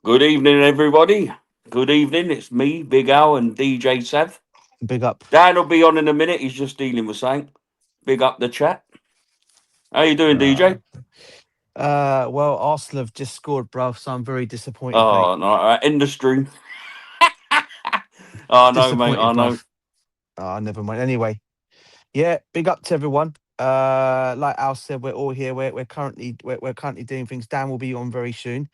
Good evening, everybody. Good evening. It's me, Big Al, and DJ Sav. Big up. Dan will be on in a minute. He's just dealing with something. Big up the chat. How you doing, Uh, DJ? well, Arsenal have just scored, bruv, so I'm very disappointed, mate. Oh, no, in the stream. I know, mate. I Disappointed, know. bruv. Never mind. Anyway, yeah, big up to everyone. Like Al said, we're all here. We're currently doing things. Dan will be on very soon.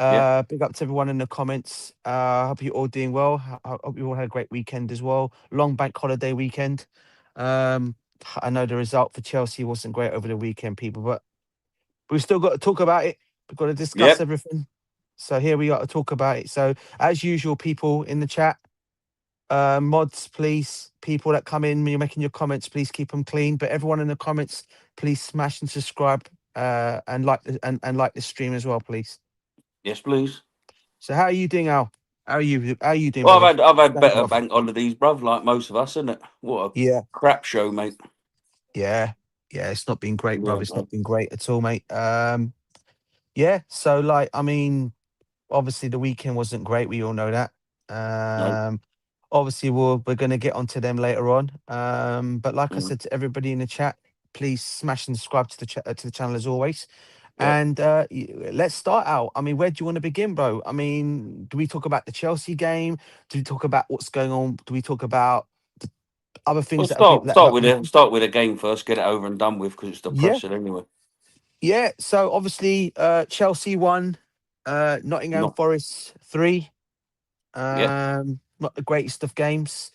Yeah. Big up to everyone in the comments. Hope you're all doing well. Hope you all had a great weekend as well. Long bank holiday weekend. Um, I know the result for Chelsea wasn't great over the weekend, people, but we've still got to talk about it. We've got to discuss Yep. everything. So here we are to talk about it. So as usual, people in the chat, mods, please, people that come in, you're making your comments, please keep them clean. But everyone in the comments, please smash and subscribe, and and like the stream as well, please. Yes, please. So how are you doing, Al? How are you doing, Well, brother? I've had Stand up, better brother. bank holidays, bruv, like most of us, isn't it? What a Yeah, crap show, mate. yeah, yeah. It's not been great, Yeah, brother. It's bro. not been great at all, mate. Yeah. So like, I mean, obviously the weekend wasn't great. We all know that. No. Um, obviously we're going to get onto them later on. But like I Mm. said to everybody in the chat, please smash and subscribe to the channel as always. Yeah. And let's start out. I mean, where do you want to begin, bro? I mean, do we talk about the Chelsea game? Do we talk about what's going on? Do we talk about the other Well, things that have been start that start have with happened? it. Start with a game first. Get it over and done with because it's Yeah, depressing anyway. yeah. So obviously, Chelsea won, Nottingham Not. Forest 3. Yep. Not the greatest of games.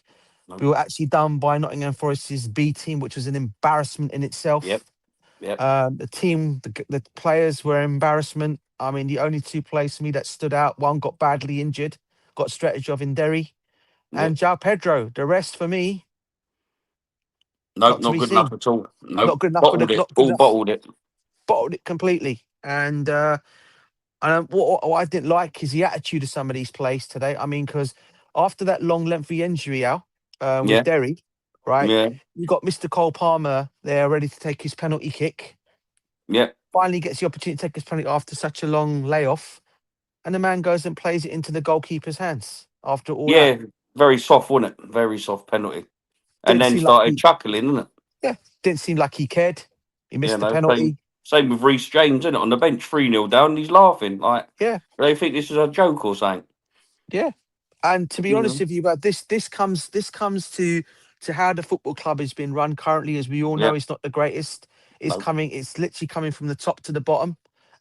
No. We were actually done by Nottingham Forest's B team, which was an embarrassment in Yep. itself. Yep. The team, the players were embarrassment. I mean, the only two players for me that stood out, one got badly injured, got strategy of in Derry, Yep. and Jao Pedro. The rest for me, Nope, not to not be good enough seen. at all. Nope, Not good enough for the bottled it. not good All enough. bottled it. Bottled it completely. And what I didn't like is the attitude of some of these players today. I mean, because after that long, lengthy injury, Al, with Yeah, Derry, right? yeah, You got Mr. Cole Palmer there ready to take his penalty kick. yeah, Finally gets the opportunity to take his penalty after such a long layoff. And the man goes and plays it into the goalkeeper's hands after all that. yeah. Very soft, wasn't it? Very soft penalty. And Didn't then seem like started he, chuckling, didn't it? yeah, didn't seem like he cared. He You missed the know, same penalty. same with Reece James, isn't it? On the bench, 3-0 down, and he's laughing. Like, Yeah, they think this is a joke or something. yeah. And to be You honest know? with you, but this comes to how the football club has been run currently. As we all know, Yeah, it's not the greatest. no, It's literally coming from the top to the bottom.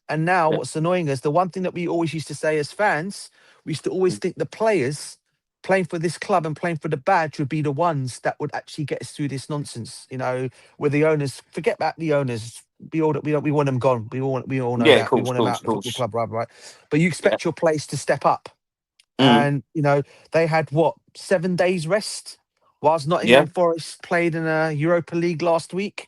And now yeah, what's annoying us, the one thing that we always used to say as fans, we used to always think the players playing for this club and playing for the badge would be the ones that would actually get us through this nonsense. Where the owners forget about the owners. We want them gone. We all know yeah. Of that. We course, want them out course, of the football course. club, right? But you Yeah. expect your place to step up. Mm. And they had what, 7 days rest, whilst Yeah, Nottingham Forest played in a Europa League last week.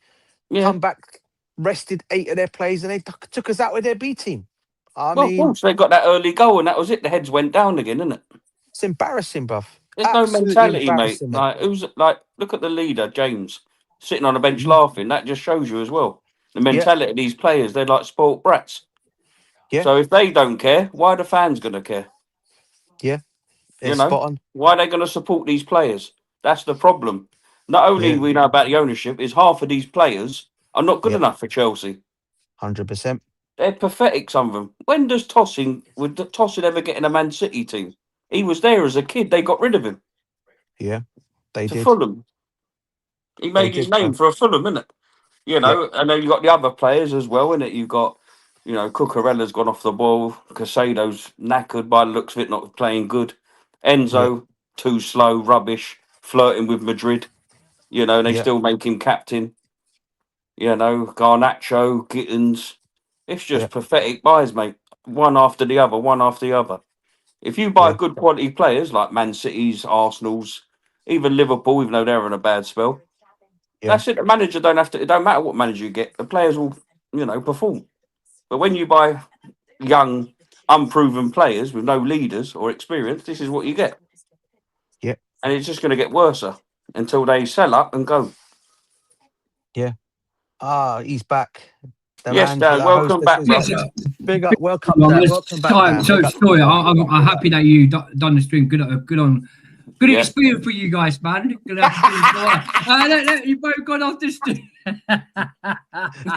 yeah. Come back, rested 8 of their players, and they took us out with their B team. I Well, of mean, course, they got that early goal, and that was it. The heads went down again, isn't it? it's embarrassing, bruv. There's no Absolutely mentality, mate. embarrassing, mate. Like, who's like? Look at the leader, James, sitting on a bench Mhm. laughing. That just shows you as well the Yeah, mentality of these players. They're like spoilt brats. yeah, So if they don't care, why are the fans going to care? yeah. You It's know, spot on. why are they going to support these players? That's the problem. Not only Yeah, we know about the ownership, is half of these players are not good yeah, enough for Chelsea. 100%. They're pathetic. Some of them. When does Tossing ever get in a Man City team? He was there as a kid. They got rid of him Yeah, they to did. Fulham. He They made his did, name bruv. for a Fulham, innit? Yeah, And then you got the other players as well, innit? You've got, Cucurella's gone off the ball. Casado's knackered by the looks of it, not playing good. yeah, Enzo, too slow, rubbish, flirting with Madrid. And they yeah, still make him captain. Garnacho, Gittins. It's yeah, just pathetic buys, mate. One after the other, one after the other. If you buy yeah, good quality players like Man City's, Arsenal's, even Liverpool, even though they're in a bad spell, yeah, that's it. The manager don't have to. It don't matter what manager you get. The players will, perform. But when you buy young, unproven players with no leaders or experience, this is what you get, yeah, and it's just going to get worse until they sell up and go. yeah. Ah, he's back. The Yes, man Dan. that Welcome hostess back, is back. bruv. Big up. Welcome, Well, Dan. it's Welcome back, time. Dan. So, Big up. sorry, I'm happy that you done the stream. Good on. Good Yeah. experience for you guys, man. You both got off the stream.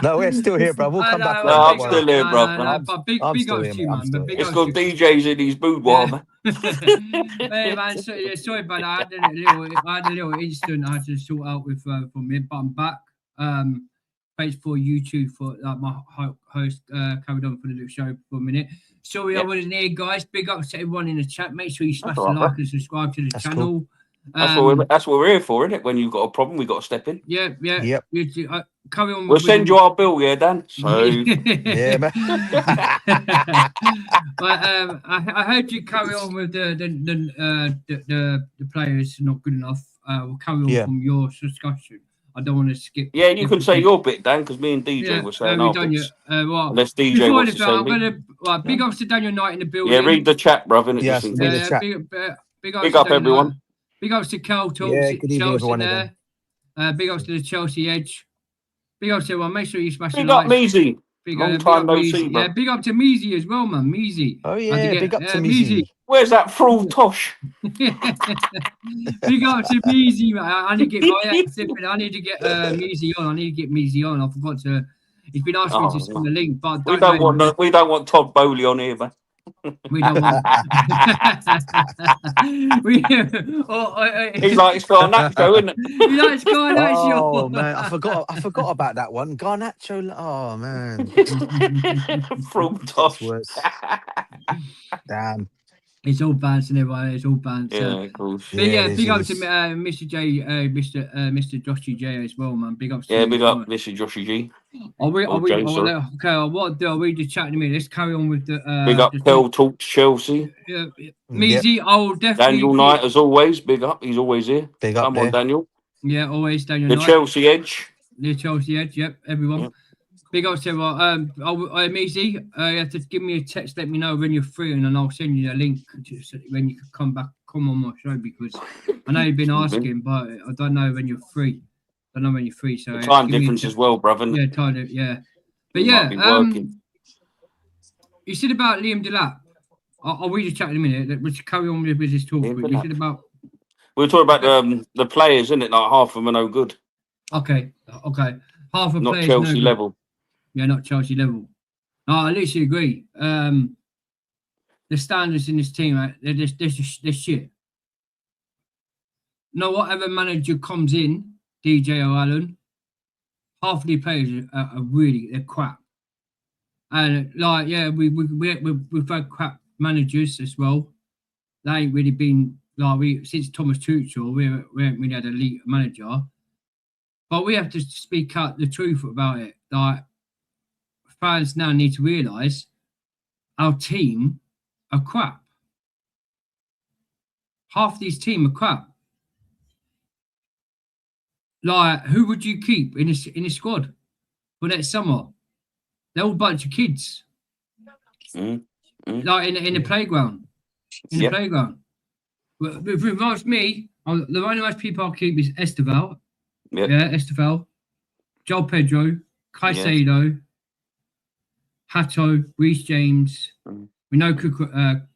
No, we're still here, bro. We'll come back on. No, don't I'm worry. still here, bro. But big I'm still ups here, to you, mate. I'm man. still But big It's ups called to DJs in his boudoir, man. Hey, man, sorry, but I had a little incident I had to sort out with from me, but I'm back. Thanks for YouTube for my host carried on for the little show for a minute. Sorry, I wasn't there, guys. Big ups to everyone in the chat. Make sure you smash the like and subscribe to the That's channel. Cool. That's what we're here for, isn't it? When you've got a problem, we've got to step in. Yeah. Yep. Carry on. We'll send you our bill, yeah, Dan. So Yeah, man. But I heard you carry on with the players not good enough. We'll carry on from your discussion. I don't want to skip. yeah, you can say your bit, Dan, because me and DJ were saying our bits. Well, Unless DJ before wants to anything, say I'm gonna big ups to Daniel Knight in the building. Yeah, read the chat, bruv, innit? Yes, Just in read case. the chat. Big up, everyone. Knight. Big ups to Cal Talks, Yeah, good evening, Chelsea everyone, there. Big ups to the Chelsea Edge. Big ups to everyone. Make sure you smash the Big up, likes. Measy. Long time no see, bro. Yeah, big up to Measy as well, man. Measy. Oh, yeah, big up to Measy. Measy. Where's that fraud tosh? Big up to Measy, man. I need to get I need to get Measy on. I need to get Measy on. I forgot to. He's been asking me to send the link, but we don't want Todd Bowley on here, man. We don't want. He's like Garnacho, isn't it? He likes Garnacho. Oh man, I forgot about that one. Garnacho. Oh man. From Tosh. Damn. It's all bouncing, everyone. It's all bouncing. Yeah, of course. But yeah, big up to Mr. J, Mr. Joshy J as well, man. Big ups to big up, Mr. Joshy G. Okay, I'll read the chat in a minute. Let's carry on with the big up Kel Talks Chelsea. Yeah, Measy, I'll definitely Daniel Knight as always, big up. He's always here. Big up. Come on, Daniel. Yeah, always Daniel The Knight. Chelsea Edge. The Chelsea Edge, yep, everyone. Yep. Big up to everyone. Measy, you have to give me a text, let me know when you're free, and then I'll send you a link when you can come on my show, because I know you've been asking, but I don't know when you're free. So the time difference as well, brother. Yeah, time, yeah. But you yeah, you said about Liam Delap. I'll read the chat in a minute. Let's carry on with the business talk. You said about. We were talking about the players, isn't it? Like half of them are no good. Okay. Half of not players Chelsea no level. Yeah, not Chelsea level. No, I literally agree. The standards in this team, they're shit. No, whatever manager comes in, DJ or Alan, half of the players are really they're crap. And like, yeah, we've had crap managers as well. They ain't really been like since Thomas Tuchel. We haven't really had an elite manager. But we have to speak out the truth about it. Like, fans now need to realise our team are crap. Half these team are crap. Like, who would you keep in a squad for next summer? They're all a bunch of kids. Like in the playground. The playground. But if it involves me, the only most people I'll keep is Esteval. Yep. Yeah, Esteval. Joel Pedro. Caicedo. Hato. Reece James. We know Trevor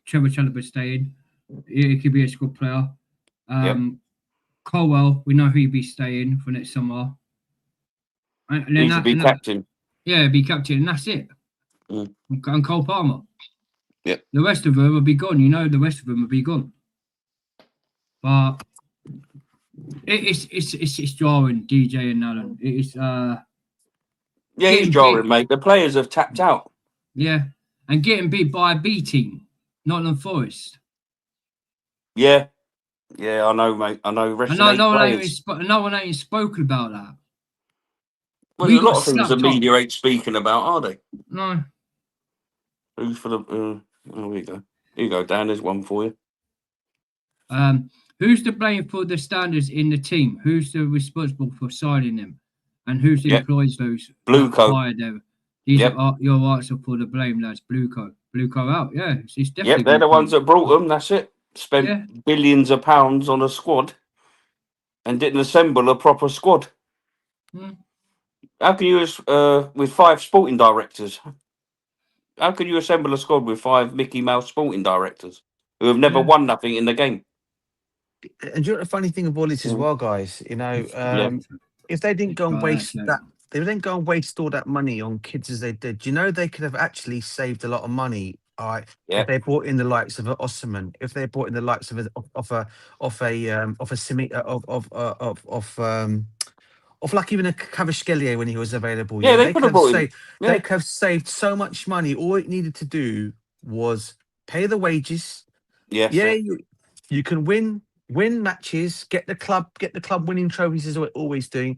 Chalobah's staying. He could be a squad player. Colwell, we know he'll be staying for next summer. And Needs to be captain. Yeah, be captain, and that's it. And Cole Palmer. Yep. The rest of them will be gone. You know, the rest of them will be gone. But it's jarring, DJ and Alan. It's it's jarring, mate. The players have tapped out. Yeah, and getting beat by a B team, Nottingham Forest. Yeah, I know, mate. I know. No one ain't spoken about that. Well, there's a lot of things the media ain't speaking about, are they? No. Who's for the? Oh, here we go. Here you go, Dan. There's one for you. Who's to blame for the standards in the team? Who's responsible for signing them? And who's employs those? BlueCoOut. Them? These are your answer for the blame, lads. BlueCoOut. Yeah, it's definitely. They're the ones that brought them. That's it. Spent billions of pounds on a squad, and didn't assemble a proper squad. How can you, with 5 sporting directors, How can you assemble a squad with 5 Mickey Mouse sporting directors who have never Yeah. won nothing in the game? And do you know the funny thing of all this as Mm. well, guys? You know, Yeah. if they didn't go and Right, waste yeah. that, they didn't go and waste all that money on kids as they did. Do you know they could have actually saved a lot of money? All right, Yeah. if they brought in the likes of an Osman, if they brought in the likes of a Simi, of like even a Kvaratskhelia when he was available. Yeah, Yeah, they could have brought him. they Yeah. could have saved so much money. All it needed to do was pay the wages. Yes. Yeah, you can win matches, get the club winning trophies as we're always doing.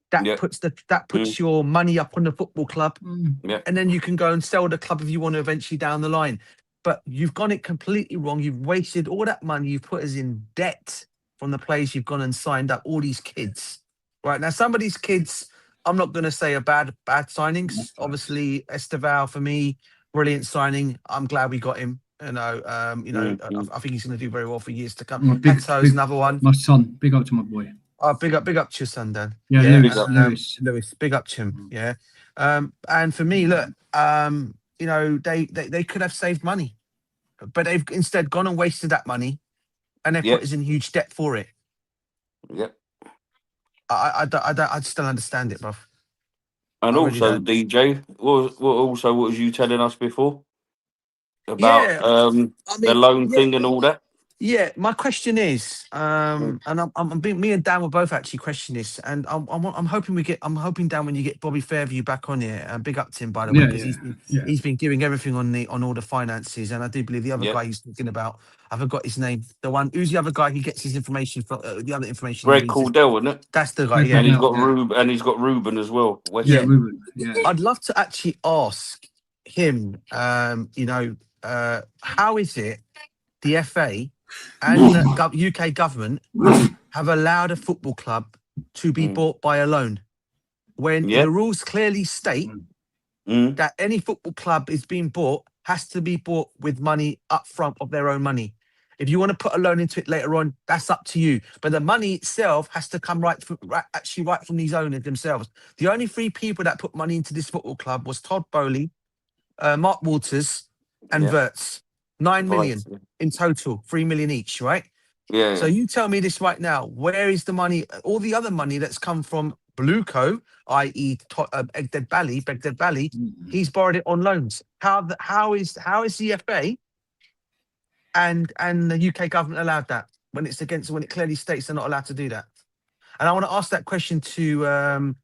That Yeah. puts your money up on the football club, Yeah. and then you can go and sell the club if you want to eventually down the line. But you've gone it completely wrong. You've wasted all that money. You've put us in debt from the players you've gone and signed up. All these kids, right now, some of these kids, I'm not going to say are bad signings. That's right. Obviously, Esteval for me, brilliant signing. I'm glad we got him. I think he's going to do very well for years to come. Well, Heto's another one. My son, big up to my boy. Oh, big up to your son, Dan. Yeah, Lewis. Lewis, big up to him. Yeah. And for me, look, they could have saved money, but they've instead gone and wasted that money, and they Yeah. put us in huge debt for it. Yeah. I just don't understand it, bruv. And I really also, don't. DJ, what was you telling us before about Yeah, the loan thing and all that? Yeah, my question is, and I'm being, me and Dan will both actually question this, and I'm hoping Dan when you get Bobby Fairview back on here, and big up to him by the way, because he's been giving everything on all the finances, and I do believe the other Yeah. guy he's talking about, I forgot his name, who's the other guy he gets his information from, the other information. Greg Cordell, isn't it? That's the guy, Greg yeah. And he's Cordell. got Ruben, Ruben as well. West Yeah. Ruben. Yeah. I'd love to actually ask him, how is it the FA and the UK government have allowed a football club to be bought by a loan when Yeah. the rules clearly state that any football club is being bought has to be bought with money up front of their own money. If you want to put a loan into it later on, that's up to you. But the money itself has to come right from these owners themselves. The only 3 people that put money into this football club was Todd Bowley, Mark Walters, and Yeah. Wirtz. 9 million Right. in total, 3 million each, right? Yeah. So you tell me this right now. Where is the money? All the other money that's come from BlueCoOut, i.e., Begdad Bally, he's borrowed it on loans. How is the FA and the UK government allowed that when it clearly states they're not allowed to do that? And I want to ask that question to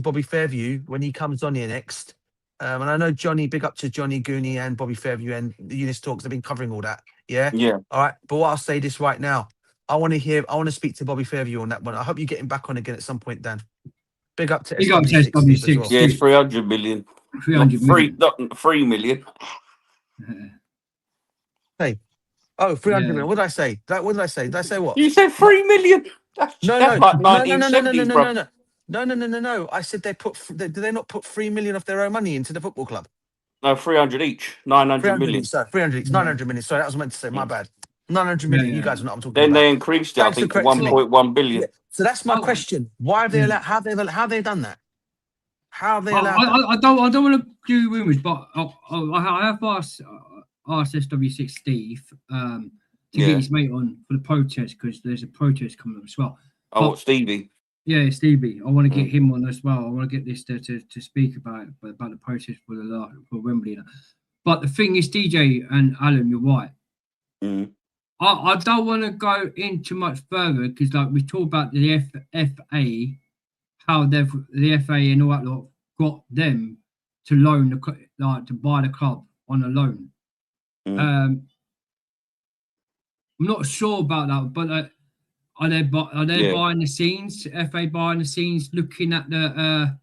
Bobby Fairview when he comes on here next. And I know Johnny, big up to Johnny Gooney and Bobby Fairview and the Eunice Talks. They've been covering all that. Yeah. Yeah. All right. But what I'll say this right now. I want to speak to Bobby Fairview on that one. I hope you get him back on again at some point, Dan. Big up to SW6 as well. Yeah, it's 300 million. 300 million. Not 3 million. Hey. Oh, 300 million. What did I say? What did I say? Did I say what? You said 3 million. That's like 1970s, bro. No. I said did they not put 3 million of their own money into the football club? No, 300 each. 900 300 million. each, sorry, 300 each, 900 million. Sorry, that was meant to say. My bad. 900 million. You guys know what I'm talking Then about. they increased it, I Thanks think, for to correcting me. 1.1 billion. Yeah. So that's my question. Why have they allowed? How have they done that? How have they allowed that? I don't want to do rumours, but I have asked SW6 Steve to get his mate on for the protest because there's a protest coming up as well. Oh, what, Stevie? Yeah, Stevie. I want to get him on as well. I want to get this to speak about the protest for Wembley. But the thing is, DJ and Alan, you're right. I don't want to go in too much further because, like, we talk about the FA, how the FA and all that lot got them to loan to buy the club on a loan. I'm not sure about that, but are they behind the scenes? FA behind the scenes, looking at the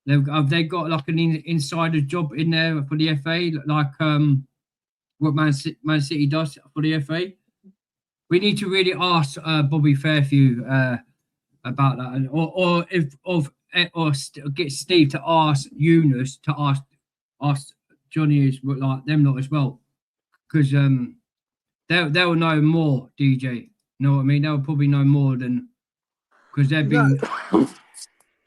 have they got like an insider job in there for the FA, like what Man City does for the FA? We need to really ask Bobby Fairview about that, or get Steve to ask Eunice to ask Johnny as like them lot as well, because they'll know more. DJ, you know what I mean? They'll probably know more than because they've been.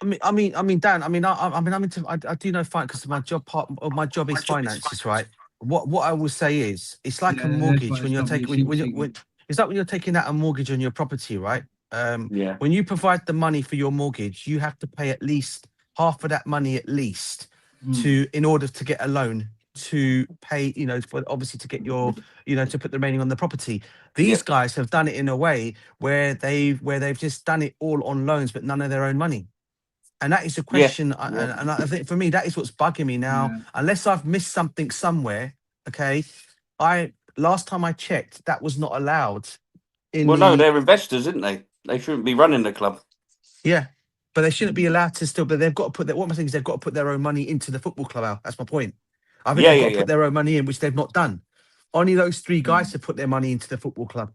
Dan. I do know fine because my job part of my job is finances, right? What I will say is, it's like a Yeah, that's why mortgage it's WC. it's like when you're taking out a mortgage on your property, right? Yeah. When you provide the money for your mortgage, you have to pay at least half of that money at least in order to get a loan to pay, for obviously to get your, to put the remaining on the property. These Yeah. guys have done it in a way where they've just done it all on loans, but none of their own money. And that is a Yeah. question, and I think for me that is what's bugging me now. Yeah. Unless I've missed something somewhere, okay. Last time I checked, that was not allowed in Well, no, the they're investors, isn't they? They shouldn't be running the club. yeah, but they shouldn't be allowed to still. But they've got to put what I'm saying is they've got to put their own money into the football club. Al. That's my point. I think Yeah, they've yeah, got to yeah. put their own money in, which they've not done. Only those three guys have put their money into the football club.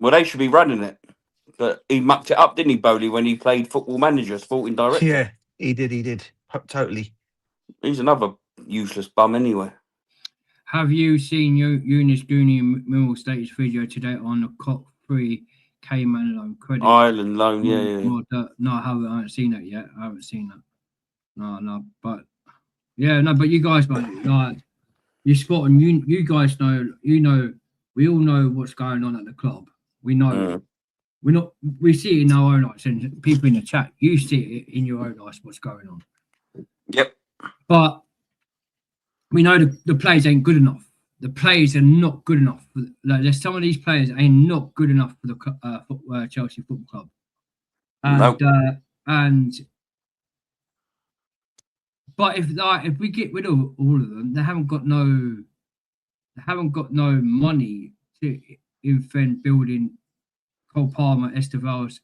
Well, they should be running it. But he mucked it up, didn't he, Bowley, when he played Football Manager, sporting director? Yeah, he did. Totally. He's another useless bum anyway. Have you seen Eunice Gooney and Millwall status video today on the COP 3 Cayman loan credit? Ireland loan, yeah. No, I haven't seen that yet. I haven't seen that. No, but yeah, no, but you guys, like you spot and you guys know, we all know what's going on at the club. We know. We see it in our own eyes, and people in the chat, you see it in your own eyes what's going on. Yep. But we know the players ain't good enough. The players are not good enough. Like, there's some of these players ain't not good enough for the Chelsea Football Club. And but if we get rid of all of them, they haven't got no money to invent building Cole Palmer, Estevaos,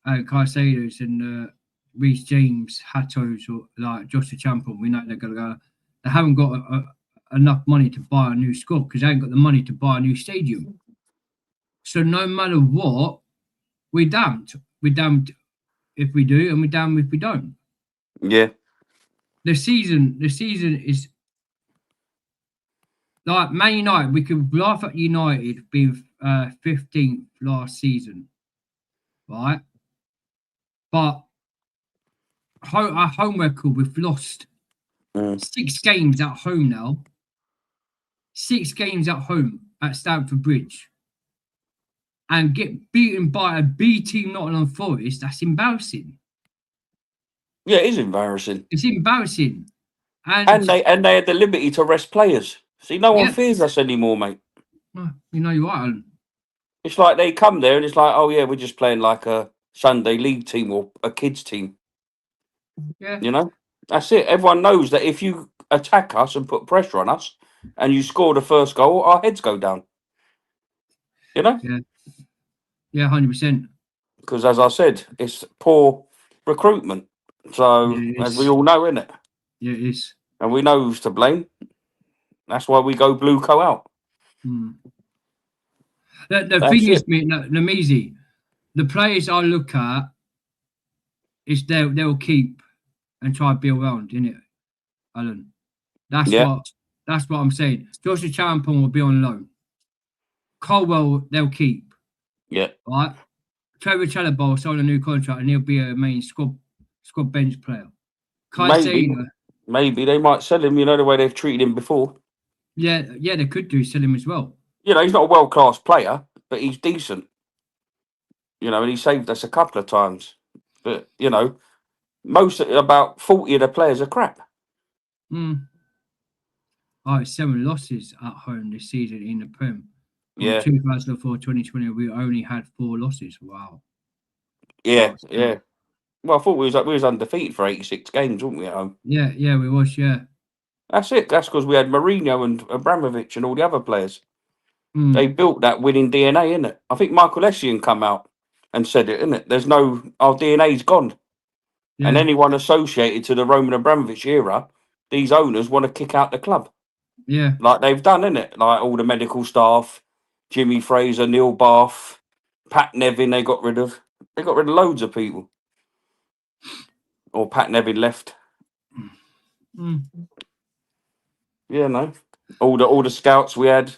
Caicedos, and Reece James, Hattos, or like Joshua Champion. We know they're gonna go. They haven't got enough money to buy a new squad because they ain't got the money to buy a new stadium. So no matter what, we're damned. We're damned if we do, and we're damned if we don't. Yeah. The season is like Man United. We could laugh at United being 15th last season, right? But our home record, we've lost 6 games at home now. 6 games at home at Stamford Bridge. And get beaten by a B team Nottingham Forest, that's embarrassing. Yeah, it is embarrassing. It's embarrassing. And they had the liberty to rest players. See, no one fears us anymore, mate. You know you are. It's like they come there and it's like, oh yeah, we're just playing like a Sunday league team or a kids team. Yeah. You know? That's it. Everyone knows that if you attack us and put pressure on us and you score the first goal, our heads go down. You know? Yeah. Yeah, 100%. Because as I said, it's poor recruitment. So, as we all know, innit? Yeah, it is. And we know who's to blame. That's why we go BlueCoOut. The thing is, mate, Namizi, the players I look at is they'll keep and try to be around, innit, Alan? That's what I'm saying. Joshua Champon will be on loan. Colwell, they'll keep. Yeah. Right? Trevor Chalobah will sign a new contract and he'll be a main squad bench player. Maybe they might sell him, you know, the way they've treated him before. Yeah, they could sell him as well. You know, he's not a world-class player, but he's decent. You know, and he saved us a couple of times. But, you know, about 40 of the players are crap. Oh, 7 losses at home this season in the Prem. From 2004-2020, we only had 4 losses. Wow. Yeah. Well, I thought we was undefeated for 86 games, weren't we, at home? Yeah, we was, yeah. That's it. That's because we had Mourinho and Abramovich and all the other players. They built that winning DNA, innit? I think Michael Essien come out and said it, innit? Our DNA's gone. Yeah. And anyone associated to the Roman Abramovich era, these owners want to kick out the club. Yeah. Like they've done, innit? Like all the medical staff, Jimmy Fraser, Neil Bath, Pat Nevin, they got rid of loads of people. Or Pat Nevin left. Yeah, no. All the scouts we had,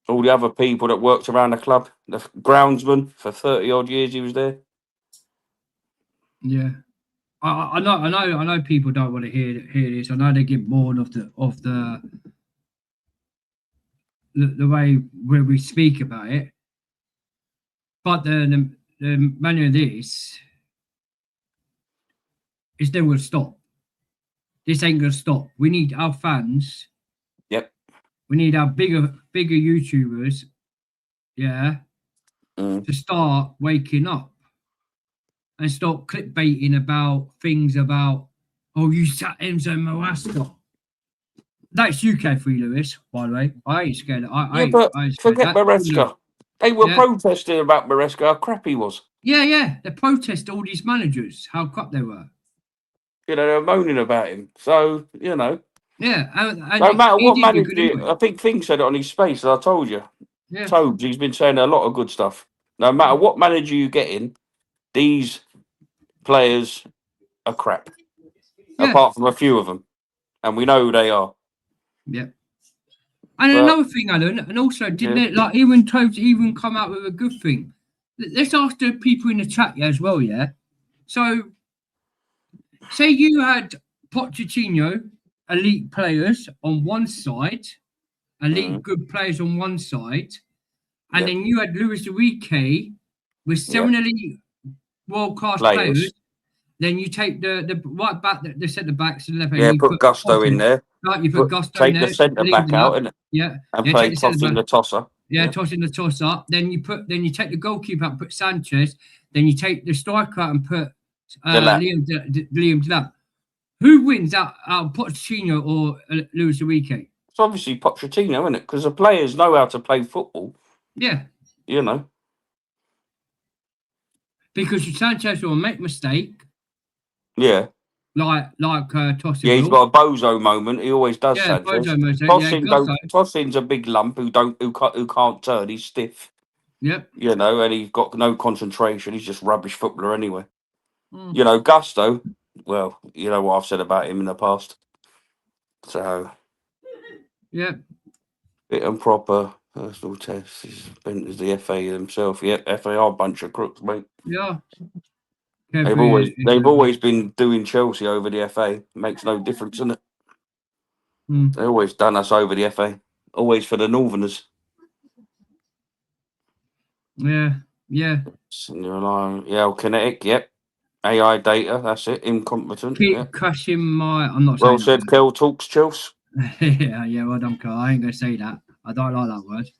all the other people that worked around the club, the groundsman for 30 odd years he was there. Yeah. I know people don't want to hear this. I know they get bored of the way where we speak about it. But the manner of this is never going to stop. This ain't going to stop. We need our fans. Yep. We need our bigger YouTubers, yeah, to start waking up and stop clickbaiting about things about, oh, you sat Enzo Maresca. That's UK Free Lewis, by the way. I ain't scared. But forget Maresca. They were protesting about Maresca, how crap he was. Yeah. They protested all these managers, how crap they were. You know, they were moaning about him. So, you know. Yeah. And no matter what manager, anyway. I think Thing said it on his space, as I told you. Yeah. Tobes, he's been saying a lot of good stuff. No matter what manager you get in, these players are crap. Yeah. Apart from a few of them. And we know who they are. Yeah. And another thing, Alan, and also didn't it like even Tobes even come out with a good thing? Let's ask the people in the chat as well, yeah. So say you had Pochettino, elite players on one side, elite good players on one side, and then you had Luis Enrique with 7 elite world-class players. Then you take the right back, the centre backs, and left. Yeah, and put Gusto in there. Right, you put Gusto in there. Take the centre back out, innit? Yeah, and play tossing the tosser. Yeah, tossing the toss up. Then you take the goalkeeper out, put Sanchez. Then you take the striker out and put Liam Delap. Who wins out Pochettino or Luis Enrique? It's obviously Pochettino, isn't it? Because the players know how to play football. Yeah. You know. Because Sanchez will make mistake. Yeah. Like Tosin. Yeah, he's got a bozo moment. He always does. Yeah, Sanchez. bozo Tosin's a big lump who can't turn. He's stiff. Yep. You know, and he's got no concentration. He's just rubbish footballer anyway. You know, Gusto. Well, you know what I've said about him in the past. So. Yeah. Fit and proper personal tests. He's been as the FA himself. Yeah, FA are a bunch of crooks, mate. Yeah. They've always been doing Chelsea over the FA. Makes no difference, isn't it? They've always done us over the FA. Always for the Northerners. Yeah. Kinetic, yep. AI data, that's it. Incompetent. Keep crashing my. I'm not well saying said, Kel talks, Chelsea. yeah, well done, Carl. I ain't going to say that. I don't like that word.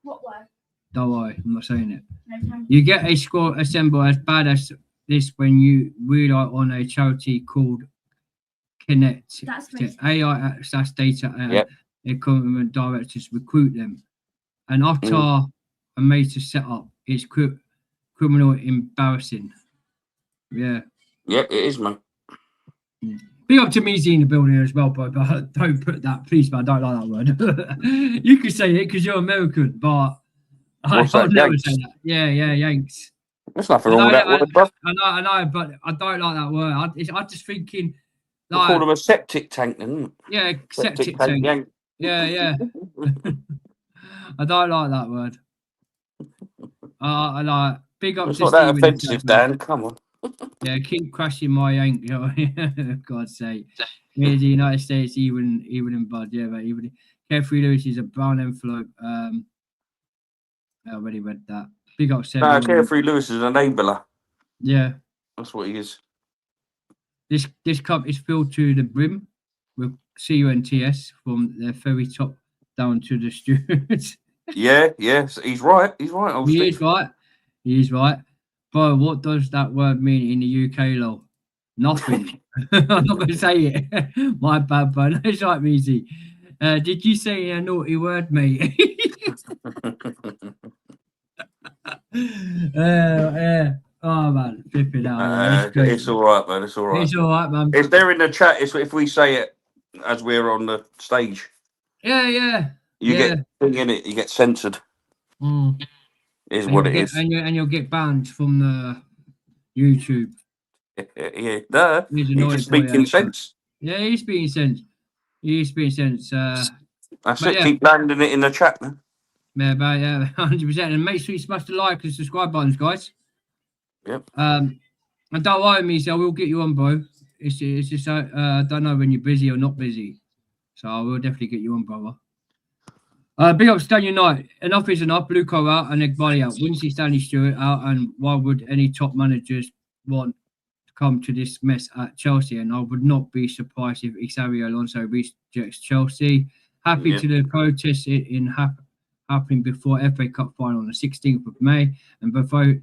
What word? Don't worry, I'm not saying it. You get a squad assembled as bad as this when you rely on a charity called Connect. AI access data and equipment directors recruit them. And after a major setup, it's criminal embarrassing. Yeah. Yep, it is, mate. Big up to Measy in the building as well, but don't put that, please, man. I don't like that word. You can say it because you're American, but I'll never say that. Yeah, Yanks. There's nothing wrong with that word, bro. I know, but I don't like that word. I'm just thinking. Like, we call them a septic tank, then. Yeah, septic tank. Yank. Yeah. I don't like that word. I like big up. It's not that offensive, Dan. Come on. Yeah, keep crashing my yank. You know? God's sake. Here's the United States, even in bud. Yeah, but even Carefree Lewis is a brown envelope. I already read that. Big up, Seven. No, Carefree Lewis is an enabler. Yeah, that's what he is. This cup is filled to the brim with CUNTS from the very top down to the stewards. Yes, he's right. He is right. But what does that word mean in the UK, law? Nothing. I'm not going to say it. My bad, bro. It's right, Measy. Did you say a naughty word, mate? Oh, man. Flipping out. It's all right, man. It's all right. It's all right, man. If they're in the chat, it's if we say it as we're on the stage. Yeah. You get thing in it. You get censored. Is what it is. And you'll get banned from the YouTube. Yeah, he's speaking sense. Yeah, he's speaking sense. That's it. Keep landing it in the chat, man. Yeah, 100%. And make sure you smash the like and subscribe buttons, guys. Yep. And And don't worry, me, so I will get you on, bro. It's just I don't know when you're busy or not busy, so I will definitely get you on, brother. Big up Stan United. Enough is enough. BlueCoOut and everybody out. Wouldn't see Stanley Stewart out, and why would any top managers want to come to this mess at Chelsea? And I would not be surprised if Xavi Alonso rejects Chelsea. Happy to the protest happening before FA Cup final on the 16th of May, and before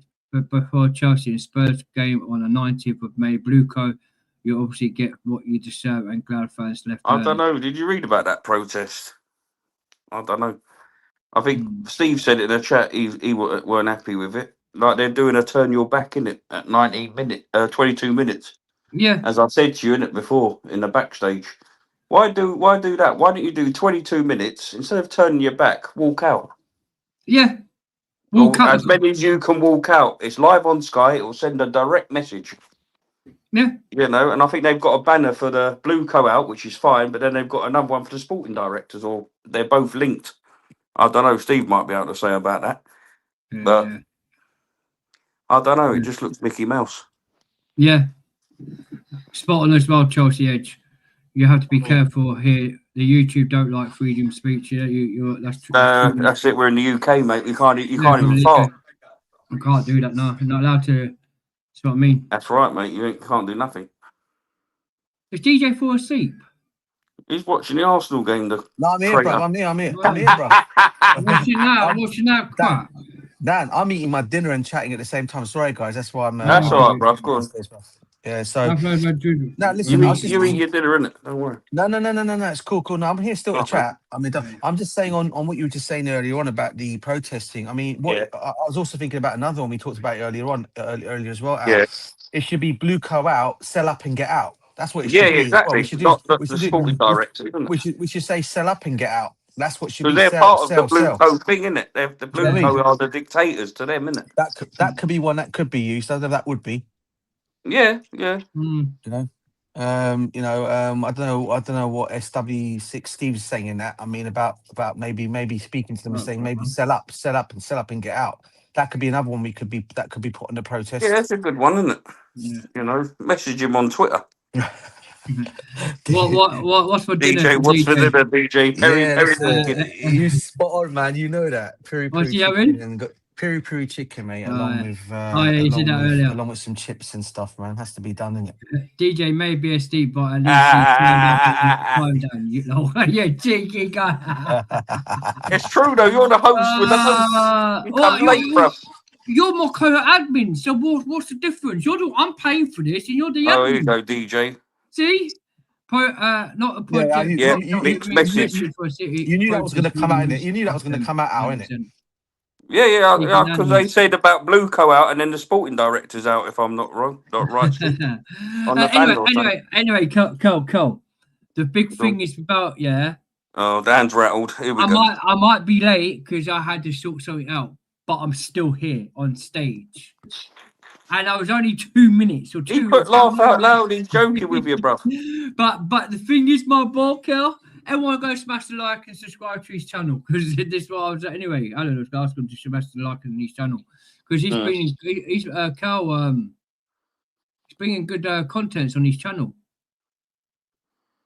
Chelsea and Spurs game on the 19th of May. BlueCo, you obviously get what you deserve, and glad fans left. I don't know. Did you read about that protest? I don't know. I think Steve said it in the chat. He weren't happy with it. Like they're doing a turn your back in it at 22 minutes. Yeah. As I said to you in it before in the backstage. Why do that? Why don't you do 22 minutes instead of turning your back? Walk out. Yeah. Walk out. As many as you can walk out. It's live on Sky. It will send a direct message. Yeah. You know, and I think they've got a banner for the BlueCoOut, which is fine, but then they've got another one for the sporting directors, or they're both linked. I don't know. Steve might be able to say about that. Yeah, but I don't know. It just looks Mickey Mouse. Yeah. Spot on as well, Chelsea Edge. You have to be careful here. The YouTube don't like freedom of speech. Yeah, that's true. That's it. We're in the UK, mate. You can't even fart. I can't do that now. I'm not allowed to. That's what I mean. That's right, mate. You can't do nothing. Is DJ fall asleep? He's watching the Arsenal game. No, I'm here, bro. I'm here, bro. I'm watching that crap. Dan, I'm eating my dinner and chatting at the same time. Sorry, guys. That's why I'm. That's all right, bro. Of course. Yeah. So. Now listen. You eat your dinner, innit? Don't worry. No. It's cool. No, I'm here still to chat. I mean, I'm just saying on what you were just saying earlier on about the protesting. I mean, I was also thinking about another one we talked about earlier as well. Yeah. It should be BlueCoOut, sell up and get out. That's what it should be. Exactly. Not the sporting director. We should say sell up and get out. That's what should be. Because they're part of the BlueCo thing, isn't it? The BlueCo are the dictators to them, isn't it? That could be one that could be used. I don't know that would be. Yeah. You know, I don't know what SW6 Steve's saying in that. I mean, about maybe speaking to them and saying maybe sell up and get out. That could be another one that could be put on the protest. Yeah, that's a good one, isn't it? Yeah. You know, message him on Twitter. What's for dinner? DJ, what's for dinner, DJ? Perry, you spot on, man. You know that. What's he having? And got peri chicken, mate, along with you said that earlier. Along with some chips and stuff, man. Has to be done, innit? DJ may be a Steve, but at least down. You know, yeah, cheeky guy. It's true though. You're the host with the host. You come late, bro. You're my co-admin, so what's the difference? I'm paying for this, and you're the admin. Oh, here you go, DJ. See? Not a project. Mixed message. You knew that was going to come out, innit? You knew that was going to come out, innit? Yeah, because they said about BlueCoOut and then the sporting director's out, if I'm not wrong. Not right. Anyway, Cole. The big thing is about, Oh, Dan's rattled. Here we go. I might be late because I had to sort something out, but I'm still here on stage. And I was only 2 minutes or 2. He put laugh out loud. He's joking with you, bro. But the thing is, my ball, Kel, everyone go smash the like and subscribe to his channel because this is what I was at anyway. I don't know if ask him to smash the like on his channel because he's bringing he's bringing good contents on his channel.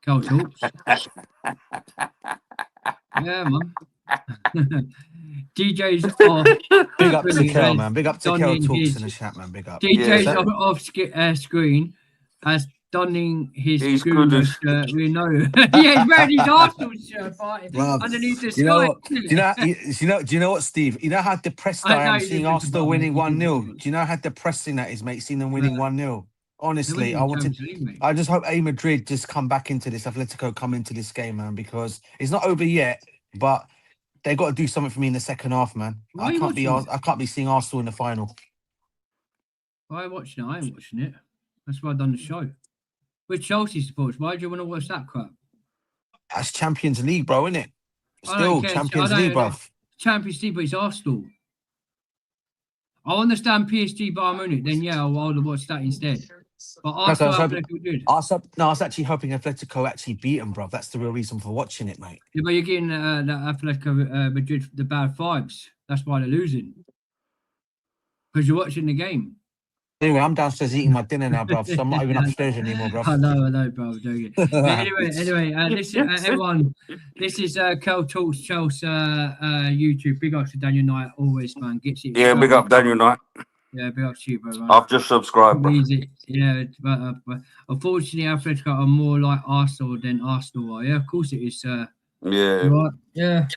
Cal talks. Yeah, man. DJ's off. Big up to Kel, man. Big up to Kel talks in the chat, man. Big up. DJ's off screen as donning his Google shirt. We know. Yeah, he's wearing his Arsenal shirt underneath the sky. Do you know what, Steve? You know how depressed I am seeing Arsenal winning 1-0. Do you know how depressing that is, mate? Seeing them winning 1-0. Honestly, I just hope A Madrid just come back into this. Atletico come into this game, man, because it's not over yet, but they got to do something for me in the second half, man. I can't be seeing Arsenal in the final. I ain't watching it. That's why I've done the show. We're Chelsea supporters. Why do you want to watch that crap? That's Champions League, bro, isn't it? Still Champions League, bro. Champions League, but it's Arsenal. I understand PSG Bayern Munich. Then I'll watch that instead. But I was actually hoping Atletico actually beat them, bro. That's the real reason for watching it, mate. Yeah, but you're getting the Atletico Madrid the bad vibes. That's why they're losing. Because you're watching the game. Anyway, I'm downstairs eating my dinner now, bruv. So I'm not even upstairs anymore, bruv. I know, bro. I'm joking. Anyway, this is everyone. This is Kel Talks Chelsea YouTube. Big up to Daniel Knight, always, man. Gets it. Yeah, big up Daniel Knight. Yeah, big up to you, bro. Man. I've just subscribed, bro. Easy. Yeah, but unfortunately, Atletico are more like Arsenal than Arsenal are. Yeah, of course it is. Yeah. Right. Yeah.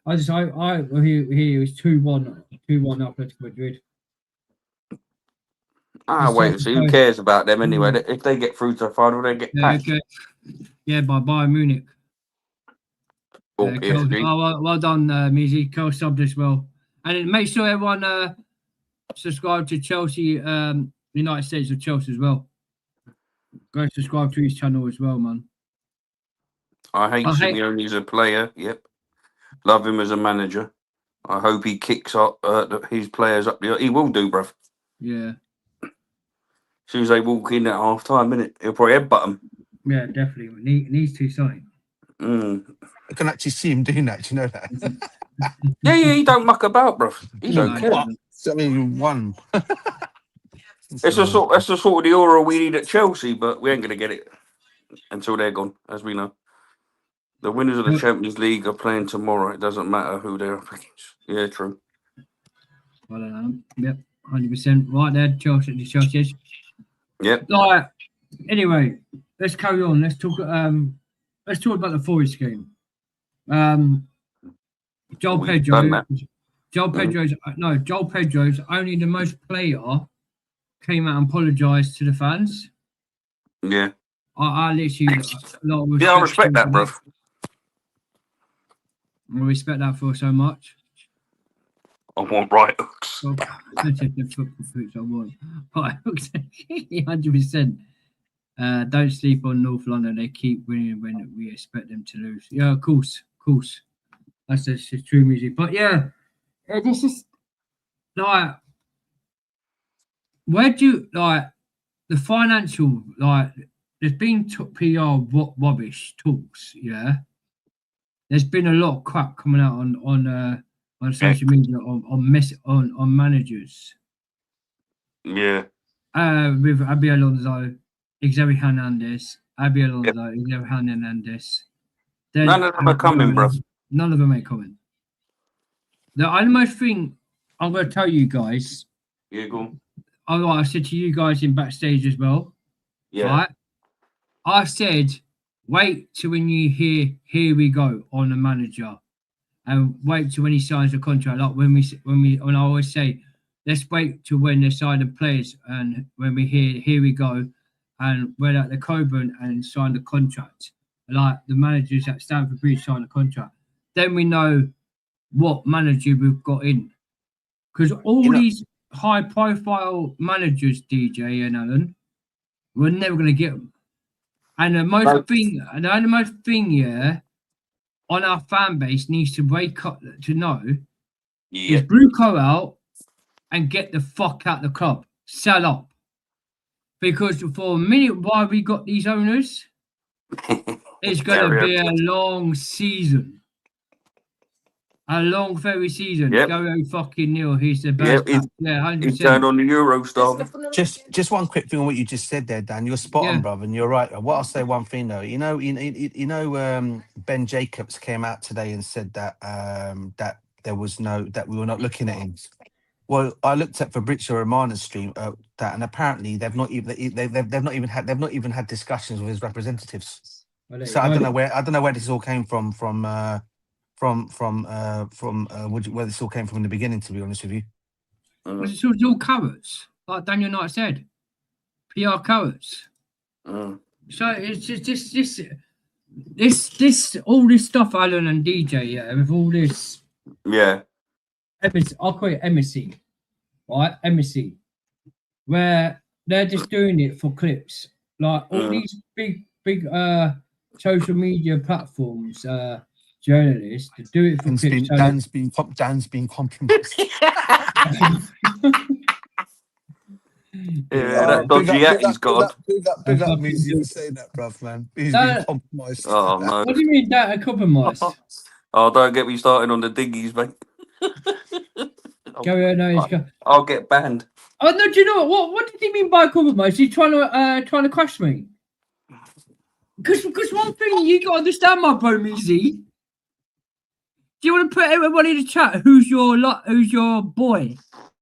I hear it was 2-1 Atletico Madrid. Wait and see. Who cares about them anyway? If they get through to the final, they get packed. Okay. Yeah, by Bayern Munich. Or PSG. Well done, Mizi. Kel subbed as well. And then make sure everyone subscribe to Chelsea, United States of Chelsea as well. Go subscribe to his channel as well, man. I hate Simeone as a player. Yep. Love him as a manager. I hope he kicks up his players up. He will do, bruv. Yeah. As soon as they walk in at half time, innit? He'll probably headbutt them. Yeah, definitely. Needs to something. I can actually see him doing that. Do you know that? Yeah, he don't muck about, bruv. He don't care. I mean, one. That's the sort of the aura we need at Chelsea, but we ain't going to get it until they're gone, as we know. The winners of the Champions League are playing tomorrow. It doesn't matter who they're up against. Yeah, true. I don't know. Yep, 100% right there. Chelsea. Yep. Like, anyway, let's carry on. Let's talk about the Forest game. Joel Pedro's only the most player came out and apologised to the fans. Yeah. I literally I respect that, bruv. I respect that for so much. I want right hooks. I want right hooks. 100%. Don't sleep on North London. They keep winning when we expect them to lose. Yeah, of course. That's just true music. But yeah, this is like, where do you like the financial, like, there's been PR rubbish talks, yeah. There's been a lot of crap coming out on social media on managers. Yeah. With Abi Alonso, Xavi Hernandez, Xavi Hernandez. None of them are coming, bro. None of them ain't coming. The utmost thing I'm going to tell you guys. Yeah, go on. I said to you guys in backstage as well. Yeah. Right? I said, wait till when you hear "Here we go" on the manager, and wait till when he signs the contract. Like when I always say, let's wait till when they sign the players, and when we hear "Here we go," and we're at the Coburn and sign the contract. Like the managers at Stamford Bridge sign the contract, then we know what manager we've got in. Because these high-profile managers, DJ and Alan, we're never going to get them. And the most thing, yeah, on our fan base needs to wake up to know is BlueCoOut and get the fuck out the club, sell up. Because for a minute, while we got these owners, it's going to be a long season. A long, very season. Go fucking Neil. He's the best. Yep, 100%. He's turned on the Euro star. Just one quick thing on what you just said there, Dan. You're spot on, brother, and you're right. What I'll say one thing though. You know, Ben Jacobs came out today and said that that we were not looking at him. Well, I looked at Fabrizio Romano's stream and apparently they've not even had discussions with his representatives. So I don't know where this all came from where this all came from in the beginning, to be honest with you. It's all carrots, like Daniel Knight said. PR carrots. So it's just this all this stuff, Alan and DJ, with all this. Yeah. I'll call it embassy, right? Embassy, where they're just doing it for clips, like all these big social media platforms. Journalists to do it for clips. Dan's been compromised. That dodgy hat he's got. Big up me for saying that, bruv, man. He's been compromised. Oh no! What do you mean that a compromise? Oh, don't get me started on the diggies, mate. Gary O'Neill's I'll get banned. Oh no! Do you know what did he mean by compromise? He's trying to crush me. Because one thing you got to understand, my bro, Measy. Do you want to put everybody in the chat? Who's your boy?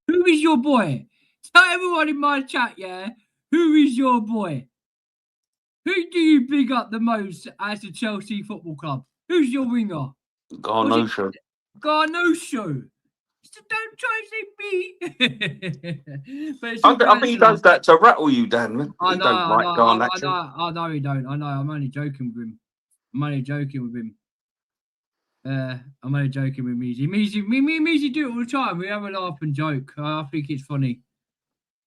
Who is your boy? Tell everyone in my chat, yeah. Who is your boy? Who do you big up the most as the Chelsea Football Club? Who's your winger? Garnosho. Garnosho. So don't try to say me. But it's I think he does that to rattle you, Dan. Man. I He know, don't like Garnacho. I know he don't. I know. I'm only joking with him. I'm only joking with him. I'm only joking with Measy. Measy do it all the time. We have a laugh and joke. I think it's funny.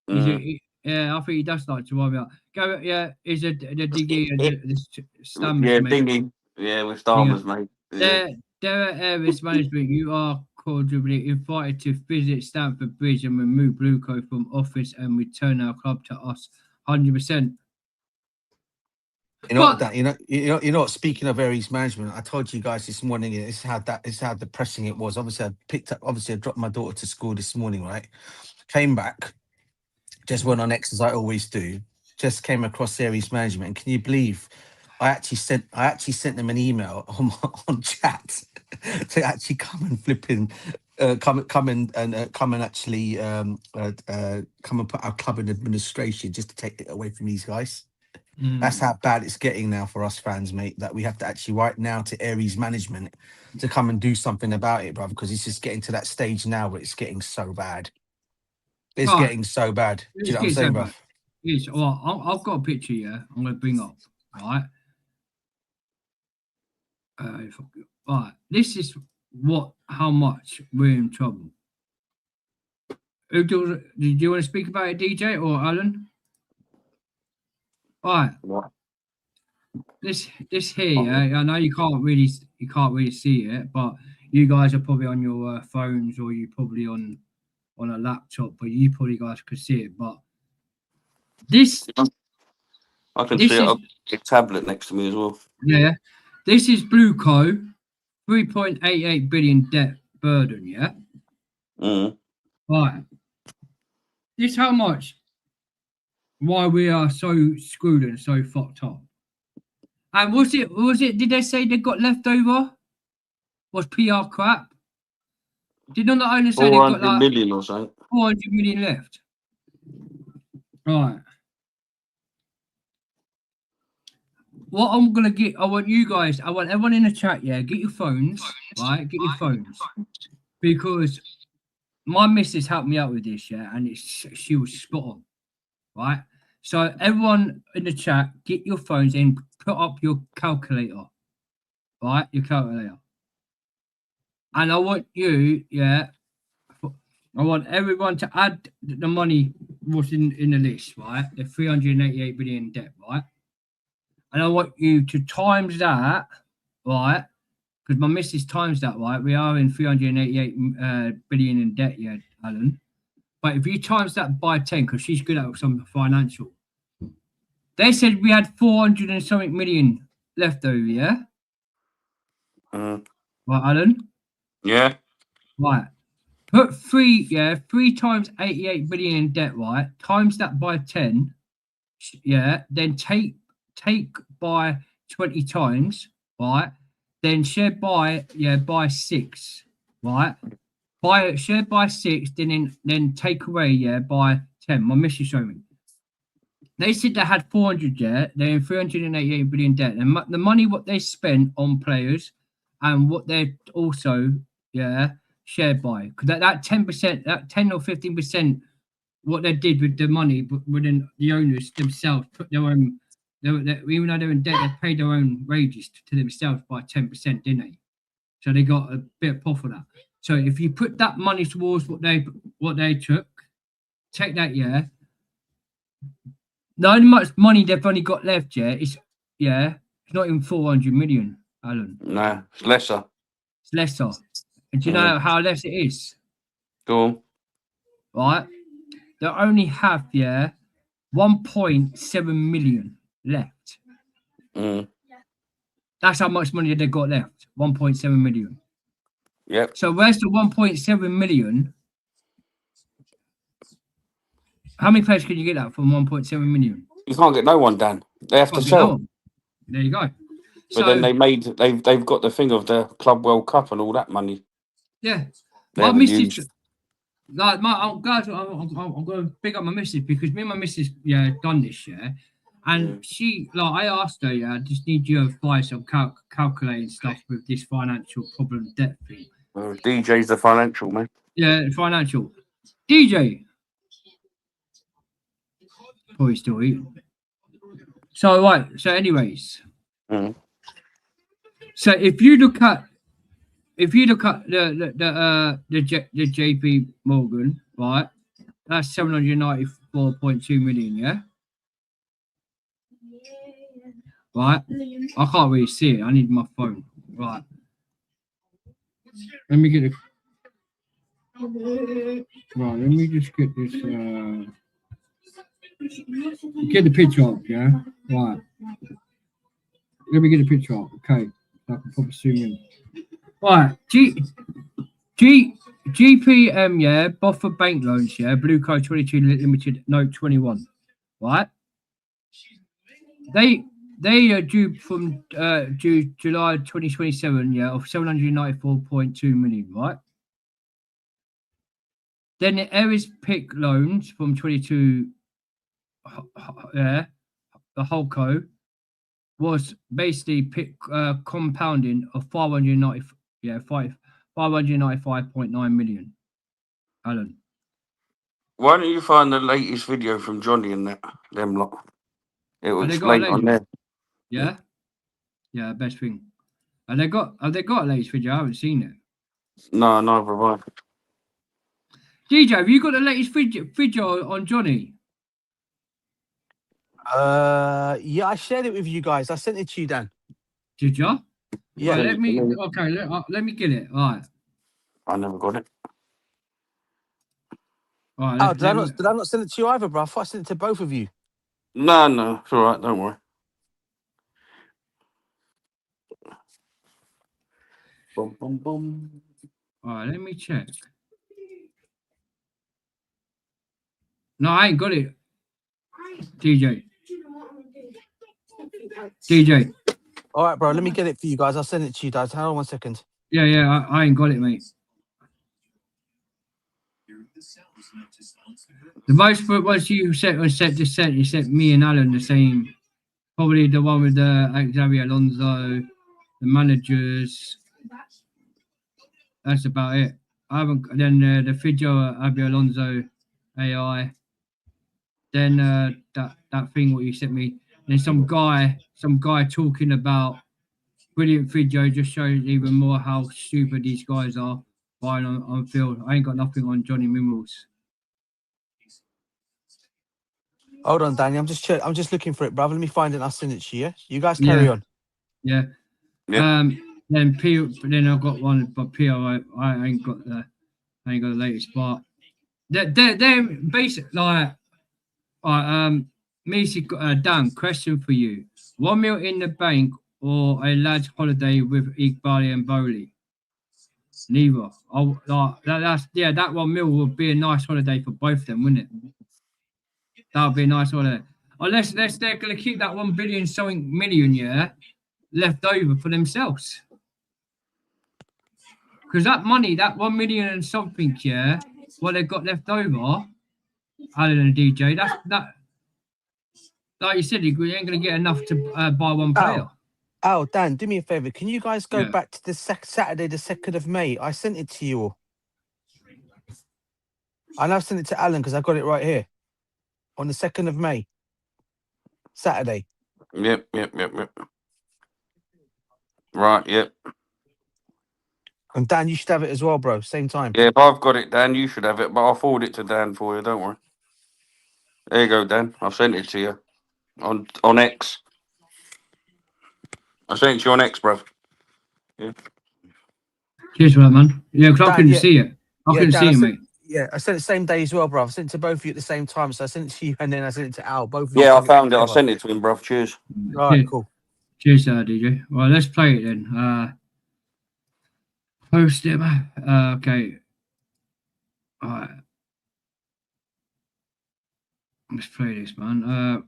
Yeah, I think he does like to wind me up. Go, yeah, is the Diggy and the Stammers, yeah, mate. Dingy. Yeah, with Stammers, mate. Yeah. There Airways Management, you are cordially invited to visit Stamford Bridge and remove BlueCoOut from office and return our club to us 100%. You know what? Speaking of Aries management, I told you guys this morning. It's how depressing it was. Obviously, I dropped my daughter to school this morning. Right, came back, just went on X as I always do. Just came across Aries management, and can you believe? I actually sent them an email on chat to actually come and flipping come and actually come and put our club in administration just to take it away from these guys. That's how bad it's getting now for us fans, mate, that we have to actually write now to Aries management to come and do something about it, brother, because it's just getting to that stage now where it's getting so bad. It's getting so bad. Do you know what I'm saying, bro? Yes, well, I've got a picture here I'm going to bring up, right? Right, this is how much we're in trouble. Do you want to speak about it, DJ or Alan? Right. What? This here, yeah. I know you can't really see it, but you guys are probably on your phones or you probably on a laptop, but you probably guys could see it. But this, I can see it. A tablet next to me as well. Yeah, this is BlueCoOut, 3.88 billion debt burden. Yeah. Right. This how much. Why we are so screwed and so fucked up. And was it? Did they say they got leftover? Was PR crap? Did not the owner say they got like 400 million or something? 400 million left. Right. What I'm gonna get, I want everyone in the chat, yeah, get your phones, right? Get your phones. Because my missus helped me out with this, yeah, and she was spot on. Right? So everyone in the chat, get your phones in, put up your calculator. Right? Your calculator. And I want you, yeah, I want everyone to add the money what's in the list, right? The 388 billion debt, right? And I want you to times that, right? Because my missus times that, right? We are in 388 billion in debt, yeah, Alan. But if you times that by 10, because she's good at some financial, they said we had 400 and something million left over, yeah? Right, Alan? Yeah. Right. Put 3 times 88 billion in debt, right? Times that by 10, yeah? Then take by 20 times, right? Then share by 6, right? Share by 6, then take away, by 10. My missus showed me. They said they had 400, yeah? They're in 388 billion debt. And the money what they spent on players and what they're also, shared by. Because that 10%, that 10 or 15%, what they did with the money, but within the owners themselves put their own, even though they're in debt, they paid their own wages to themselves by 10%, didn't they? So they got a bit of profit for that. So if you put that money towards what they took, take that, the only much money they've only got left, it's not even 400 million, Alan. No, it's lesser. It's lesser. And do you know how less it is? Go on. Right? They only have 1.7 million left. That's how much money they got left. 1.7 million. Yep. So where's the 1.7 million? How many players can you get that from 1.7 million? You can't get no one, Dan. They have to Can't get no sell. one. There you go. But then they've got the thing of the Club World Cup and all that money. Yeah. They My haven't missus, used. like I'm going to pick up my missus because me and my missus done this, and she, like, I asked her, I just need you to buy some calculating stuff with this financial problem debt thing. DJ's the financial man. Yeah, financial. DJ. Probably still eating. So right. So anyways. Mm. So if you look at the JP Morgan, right, that's 794.2 million, yeah. Right. I can't really see it. I need my phone. Right. Let me get it. Right. Let me just get this. Get the picture up, yeah. Right. Let me get the picture up. Okay. So I can probably zoom in. Right. GPM, yeah. Boffer Bank Loans, yeah. BlueCoOut 22 Limited Note 21. Right. They are due from July 2027, yeah, of 794.2 million, right? Then the Aries Pick loans from 22, yeah, the whole co was basically pick compounding of 595.9 million. Alan, Why don't you find the latest video from Johnny and them lot? It will have they got a explain on latest? there. Yeah, best thing. Have they got a latest video? I haven't seen it. No, neither have I. DJ, have you got the latest video on Johnny? Yeah, I shared it with you guys. I sent it to you, Dan. Did you? Yeah. Right, let me get it. All right. I never got it. All right. Oh, did I not send it to you either, bro? I thought I sent it to both of you. No, it's all right. Don't worry. Boom, boom, boom. All right, let me check. No, I ain't got it. DJ. All right, bro. Let me get it for you guys. I'll send it to you guys. Hang on 1 second. Yeah, I ain't got it, mate. The most was you sent you sent me and Alan the same. Probably the one with the Xavier Alonso, the managers. That's about it. I haven't. Then the video Xavier Alonso AI. Then that thing what you sent me. Then some guy talking about brilliant video, just shows even more how stupid these guys are buying on field. I ain't got nothing on Johnny Mimmels. Hold on, Danny. I'm just looking for it, brother. Let me find it and I'll send it to you. Yeah? You guys carry on. Yeah. Yep. Then I've got one, but P I ain't got the latest part. They're basically like Missy, Dan, question for you. 1 mil in the bank or a lad's holiday with Iqbali and Bowley? Neither. That 1 mil would be a nice holiday for both of them, wouldn't it? That would be a nice holiday. Unless they're going to keep that 1 billion something million, yeah, left over for themselves. Because that money, that 1 million and something, yeah, what they've got left over, Alan and DJ, that. Like you said, you ain't going to get enough to buy one player. Oh, Dan, do me a favor. Can you guys go back to the Saturday, the 2nd of May? I sent it to you all. I now sent it to Alan because I got it right here. On the 2nd of May. Saturday. Yep. Right, yep. And Dan, you should have it as well, bro. Same time. Yeah, if I've got it, Dan, you should have it, but I'll forward it to Dan for you, don't worry. There you go, Dan. I've sent it to you on X. I sent it to you on X, bruv. Yeah. Cheers for that, man. Yeah, because I couldn't see it. I couldn't see it, mate. Yeah, I sent it the same day as well, bro. I sent it to both of you at the same time. So I sent it to you and then I sent it to Al. Both of you. Yeah, I found it. I sent it to him, bruv. Cheers. All right, cool. Cheers, DJ. Well, let's play it then. Post it, man. Okay. All right. Let's play this, man.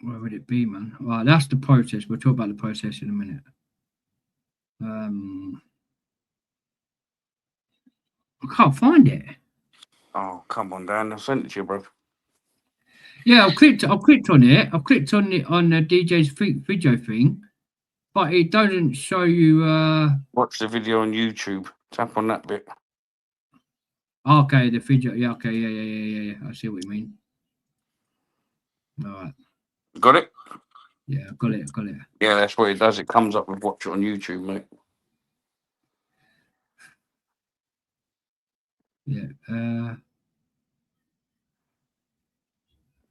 Where would it be, man? Right, that's the protest. We'll talk about the protest in a minute. I can't find it. Oh, come on, Dan. I sent it to you, bro. Yeah, I've clicked on it. I've clicked on it on the DJ's video thing, but it doesn't show you. Watch the video on YouTube. Tap on that bit. Okay, the video. Yeah, okay, yeah. I see what you mean. All right. Got it? Yeah, got it. Yeah, that's what it does. It comes up with watch it on YouTube, mate. Yeah.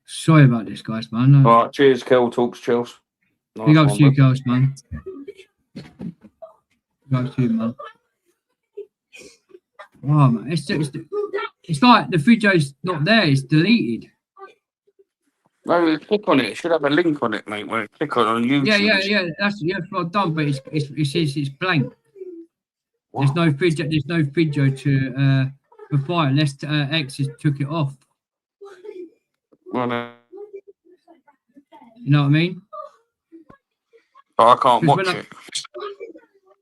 Sorry about this, guys, man. All right, cheers, Kel Talks, Chels. Big up to you girls, man. Big up to you, man. Oh, man. It's like the video's not there. It's deleted. No, click on it. It should have a link on it, mate. When you click on YouTube. Yeah. That's what I've done, but it says it's blank. Wow. There's no video to reply unless X has took it off. Well, no. You know what I mean? But I can't watch it.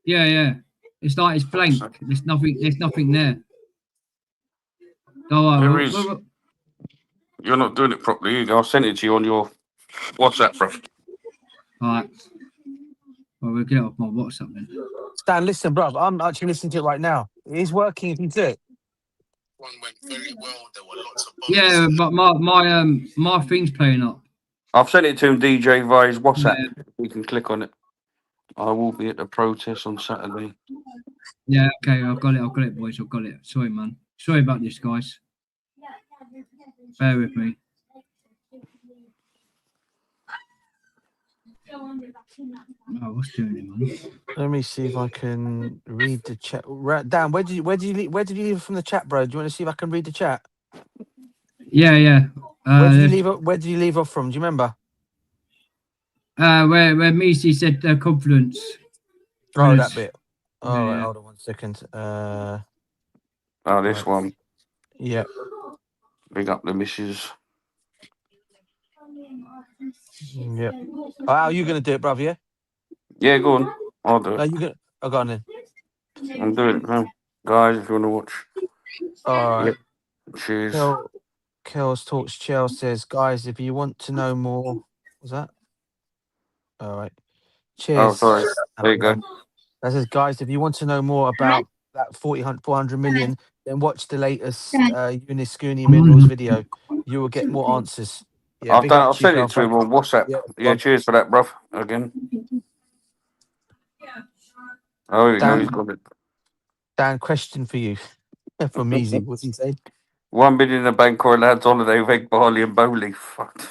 Yeah. It's like it's blank. There's nothing there. Oh, There is. You're not doing it properly. I'll send it to you on your WhatsApp, bro. All right. Well, we'll get it off my WhatsApp then. Stan, listen, bruv. I'm actually listening to it right now. It is working if you do it. One went very well. There were lots of Yeah, but my thing's playing up. I've sent it to him, DJ, via his WhatsApp. Yeah. You can click on it. I will be at the protest on Saturday. Yeah, okay, I've got it, boys. I've got it. Sorry, man. Sorry about this, guys. Bear with me. Oh, what's doing it, man? Let me see if I can read the chat. Dan, where did you leave it from the chat, bro? Do you want to see if I can read the chat? Yeah. Where did you leave off from? Do you remember? Where Misi said confidence. Oh, that bit. All right, hold on 1 second. This one. Yeah. Big up the missus. Yeah. How are you going to do it, bruv, yeah? Yeah, go on. I'll do it. No, you going to... go on then. I'm doing it now. Guys, if you want to watch. All right. Yeah. Cheers. Kel's Talks Chell says, guys, if you want to know more... Was that? All right. Cheers. Oh, sorry. There you go. That says, guys, if you want to know more about that 400 million, then watch the latest Uniscoony Minerals video. You will get more answers. Yeah, I'll send it to him on WhatsApp. Yeah, cheers for that, bruv. Again. Oh, you know he's got it. Dan, question for you. From Easy. What's he saying? 1 million in the bank or a lad's holiday with egg, barley and bowley. Fuck.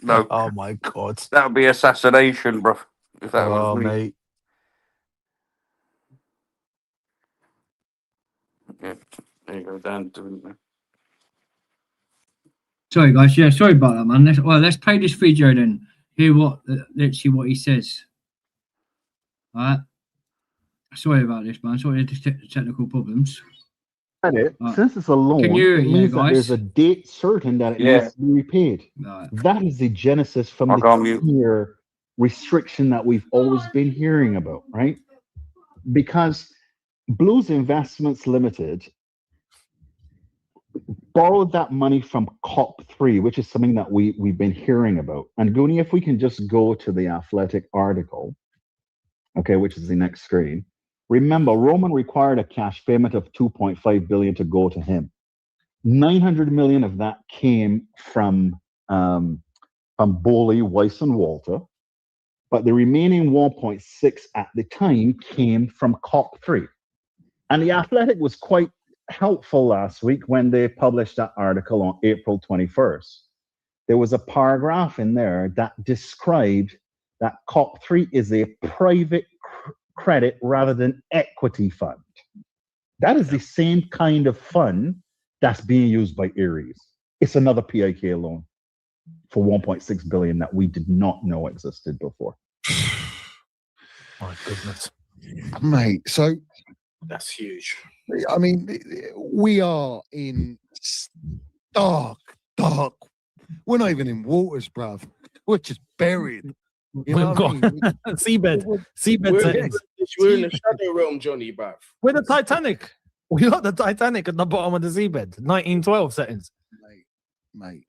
No. Oh, my God. That would be assassination, bruv. If that was me. Mate. Yeah, there you go, Dan. Doing it. Sorry, guys. Yeah, sorry about that, man. Let's play this video then. Let's see what he says. All right. Sorry about this, man. Sorry for the technical problems. Since it's a loan, it means that there's a date certain that it needs to be repaid. Right. That is the genesis from the 10-year restriction that we've always been hearing about, right? Because Blues Investments Limited borrowed that money from COP3, which is something that we've been hearing about. And Goonie, if we can just go to the Athletic article, okay, which is the next screen. Remember, Roman required a cash payment of 2.5 billion to go to him. 900 million of that came from Bowley, Weiss, and Walter, but the remaining 1.6 at the time came from COP3. And the Athletic was quite helpful last week when they published that article on April 21st. There was a paragraph in there that described that COP3 is a private credit rather than equity fund. That is the same kind of fund that's being used by Ares. It's another PIK loan for 1.6 billion that we did not know existed before. My goodness. mate. So That's huge. I mean, we are in dark. We're not even in waters, bruv. We're just buried. You know We've what I got mean? seabed We're, settings. we're in the shadow realm, Johnny, bruv. We're the Titanic. We got the Titanic at the bottom of the seabed. 1912 settings. Mate.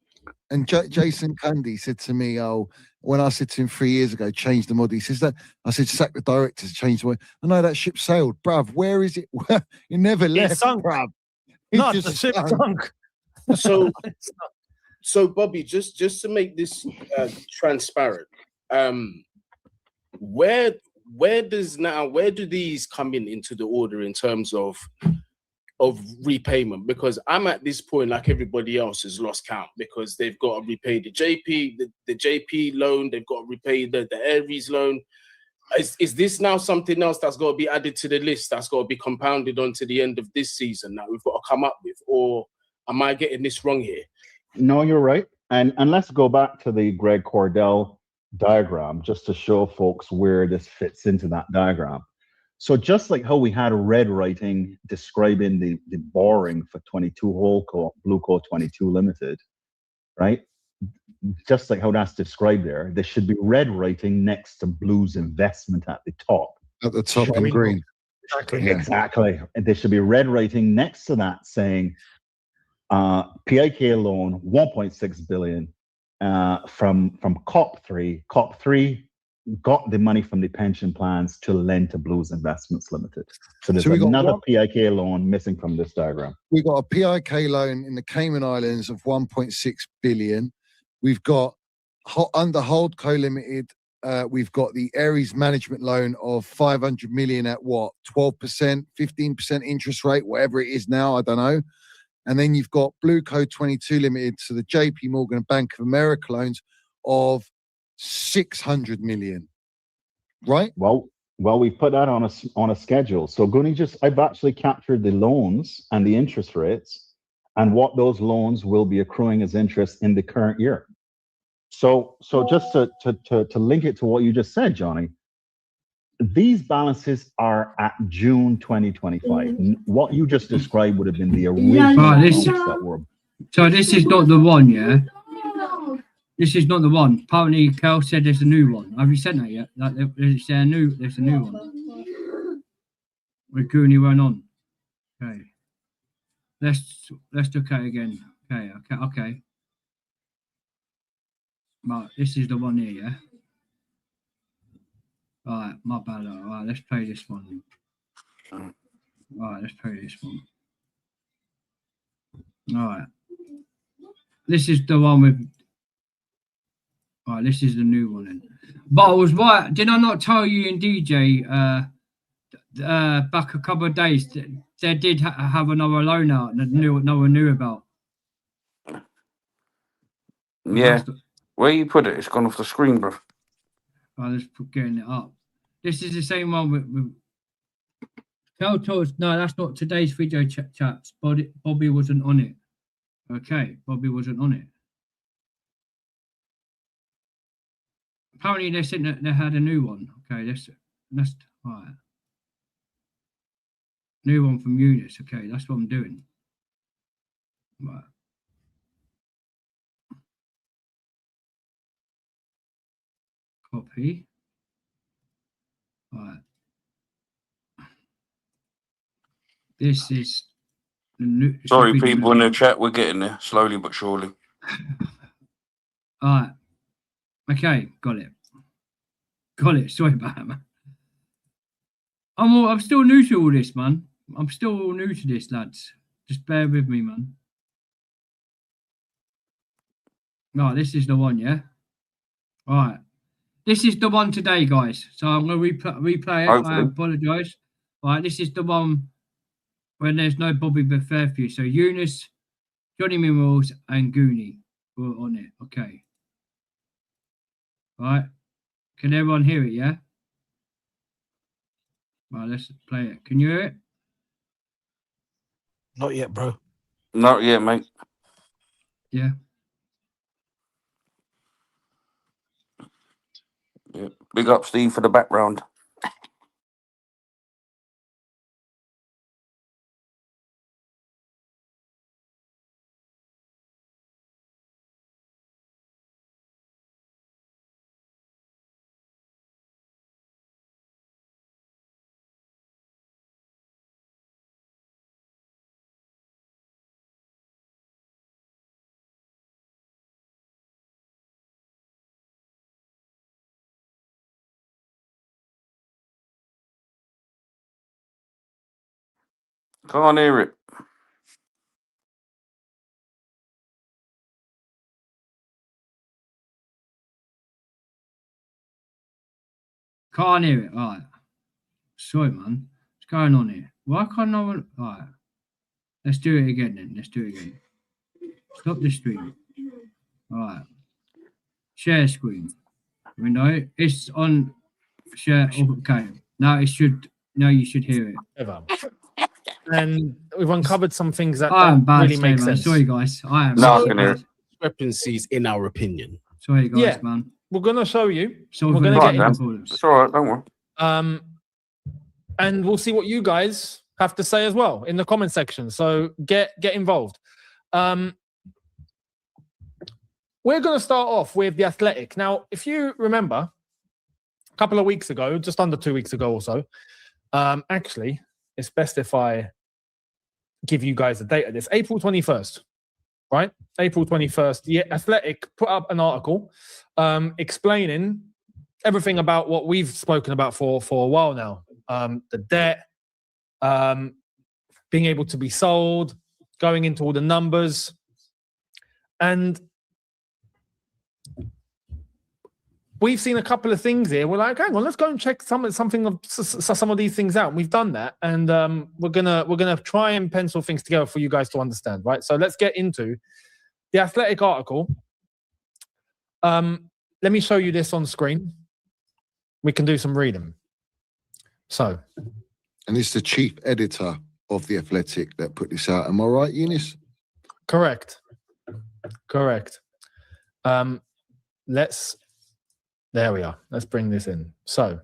And Jason Cundy said to me, "Oh, when I said to him 3 years ago, change the mod." He says that I said, "Sack the directors, change the way." I know that ship sailed, bruv. Where is it? It never left, sunk. bruv. It No, just the ship sunk. sunk. So Bobby, just to make this transparent, where do these come into the order in terms of repayment? Because I'm at this point, like everybody else, has lost count because they've got to repay the JP loan, they've got to repay the Aries loan. Is this now something else that's got to be added to the list, that's got to be compounded onto the end of this season that we've got to come up with, or am I getting this wrong here? No, you're right. And let's go back to the Greg Cordell diagram just to show folks where this fits into that diagram. So just like how we had red writing describing the borrowing for 22 whole BlueCoOut 22 Limited, right? Just like how that's described there should be red writing next to Blue's investment at the top. At the top in green. Exactly. And there should be red writing next to that saying PIK loan 1.6 billion from COP3. COP3 got the money from the pension plans to lend to Blues Investments Limited. So there's another PIK loan missing from this diagram. We've got a PIK loan in the Cayman Islands of 1.6 billion. We've got under Holdco Limited, we've got the Aries management loan of 500 million at what? 12%, 15% interest rate, whatever it is now, I don't know. And then you've got BlueCoOut 22 Limited, so the JP Morgan and Bank of America loans of 600 million, right? Well, we put that on a schedule. So I've actually captured the loans and the interest rates and what those loans will be accruing as interest in the current year. So just to link it to what you just said, Johnny, these balances are at June 2025. What you just described would have been the original amounts that were. So this is not the one, yeah? This is not the one. Apparently, Kel said there's a new one. Have you sent that yet? There's a new one. Where Goonie went on. Okay. Let's look at it again. Okay. Right, this is the one here, yeah? Right, my bad. Right, let's play this one. Right, let's play this one. Alright. This is the one with. Right, this is the new one then. But I was right. Did I not tell you in DJ back a couple of days that they did have another loan out that no one knew about? Yeah. Where you put it? It's gone off the screen, bro. I was getting it up. This is the same one with Kel told us, no, that's not today's video, chaps. Bobby wasn't on it. Okay, Bobby wasn't on it. Apparently they said that they had a new one. Okay, that's all right. New one from Eunice. Okay, that's what I'm doing. Right. Copy. All right. This is the new. Sorry, people in the chat. We're getting there slowly but surely. All right. Okay, got it. Sorry about that, man. I'm still new to all this, man. I'm still new to this, lads. Just bear with me, man. No, this is the one, yeah? All right. This is the one today, guys. So I'm going to replay it. Hopefully. I apologise. All right, this is the one when there's no Bobby but Fairview. So Eunice, Johnny Minerals, and Goonie were on it. Okay. All right. Can everyone hear it, yeah? Right, let's play it. Can you hear it? Not yet, bro. Not yet, mate. Yeah. Yeah. Big up, Steve, for the background. Can't hear it. Can't hear it. All right. Sorry, man. What's going on here? Why can't no one? All right. Let's do it again then. Let's do it again. Stop the stream. All right. Share screen. Window. It's on. Share. Okay. Now it should. Now you should hear it. Ever. And we've uncovered some things that I am don't bad really today, make man. sense. Sorry, guys. I am. No, I so can hear bad. it. Discrepancies in our opinion. Sorry, guys, Yeah. man. We're gonna show you. So We're gonna Right, get Dan. into problems. It's all right. Don't worry. And we'll see what you guys have to say as well in the comment section. So get involved. We're going to start off with the Athletic. Now, if you remember, a couple of weeks ago, just under 2 weeks ago or so, actually, it's best if I give you guys the date of this. April 21st, right? April 21st, the Athletic put up an article explaining everything about what we've spoken about for a while now. The debt, being able to be sold, going into all the numbers. And we've seen a couple of things here. We're like, hang on, let's go and check some of these things out. And we've done that, and we're gonna try and pencil things together for you guys to understand, right? So let's get into the Athletic article. Let me show you this on screen. We can do some reading. So, and it's the chief editor of the Athletic that put this out. Am I right, Eunice? correct. There we are. Let's bring this in. So,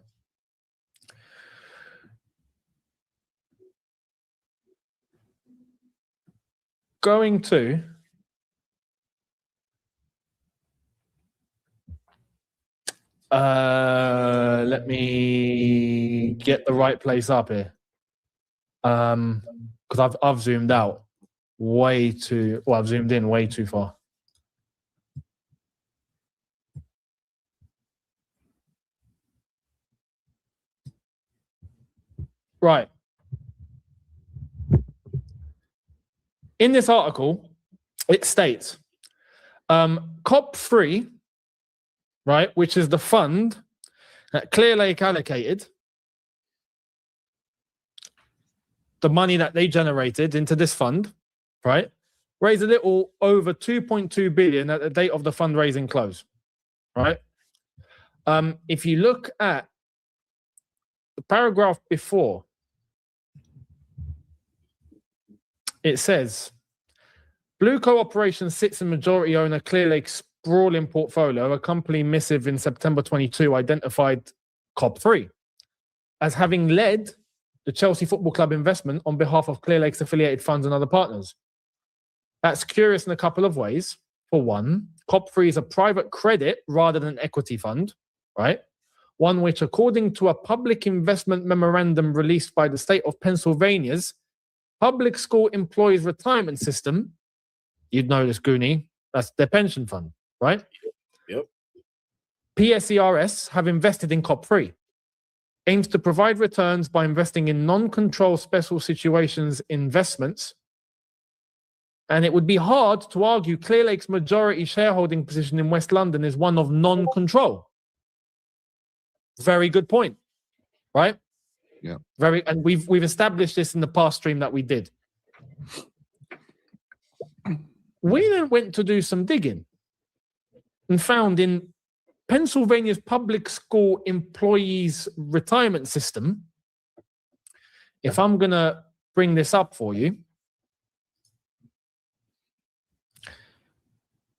going to let me get the right place up here. Because I've zoomed out I've zoomed in way too far. Right. In this article, it states COP3, right, which is the fund that Clearlake allocated, the money that they generated into this fund, right, raised a little over 2.2 billion at the date of the fundraising close, right? If you look at the paragraph before, it says, BlueCoOut Operations sits in majority owner Clearlake's sprawling portfolio. A company missive in September 22 identified COP3 as having led the Chelsea Football Club investment on behalf of Clearlake's affiliated funds and other partners. That's curious in a couple of ways. For one, COP3 is a private credit rather than an equity fund, right? One which, according to a public investment memorandum released by the state of Pennsylvania's Public School Employees Retirement System, you'd know this, Goonie, that's their pension fund, right? Yep. PSERS have invested in COP3, aims to provide returns by investing in non-control special situations investments. And it would be hard to argue Clearlake's majority shareholding position in West London is one of non-control. Very good point, right? Yeah. And we've established this in the past stream that we did. We then went to do some digging and found in Pennsylvania's public school employees retirement system, if I'm going to bring this up for you,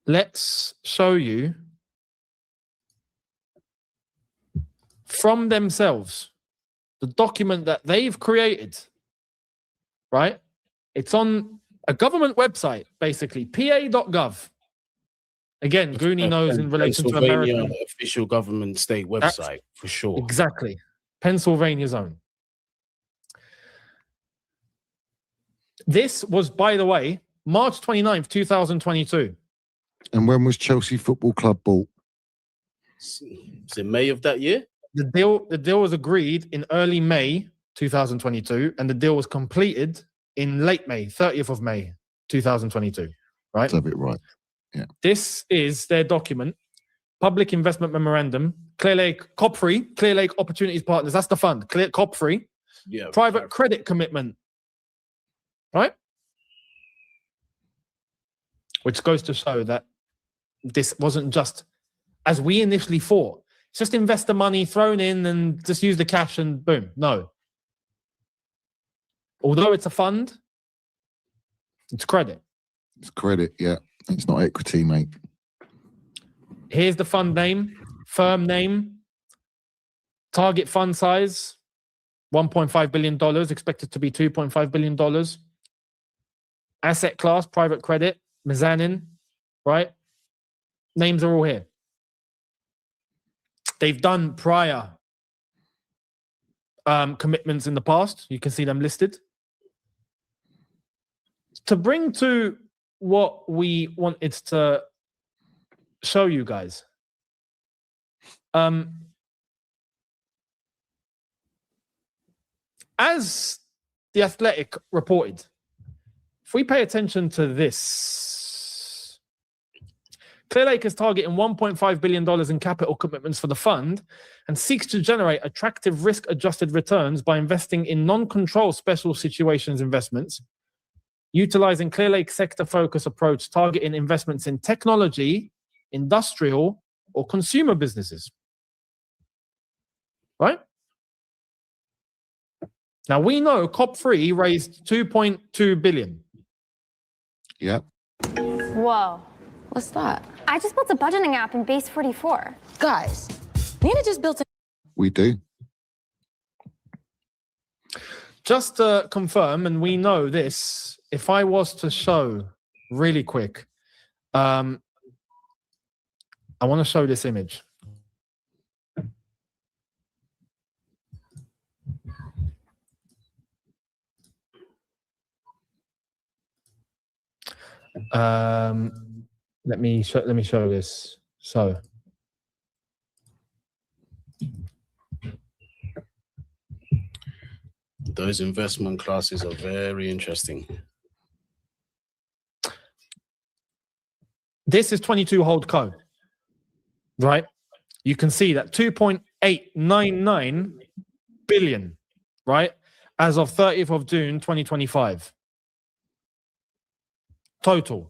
let's show you from themselves the document that they've created, right? It's on a government website, basically, pa.gov. Again, Goonie knows in relation to America. Official government state website, for sure. Exactly. Pennsylvania's own. This was, by the way, March 29th, 2022. And when was Chelsea Football Club bought? Is it May of that year? The deal was agreed in early May 2022, and the deal was completed in late May, 30th of May, 2022, right? Let's have it right. This is their document, Public Investment Memorandum, Clear Lake COP3, Clear Lake Opportunities Partners. That's the fund. Clear COP3. Yeah. Private credit commitment, right? Which goes to show that this wasn't just as we initially thought. It's just investor money thrown in and just use the cash and boom. No. Although it's a fund, it's credit. It's credit, yeah. It's not equity, mate. Here's the fund name, firm name, target fund size, $1.5 billion, expected to be $2.5 billion. Asset class, private credit, mezzanine, right? Names are all here. They've done prior commitments in the past. You can see them listed. To bring to what we wanted to show you guys. As The Athletic reported, if we pay attention to this, Clear Lake is targeting $1.5 billion in capital commitments for the fund and seeks to generate attractive risk-adjusted returns by investing in non-control special situations investments, utilizing Clear Lake's sector-focused approach, targeting investments in technology, industrial, or consumer businesses. Right? Now, we know COP3 raised $2.2 billion. Yeah. Whoa. What's that? I just built a budgeting app in Base 44. Guys, Nina just built a... We do. Just to confirm, and we know this, if I was to show really quick, I want to show this image. Let me show this. So those investment classes are very interesting. This is 22 Holdco, right? You can see that 2.899 billion, right? As of 30th of June, 2025. Total.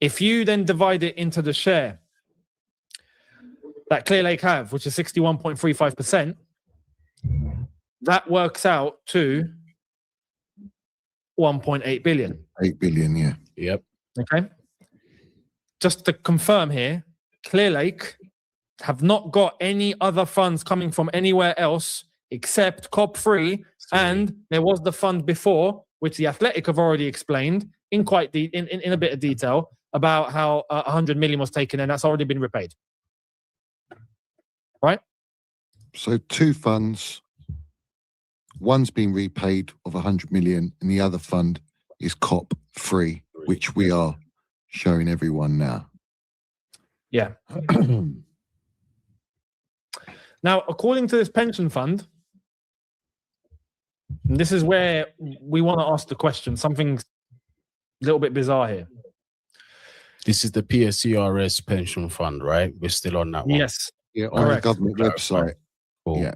If you then divide it into the share that Clear Lake have, which is 61.35%, that works out to 1.8 billion. 8 billion, yeah. Yep. Okay. Just to confirm here, Clear Lake have not got any other funds coming from anywhere else except COP3, and there was the fund before, which the Athletic have already explained in quite in a bit of detail about how 100 million was taken, and that's already been repaid. Right? So two funds, one's been repaid of 100 million, and the other fund is COP3, which we are showing everyone now. Yeah. Now, according to this pension fund, and this is where we want to ask the question, something a little bit bizarre here. This is the PSCRS pension fund, right? We're still on that one. Yes. Yeah, on Correct. the government website. Cool. Yeah.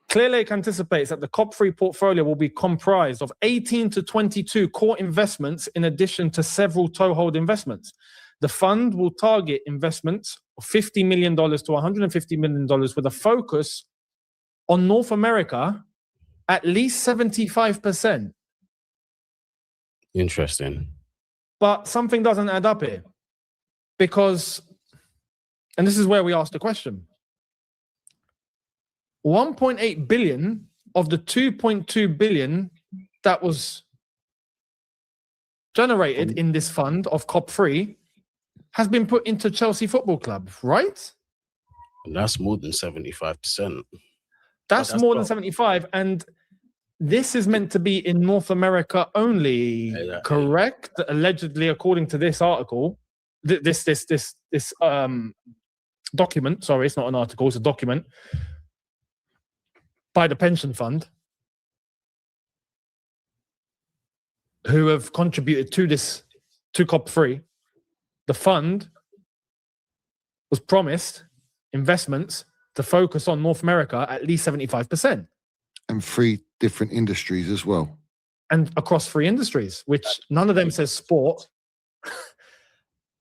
Clear Lake anticipates that the COP3 portfolio will be comprised of 18 to 22 core investments in addition to several toehold investments. The fund will target investments of $50 million to $150 million with a focus on North America, at least 75%. Interesting. But something doesn't add up here because, and this is where we ask the question, 1.8 billion of the 2.2 billion that was generated in this fund of COP3 has been put into Chelsea Football Club, right? And that's more than 75%. That's more than 75, and this is meant to be in North America only, correct? Allegedly, according to this article, this document. Sorry, it's not an article; it's a document by the pension fund. who have contributed to this, to COP3, the fund was promised investments to focus on North America at least 75%. And 3 different industries as well. And across 3 industries, which none of them says sport.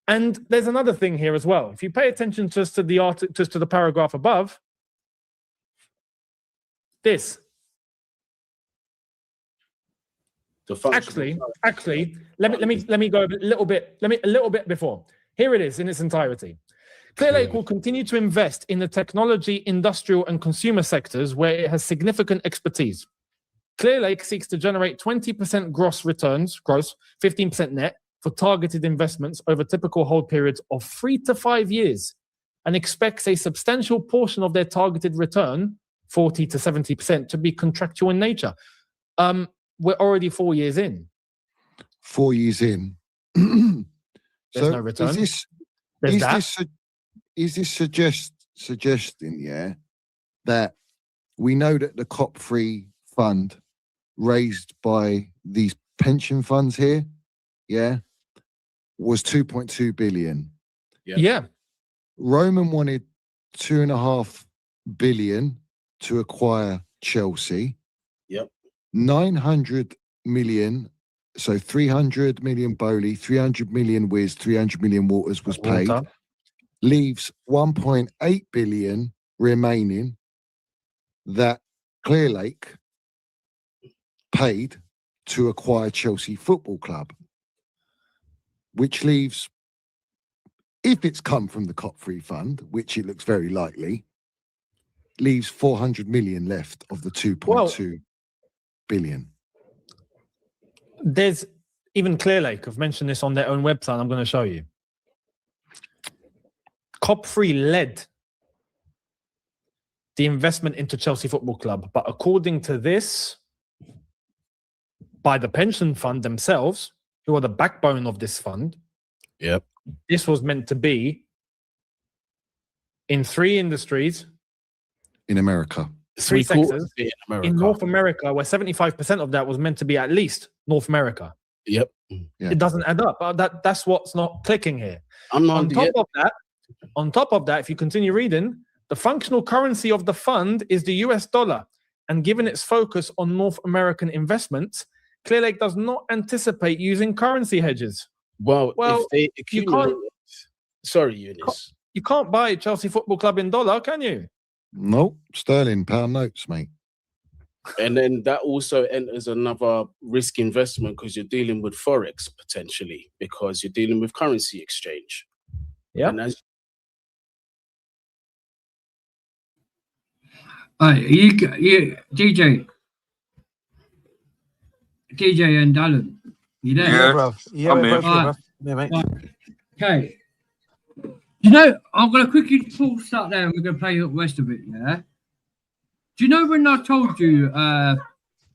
And there's another thing here as well. If you pay attention just to the paragraph above, this. Actually, let me go a little bit before. Here it is in its entirety. Clearlake will continue to invest in the technology, industrial, and consumer sectors where it has significant expertise. Clearlake seeks to generate 20% gross returns, 15% net, for targeted investments over typical hold periods of 3 to 5 years, and expects a substantial portion of their targeted return, 40 to 70%, to be contractual in nature. We're already 4 years in. 4 years in. There's So no return. Is this suggesting, that we know that the COP3 fund raised by these pension funds here, was 2.2 billion. Yeah. Roman wanted 2.5 billion to acquire Chelsea. Yep. 900 million, so 300 million Bowley, 300 million Wiz, 300 million Waters was paid. Leaves 1.8 billion remaining that Clearlake paid to acquire Chelsea Football Club, which leaves, if it's come from the COP3 fund, which it looks very likely, leaves 400 million left of the 2.2 billion. There's even Clearlake have mentioned this on their own website. I'm going to show you. COP3 led the investment into Chelsea Football Club, but according to this, by the pension fund themselves, who are the backbone of this fund, this was meant to be in 3 industries. In America. 3 sectors. In North America, where 75% of that was meant to be at least North America. Yep. It doesn't add up. That's what's not clicking here. On top of that, if you continue reading, the functional currency of the fund is the US dollar. And given its focus on North American investments, Clearlake does not anticipate using currency hedges. Well, if they accumulate... Sorry, Eunice. You can't buy Chelsea Football Club in dollar, can you? Nope. Sterling pound notes, mate. And then that also enters another risk investment because you're dealing with Forex potentially, because you're dealing with currency exchange. Yeah. And as DJ and Alan, you there? Yeah, bruv. Yeah, I'm we're here. both here, bruv. Yeah, mate. Okay. You know, I'm going to quickly start there and we're going to play the rest of it, yeah? Do you know when I told you on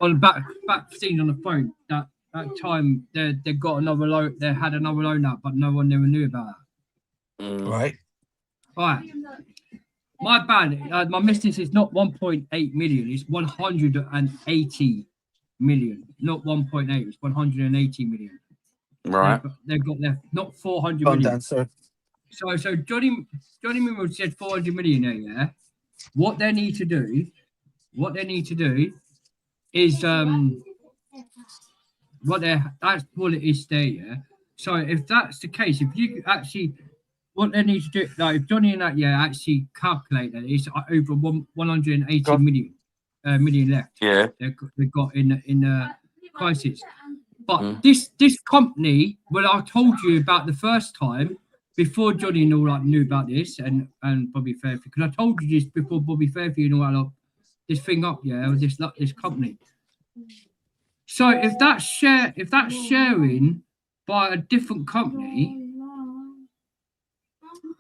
the back scene on the phone that time they got another loan, they had another loan out, but no one never knew about it? Right. Right. My bad. My mistake is not 1.8 million, it's 180 million. Not 1.8, it's 180 million. Right. They've got their, not 400 Calm million. down, sir. So Johnny Mimo said 400 million there, yeah? What they need to do is that's what it is there, yeah? So if that's the case, if you actually, what they need to do, like if Johnny and that, actually calculate that, it's over 180 million left. Yeah. They've got in the crisis. But this company, when I told you about the first time, before Johnny and all that knew about this, and Bobby Fairfield, because I told you this before Bobby Fairfield and all that, this thing up, this company. So if that's sharing by a different company,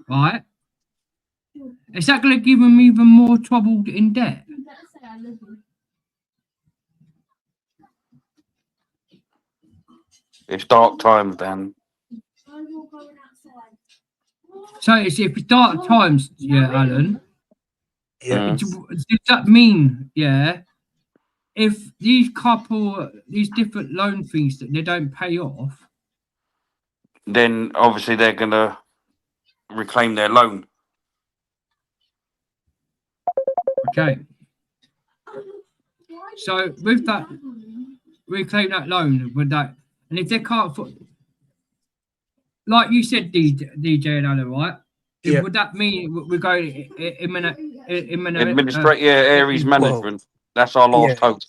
right? Is that going to give them even more trouble in debt? It's dark times, Dan. So if it's dark times, Alan. Yeah. Does that mean, if these different loan things that they don't pay off, then obviously they're going to reclaim their loan. okay. So with that, reclaim that loan with that, and if they can't, like you said, DJ and Alan, right? Yeah. Would that mean we go Aries management. That's our last hope.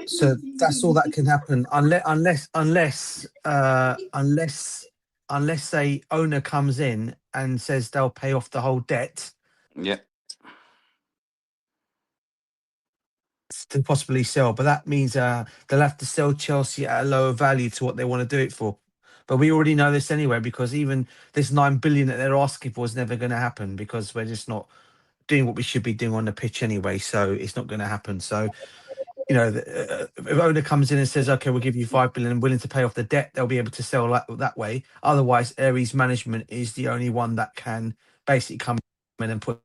So that's all that can happen unless a owner comes in and says they'll pay off the whole debt. Yeah. To possibly sell, but that means they'll have to sell Chelsea at a lower value to what they want to do it for. But we already know this anyway, because even this 9 billion that they're asking for is never going to happen, because we're just not doing what we should be doing on the pitch anyway. So it's not going to happen. So, you know, if owner comes in and says, okay, we'll give you 5 billion and willing to pay off the debt, they'll be able to sell that way. Otherwise, Aries management is the only one that can basically come in and put.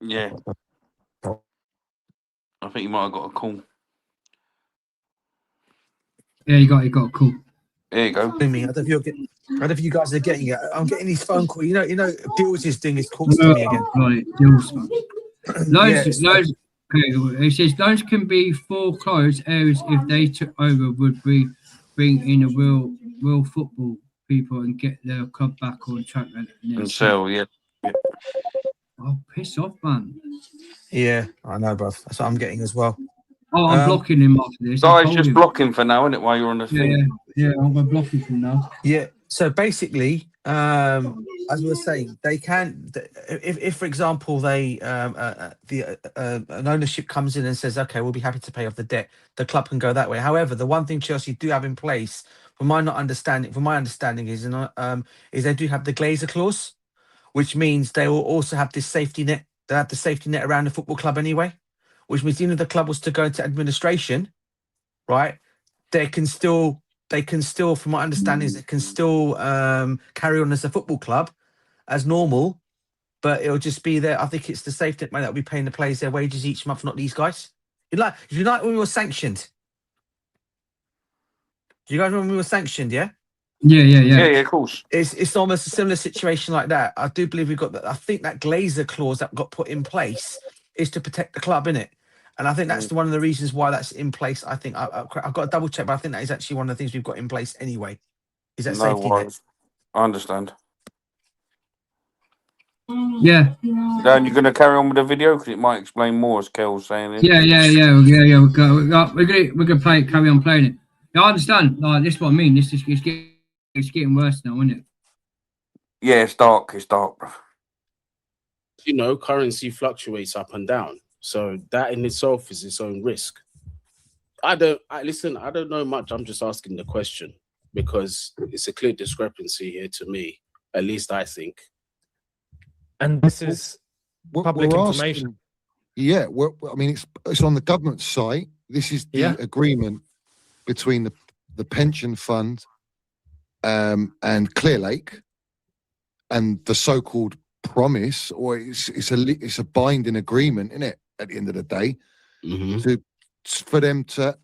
Yeah. I think you might have got a call. Yeah, you got a call. There you go. I don't know if you guys are getting it. I'm getting these phone calls. You know, Bills is doing his calls to me again. Loans. Okay, it says loans can be foreclosed areas if they took over would bring in a real football people and get their club back on track and sell. Yeah. Oh, piss off, man. Yeah, I know, bruv. That's what I'm getting as well. Oh, I'm blocking him after this. Guys, just blocking for now, isn't it? While you're on the thing. Yeah, I'm going to block him for now. Yeah. So basically, as we were saying, they can. If for example, an ownership comes in and says, "Okay, we'll be happy to pay off the debt," the club can go that way. However, the one thing Chelsea do have in place, from my understanding, is they do have the Glazer clause, which means they will also have this safety net. They have the safety net around the football club anyway, which means even if the club was to go into administration, right, they can still, from my understanding, they can still carry on as a football club as normal, but it'll just be there. I think it's the safety net money that will be paying the players their wages each month, not these guys. If you like when we were sanctioned. Do you guys remember when we were sanctioned? Yeah. Yeah, of course. It's almost a similar situation like that. I do believe we've got that. I think that Glazer clause that got put in place is to protect the club, innit? And I think that's one of the reasons why that's in place. I think I've got to double check, but I think that is actually one of the things we've got in place anyway. Is that safety net? I understand. Yeah. Dan, you're going to carry on with the video because it might explain more, as Kel's saying. Yeah. We're gonna play it. Carry on playing it. Yeah, I understand. Like, this is what I mean. It's getting worse now, isn't it? Yeah, it's dark. It's dark, bro. You know, currency fluctuates up and down, so that in itself is its own risk. I don't know much. I'm just asking the question because it's a clear discrepancy here to me. At least I think. And this is public information. Yeah, I mean, it's on the government site. This is the agreement between the pension fund and Clearlake, and the so-called promise, or it's a binding agreement, isn't it? At the end of the day, for them to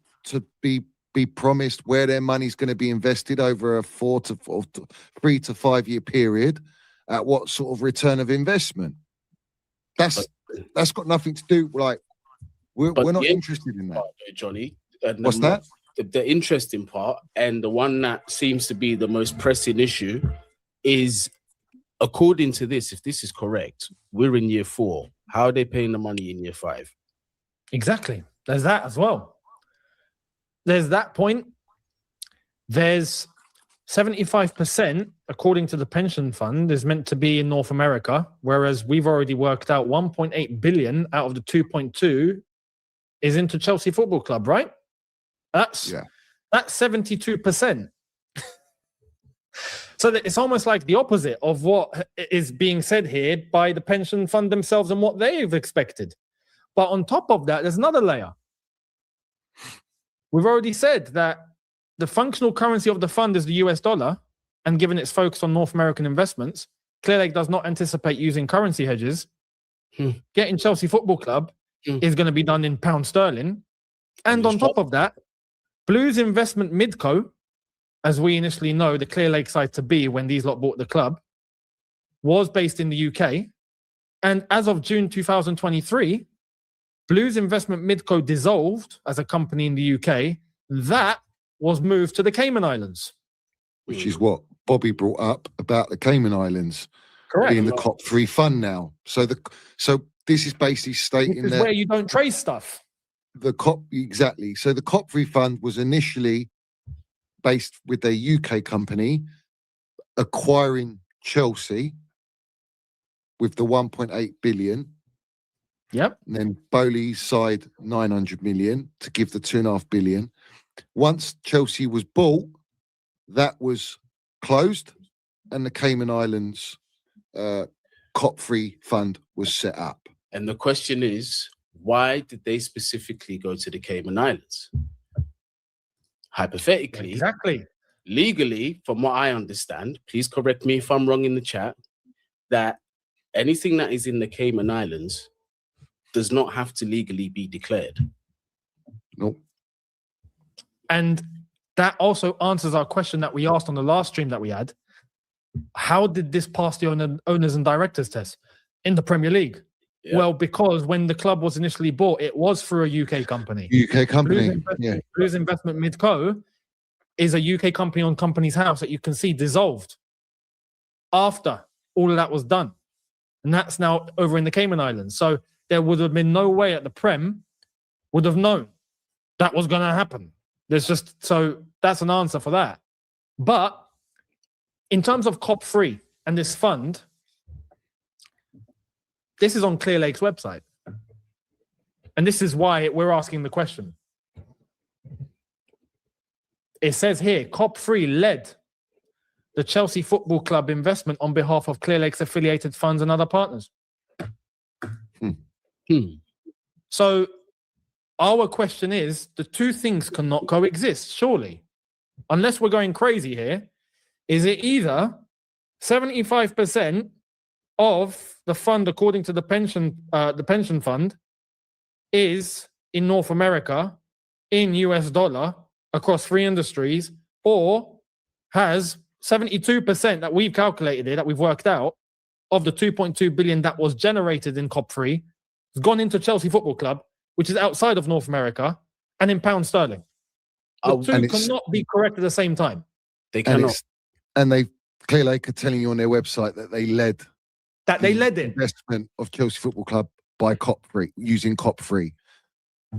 be promised where their money's going to be invested over a 3 to 5 year period, at what sort of return of investment. That's got nothing to do. Like we're not interested in that, part, Johnny. What's that? The interesting part, and the one that seems to be the most pressing issue, is according to this, if this is correct, we're in year 4. How are they paying the money in year 5? Exactly. There's that as well. There's that point. There's 75%, according to the pension fund, is meant to be in North America, whereas we've already worked out 1.8 billion out of the 2.2 is into Chelsea Football Club, right? That's 72%. So it's almost like the opposite of what is being said here by the pension fund themselves and what they've expected. But on top of that, there's another layer. We've already said that the functional currency of the fund is the US dollar, and given its focus on North American investments, Clearlake does not anticipate using currency hedges. Getting Chelsea Football Club is going to be done in pound sterling. And on top of that, Blues Investment Midco, as we initially know the Clear Lake side to be when these lot bought the club, was based in the UK. And as of June 2023, Blues Investment Midco dissolved as a company in the UK. That was moved to the Cayman Islands. Which is what Bobby brought up about the Cayman Islands. Correct. Being the COP3 fund now. So this is basically stating this is that where you don't trace stuff. the COP, exactly. So the COP3 fund was initially based with their UK company acquiring Chelsea with the 1.8 billion. Yep. And then Bowley's side 900 million to give the 2.5 billion. Once Chelsea was bought, that was closed and the Cayman Islands COP3 fund was set up. And the question is, why did they specifically go to the Cayman Islands? Hypothetically, Exactly. legally, from what I understand, please correct me if I'm wrong in the chat, that anything that is in the Cayman Islands does not have to legally be declared. Nope. And that also answers our question that we asked on the last stream that we had. How did this pass the owners and directors test in the Premier League? Yeah. Well, because when the club was initially bought, it was through a UK company. UK company, Blues Investment Midco is a UK company on Company's House that you can see dissolved after all of that was done. And that's now over in the Cayman Islands. So there would have been no way at the Prem would have known that was going to happen. So that's an answer for that. But in terms of COP3 and this fund, this is on Clear Lake's website. And this is why we're asking the question. It says here, COP3 led the Chelsea Football Club investment on behalf of Clear Lake's affiliated funds and other partners. So our question is, the two things cannot coexist, surely. Unless we're going crazy here, is it either 75% of the fund, according to the pension fund, is in North America, in US dollar, across 3 industries, or has 72% that we've calculated here, that we've worked out, of the 2.2 billion that was generated in COP3, has gone into Chelsea Football Club, which is outside of North America, and in pound sterling. The two cannot be correct at the same time. They cannot. And Clear Lake are telling you on their website that they led it. Investment of Chelsea Football Club by COP3, using COP3.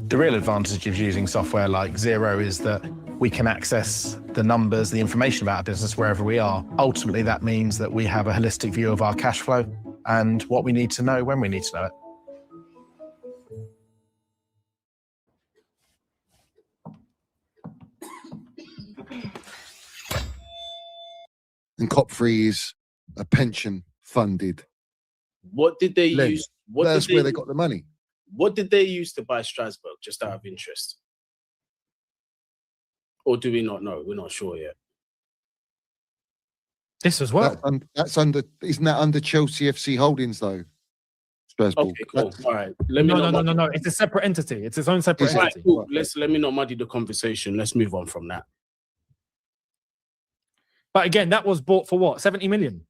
The real advantage of using software like Xero is that we can access the numbers, the information about our business wherever we are. Ultimately, that means that we have a holistic view of our cash flow and what we need to know when we need to know it. And COP3 is a pension funded. What did they use? That's where they got the money. What did they use to buy Strasbourg, just out of interest? Or do we not know? We're not sure yet. This as well. Isn't that under Chelsea FC Holdings though? Strasbourg. Okay, cool. All right. No. It's a separate entity. It's its own separate entity. Right, cool. Let me not muddy the conversation. Let's move on from that. But again, that was bought for what? 70 million?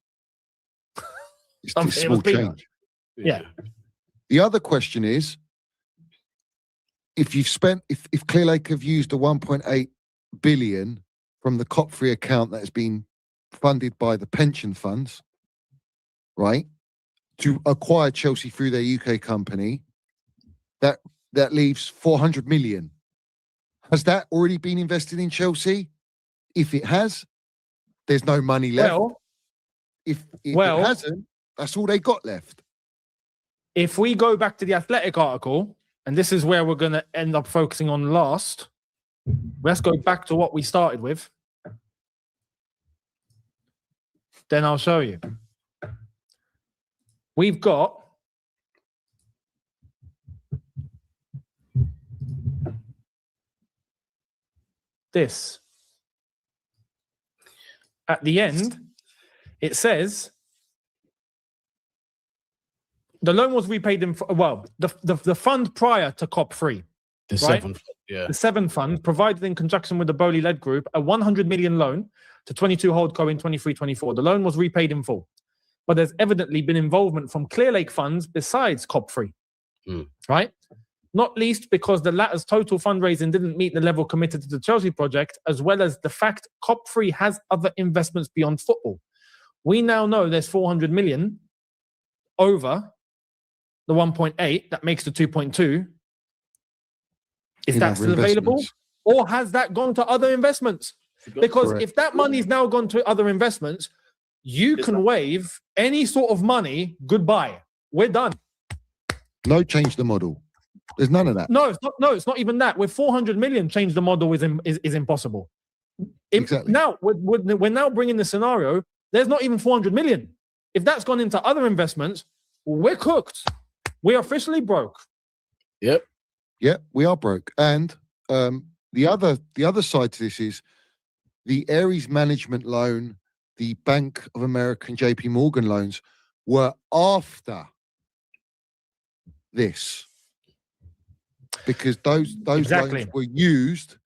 It's a small change. Yeah. The other question is, if Clear Lake have used the 1.8 billion from the COP3 account that has been funded by the pension funds, right, to acquire Chelsea through their UK company, that leaves 400 million. Has that already been invested in Chelsea? If it has, there's no money left. If it hasn't, that's all they got left. If we go back to the Athletic article, and this is where we're going to end up focusing on last, let's go back to what we started with. Then I'll show you. We've got this. At the end, it says The loan was repaid in well, the fund prior to COP3, The right? seventh, yeah. The 7 fund provided in conjunction with the Bowley-led group a 100 million loan to 22 Holdco in 23-24. The loan was repaid in full, but there's evidently been involvement from Clearlake funds besides COP3, right? Not least because the latter's total fundraising didn't meet the level committed to the Chelsea project, as well as the fact COP3 has other investments beyond football. We now know there's 400 million over the 1.8 that makes the 2.2. Is that still available? Or has that gone to other investments? Because if that money's now gone to other investments, you can waive any sort of money. Goodbye. We're done. No, change the model. There's none of that. No, it's not. No, it's not even that. With 400 million, change the model is impossible. Exactly. Now we're now bringing the scenario. There's not even 400 million. If that's gone into other investments, we're cooked. We're officially broke. Yep. Yeah, we are broke. And the other side to this is the Ares management loan, the Bank of America and JP Morgan loans were after this. Because those Exactly. loans were used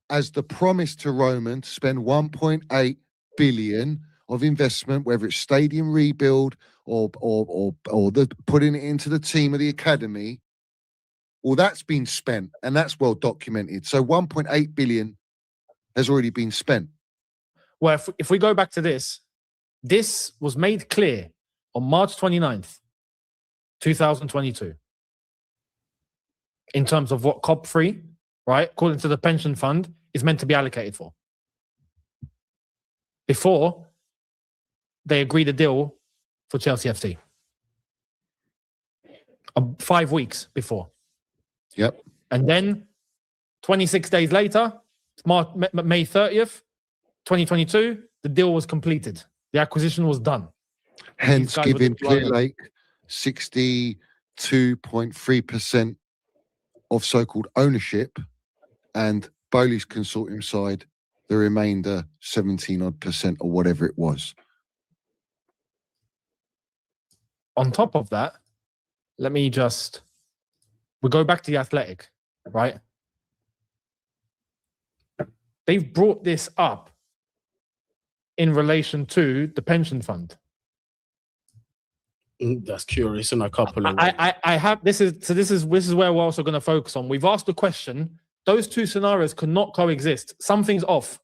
as the promise to Roman to spend 1.8 billion of investment, whether it's stadium rebuild or the putting it into the team of the academy. Well, that's been spent and that's well documented. So 1.8 billion has already been spent. Well, if we go back to this was made clear on March 29th, 2022. In terms of what COP3, right, according to the pension fund, is meant to be allocated for. Before they agreed a deal for Chelsea FC. 5 weeks before. Yep. And then 26 days later, May 30th, 2022, the deal was completed. The acquisition was done. Hence giving Clearlake 62.3% of so-called ownership and Bowley's consortium side, the remainder 17% or whatever it was. On top of that, we go back to the Athletic, right? They've brought this up in relation to the pension fund. That's curious, and a couple of I have this is where we're also going to focus on. We've asked the question: those two scenarios cannot coexist. Something's off.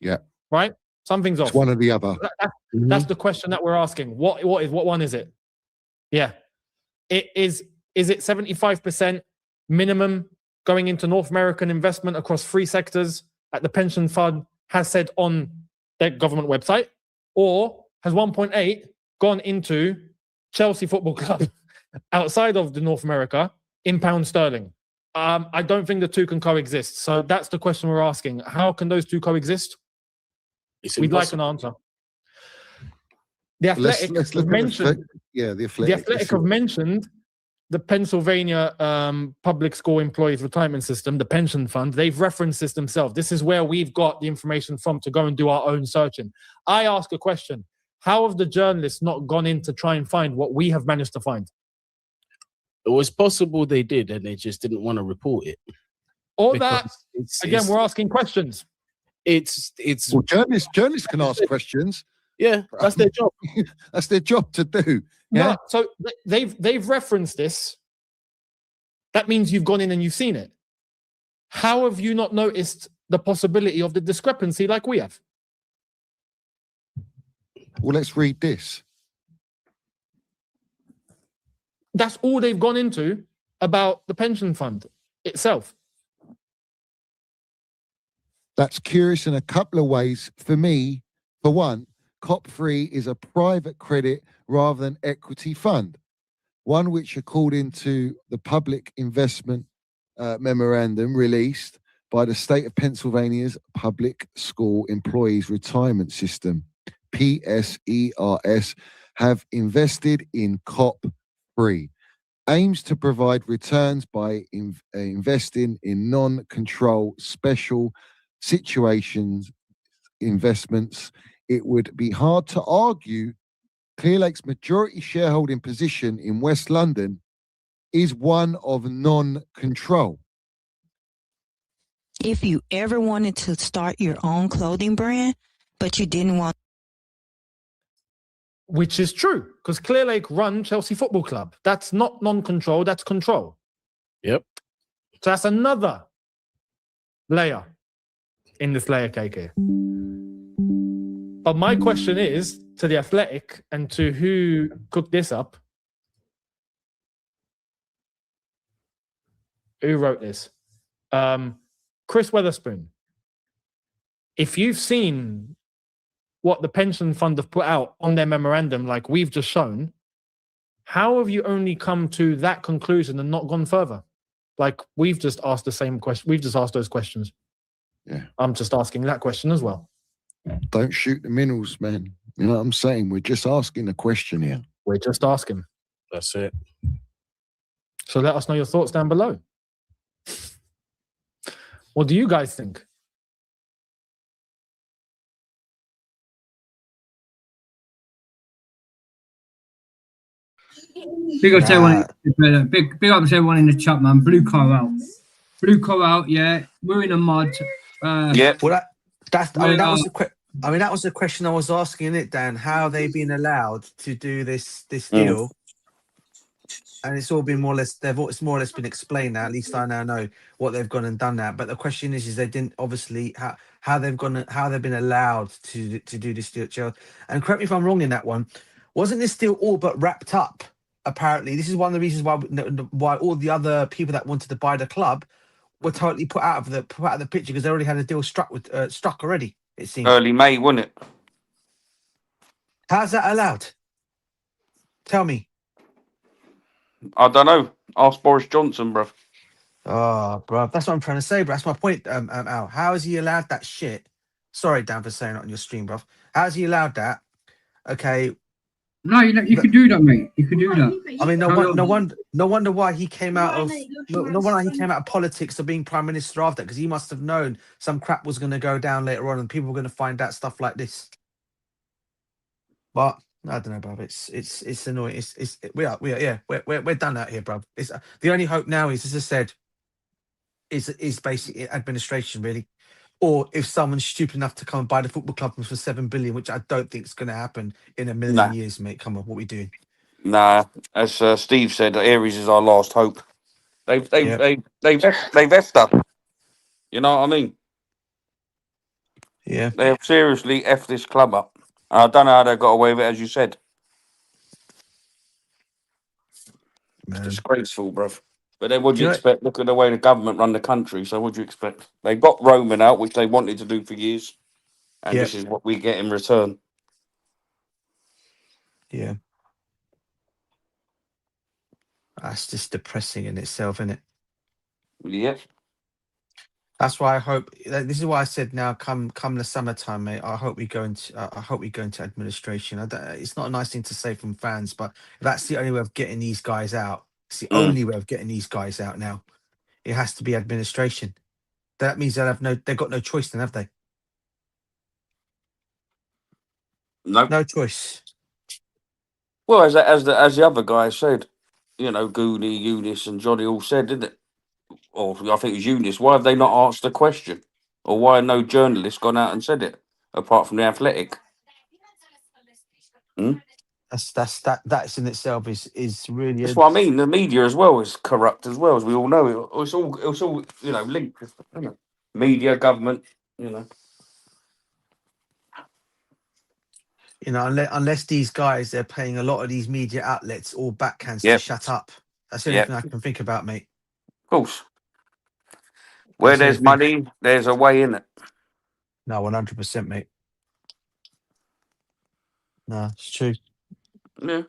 Yeah. Right. Something's off. It's one or the other. That's the question that we're asking. What one is it? Yeah. Is it 75% minimum going into North American investment across 3 sectors that the pension fund has said on their government website, or has 1.8 gone into Chelsea Football Club outside of the North America in pound sterling? I don't think the two can coexist. So that's the question we're asking. How can those two coexist? We'd like an answer. The Athletic have mentioned. The Athletic have mentioned the Pennsylvania Public School Employees Retirement System, the pension fund. They've referenced this themselves. This is where we've got the information from to go and do our own searching. I ask a question. How have the journalists not gone in to try and find what we have managed to find? It was possible they did, and they just didn't want to report it. Or that, again, we're asking questions. Well, journalists can ask questions. Yeah, that's their job. That's their job to do. Yeah. No, so they've referenced this. That means you've gone in and you've seen it. How have you not noticed the possibility of the discrepancy like we have? Well, let's read this. That's all they've gone into about the pension fund itself. That's curious in a couple of ways. For me, for one, COP3 is a private credit rather than equity fund, one which, according to the public investment memorandum released by the state of Pennsylvania's Public School Employees Retirement System, PSERS, have invested in COP3, aims to provide returns by investing in non-control special situations investments. It would be hard to argue Clearlake's majority shareholding position in West London is one of non-control. If you ever wanted to start your own clothing brand, but you didn't want... Which is true, because Clearlake run Chelsea Football Club. That's not non-control, that's control. Yep. So that's another layer in this layer cake here. But my question is to the Athletic and to who cooked this up. Who wrote this? Chris Weatherspoon. If you've seen what the pension fund have put out on their memorandum, like we've just shown, how have you only come to that conclusion and not gone further? Like we've just asked the same question. We've just asked those questions. Yeah. I'm just asking that question as well. Don't shoot the minerals, man. You know what I'm saying? We're just asking a question here. We're just asking. That's it. So let us know your thoughts down below. What do you guys think? Big up to everyone. Big up to everyone in the chat, man. BlueCoOut. BlueCoOut, yeah. We're in a mud. Yeah. Well, that was the question I was asking, it, Dan. How are they been allowed to do this deal? And it's all been more or less. It's more or less been explained now. At least I now know what they've gone and done now. But the question is they didn't obviously how they've been allowed to do this deal at Chelsea. And correct me if I'm wrong in that one. Wasn't this deal all but wrapped up? Apparently, this is one of the reasons why all the other people that wanted to buy the club were totally put out of the picture because they already had a deal struck already. It seems Early May, wasn't it? How's that allowed? Tell me. I don't know. Ask Boris Johnson, bruv. Oh, bro, that's what I'm trying to say, bro. That's my point, Al. How is he allowed that shit? Sorry, Dan, for saying it on your stream, bro. How is he allowed that? Okay. No, you could do that, mate. You could do that. I mean, no wonder why he came out of no wonder he came out of politics of being prime minister after, because he must have known some crap was going to go down later on, and people were going to find out stuff like this. But I don't know, bruv. It's annoying. We're done out here, bruv. It's the only hope now is, as I said, is basically administration, really. Or if someone's stupid enough to come and buy the football club for 7 billion, which I don't think is going to happen in a million years, mate. Come on, what are we doing? Nah, as Steve said, Aries is our last hope. They've effed up. You know what I mean? Yeah. They have seriously effed this club up. I don't know how they got away with it, as you said. It's disgraceful, bruv. But then what do you expect? Look at the way the government run the country. So what do you expect? They got Roman out, which they wanted to do for years. And this is what we get in return. Yeah. That's just depressing in itself, isn't it? Yeah. That's why I hope. This is why I said now, come the summertime, mate. I hope we go into. I hope we go into administration. It's not a nice thing to say from fans, but if that's the only way of getting these guys out. It's the only way of getting these guys out now. It has to be administration. That means they've got no choice, then, have they? No choice. Well, as the other guy said, you know, Goonie, Eunice, and Johnny all said, didn't it? Or I think it was Eunice. Why have they not asked the question? Or why have no journalist gone out and said it? Apart from the Athletic. That's in itself is really. That's what I mean. The media as well is corrupt as well, as we all know. It's all you know, linked. Isn't it? Media, government, you know. You know, unless these guys, they're paying a lot of these media outlets or backhands to shut up. That's the only thing I can think about, mate. Of course. Where there's money, there's a way in it. No, 100%, mate. No, it's true. Yeah.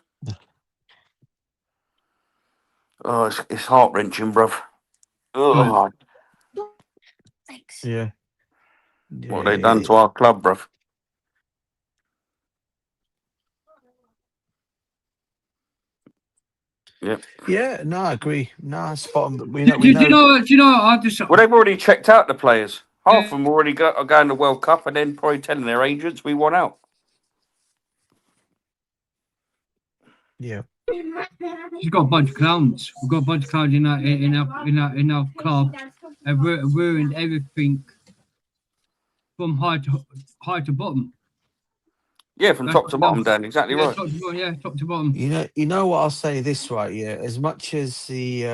Oh, it's heart-wrenching, bruv. Oh. Yeah. What they done to our club, bruv. Yep. Yeah, no, I agree. No, spot on. Do you know? I just. Well, they've already checked out the players. Half of them already are going to World Cup, and then probably telling their agents we want out. Yeah. She's got a bunch of clowns. We've got a bunch of clowns in our club. Have ruined everything from high to bottom. Yeah, from top to bottom, Dan. Exactly right. Top to bottom, yeah, top to bottom. You know what I'll say this right, yeah. As much as the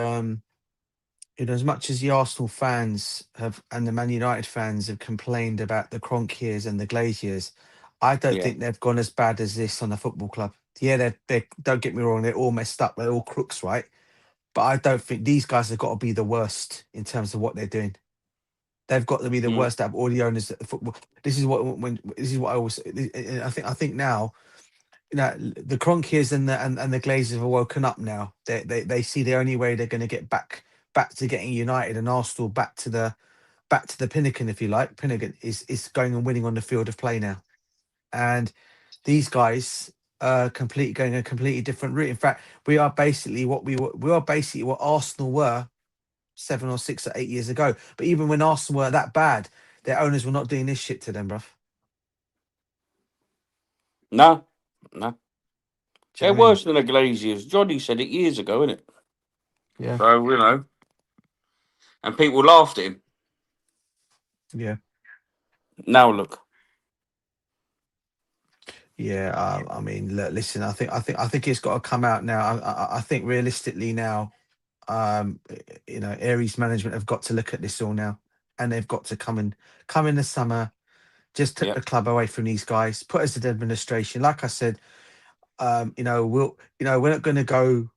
as much as the Arsenal fans have and the Man United fans have complained about the Cronkiers and the Glaziers, I don't think they've gone as bad as this on the football club. Yeah, they don't get me wrong, they're all messed up, they're all crooks, right? But I don't think these guys have got to be the worst in terms of what they're doing. They've got to be the worst out of all the owners at the football. This is what I always. I think now, the Cronkiers and the Glazers have woken up now. They see the only way they're going to get back to getting United and Arsenal back to the pinnacle, if you like. Pinnacle is going and winning on the field of play now, and these guys are going a completely different route. In fact, we are basically what Arsenal were 7 or 6 or 8 years ago. But even when Arsenal were that bad, their owners were not doing this shit to them, bruv. No. Do you They're know what I mean? worse than the Glaziers. Johnny said it years ago, innit? Yeah. So, and people laughed at him. Yeah. Now look. Yeah. I mean, look, listen. I think it's got to come out now. I think realistically now, Aries management have got to look at this all now, and they've got to come in the summer, just take the club away from these guys, put us in administration. Like I said, we're not going to go.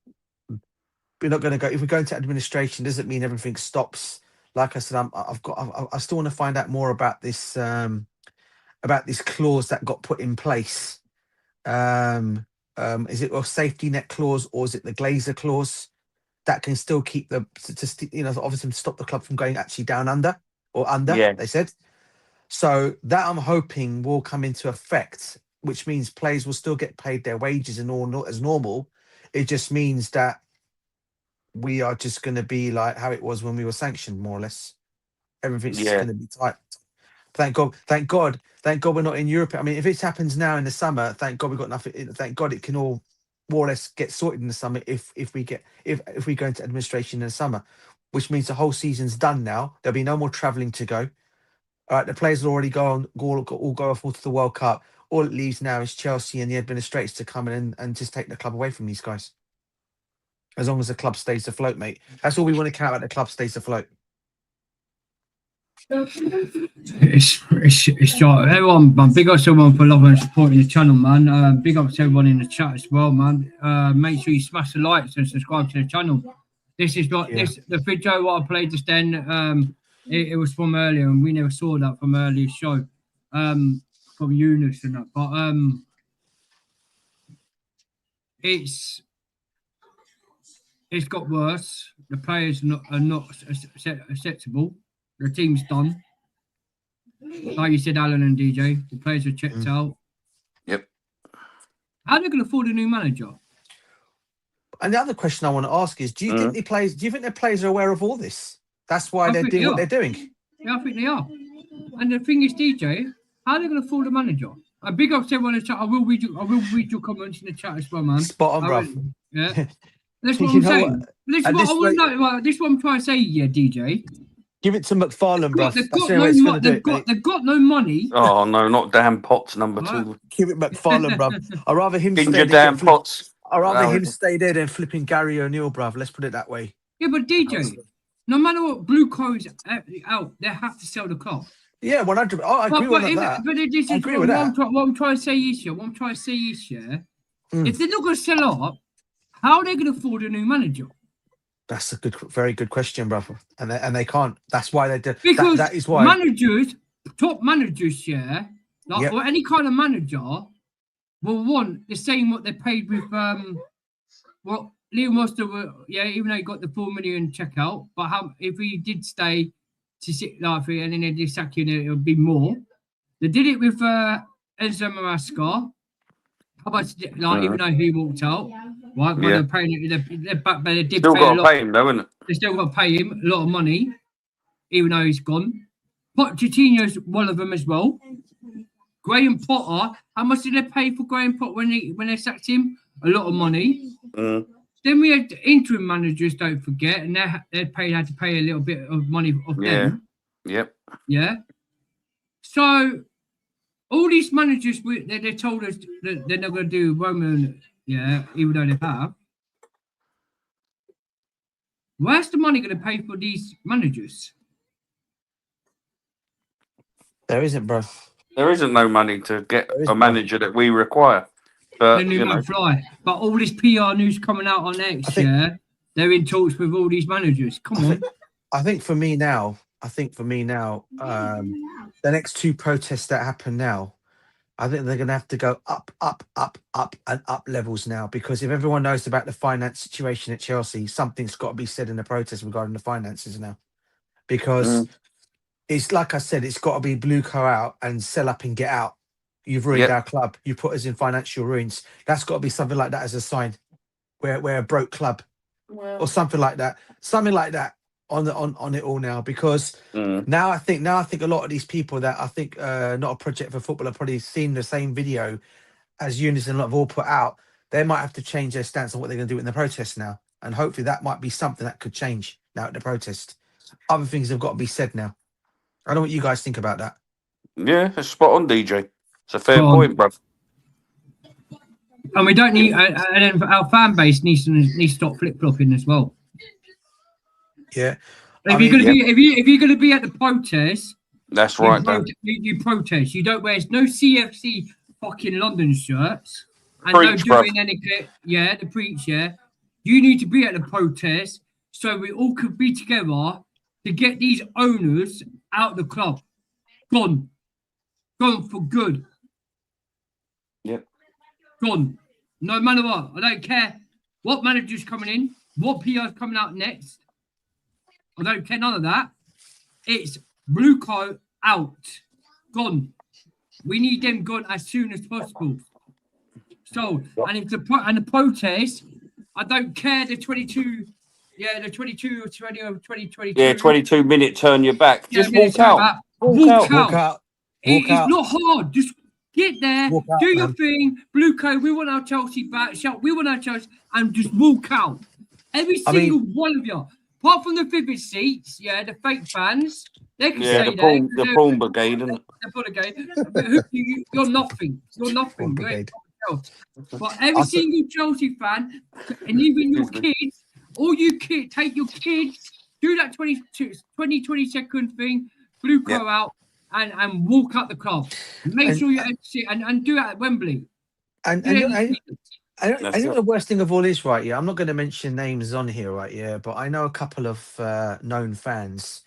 We're not going to go. If we go into administration, doesn't mean everything stops. Like I said, I still want to find out more about this clause that got put in place. Is it a safety net clause or is it the Glazer clause that can still keep obviously stop the club from going actually down under? Yeah. They said. So that I'm hoping will come into effect, which means players will still get paid their wages and all as normal. It just means that we are just going to be like how it was when we were sanctioned, more or less. Everything's just going to be tight. Thank God we're not in Europe. I mean, if it happens now in the summer, thank God we've got nothing. Thank God it can all more or less get sorted in the summer if we go into administration in the summer, which means the whole season's done now. There'll be no more travelling to go. All right, the players will already go off to the World Cup. All it leaves now is Chelsea and the administrators to come in and just take the club away from these guys. As long as the club stays afloat, mate. That's all we want to count out. The club stays afloat. It's everyone, man. Big up to everyone for loving and supporting the channel, man. Big up to everyone in the chat as well, man. Make sure you smash the likes and subscribe to the channel. This is the video what I played just then. It was from earlier, and we never saw that from earlier show. From Eunice and that, but it's got worse. The players are not acceptable. The team's done. Like you said, Alan and DJ, the players are checked out. Yep. How are they going to afford a new manager? And the other question I want to ask is: do you think the players are aware of all this? That's why they're doing what they're doing. Yeah, I think they are. And the thing is, DJ, how are they going to afford a manager? A big up to everyone in the chat. I will read your comments in the chat as well, man. Spot on, bro. Yeah. That's what I'm saying. This is what I'm trying to say, yeah, DJ. Give it to McFarlane, bro. They've got no money. Oh no, not Dan Potts number 2. Give it McFarlane, bro. I'd rather him Ginger Dan Potts. I'd rather him stay there than flipping Gary O'Neill, bruv. Let's put it that way. Yeah, but DJ, no matter what BlueCoOut is out, they have to sell the club. Yeah, 100%. I agree with that. But this is what I'm trying to say is here. If they're not going to sell up, how are they going to afford a new manager? That's a very good question, brother. And they can't. That's why they do. Because that is why top managers, or any kind of manager will want the same what they paid with Liam Foster, even though he got the 4 million checkout, but if he did stay to sit and then they did sack him, it would be more. They did it with Enzo Maresca. How about even though he walked out, right? But they're paying they did still pay got a to lot. pay him, though, isn't it? They still got to pay him a lot of money, even though he's gone. Pochettino's one of them as well. Graham Potter, how much did they pay for Graham Potter when they sacked him? a lot of money. Mm. Then we had interim managers, don't forget, and they had to pay a little bit of money off them. Yep. Yeah. So all these managers, they told us that they're not going to do Roman, yeah, even though they have. Where's the money going to pay for these managers? There isn't, bro. There isn't no money to get There is, a manager that we require. But Then you don't fly. But all this PR news coming out on X, they're in talks with all these managers. Come on. I think for me now, the next two protests that happen now, I think they're going to have to go up, and up levels now, because if everyone knows about the finance situation at Chelsea, something's got to be said in the protest regarding the finances now. Because it's like I said, it's got to be BlueCoOut and sell up and get out. You've ruined our club. You put us in financial ruins. That's got to be something like that as a sign. We're a broke club, or something like that. Something like that on it all now, because now I think a lot of these people that I think Not a Project for Football have probably seen the same video as Unison have all put out. They might have to change their stance on what they're going to do in the protest now, and hopefully that might be something that could change now at the protest. Other things have got to be said now. I don't know what you guys think about that. Yeah, it's spot on, DJ. It's a fair point, bruv. And we don't need, and then our fan base needs to stop flip flopping as well. Yeah. If you're gonna be at the protest, that's right. You protest. You don't wear no CFC fucking London shirts and preach, no doing anything. Yeah, the preach. Yeah, you need to be at the protest so we all could be together to get these owners out of the club. Gone for good. Yep. Gone. No matter what. I don't care what manager's coming in, what PR's coming out next. I don't care none of that. It's BlueCoOut out. Gone. We need them gone as soon as possible. So, and if the protest, I don't care the 22, the 22 or 20 or 2022. Yeah, 22-minute turn your back. Just walk out. Walk out. It's not hard. Just get there, do your thing. BlueCoOut, we want our Chelsea back. We want our Chelsea, and just walk out. Every single one of you. Apart from the vivid seats, the fake fans, they can say the prawn brigade, isn't it? The prawn brigade. You're nothing. You're nothing. But every single Chelsea fan, and even your kids, all you kids, take your kids, do that 20 second thing, BlueCoOut out, and walk out the club. Make sure you exit and do it at Wembley. I think the worst thing of all is, right, I'm not going to mention names on here, right, but I know a couple of known fans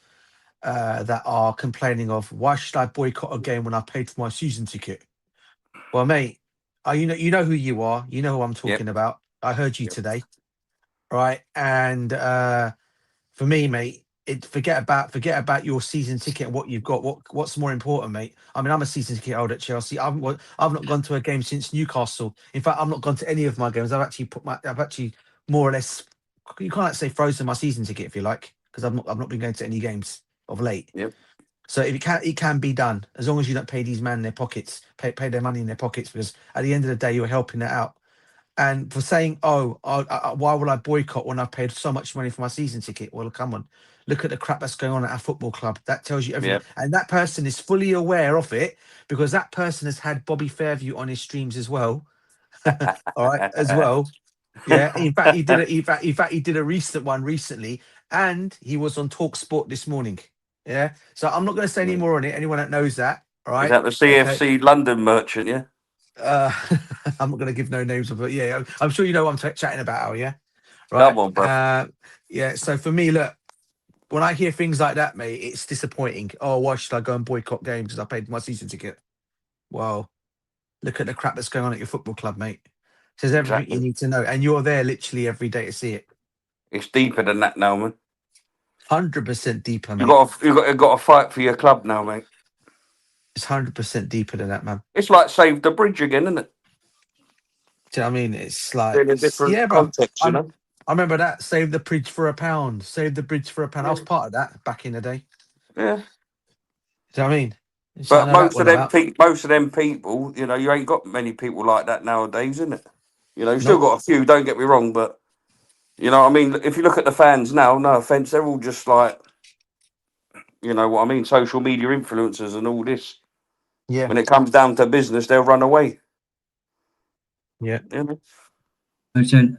that are complaining of, why should I boycott a game when I paid for my season ticket? Well, mate, you know who you are. You know who I'm talking about. I heard you today, right? And for me, mate, forget about your season ticket and what you've got. What's more important, mate? I mean, I'm a season ticket holder at Chelsea. I've not gone to a game since Newcastle. In fact, I've not gone to any of my games. I've actually more or less, you can't say frozen my season ticket if you like, because I've not been going to any games of late. Yep. So if it can be done, as long as you don't pay these men in their pockets, pay their money in their pockets, because at the end of the day, you're helping it out. And for saying, why will I boycott when I've paid so much money for my season ticket? Well, come on. Look at the crap that's going on at our football club. That tells you everything. Yep. And that person is fully aware of it, because that person has had Bobby Fairview on his streams as well. All right, as well. Yeah. In fact, he did a recent one recently, and he was on Talk Sport this morning. Yeah. So I'm not going to say any more on it. Anyone that knows that, all right. Is that the CFC London merchant? Yeah. I'm not going to give no names of it. Yeah, I'm sure you know what I'm chatting about. Oh, yeah. Right. Come on, bro. Yeah. So for me, look, when I hear things like that, mate, it's disappointing. Oh, why should I go and boycott games because I paid my season ticket? Well, look at the crap that's going on at your football club, mate. Says everything you need to know, and you're there literally every day to see it. It's deeper than that now, man. 100% deeper, mate. You got to fight for your club now, mate. It's 100% deeper than that, man. It's like Save the Bridge again, isn't it? Do you know what I mean? It's like in a different context, you know. I remember that. Save the bridge for £1. Save the bridge for £1. I was part of that back in the day. Yeah. Do you know what I mean? But most of them people, you know, you ain't got many people like that nowadays, isn't it? You know, you've still got a few. Don't get me wrong, but you know what I mean. If you look at the fans now, no offense, they're all just like, you know what I mean, social media influencers and all this. Yeah. When it comes down to business, they'll run away. Yeah. You know? I'm just going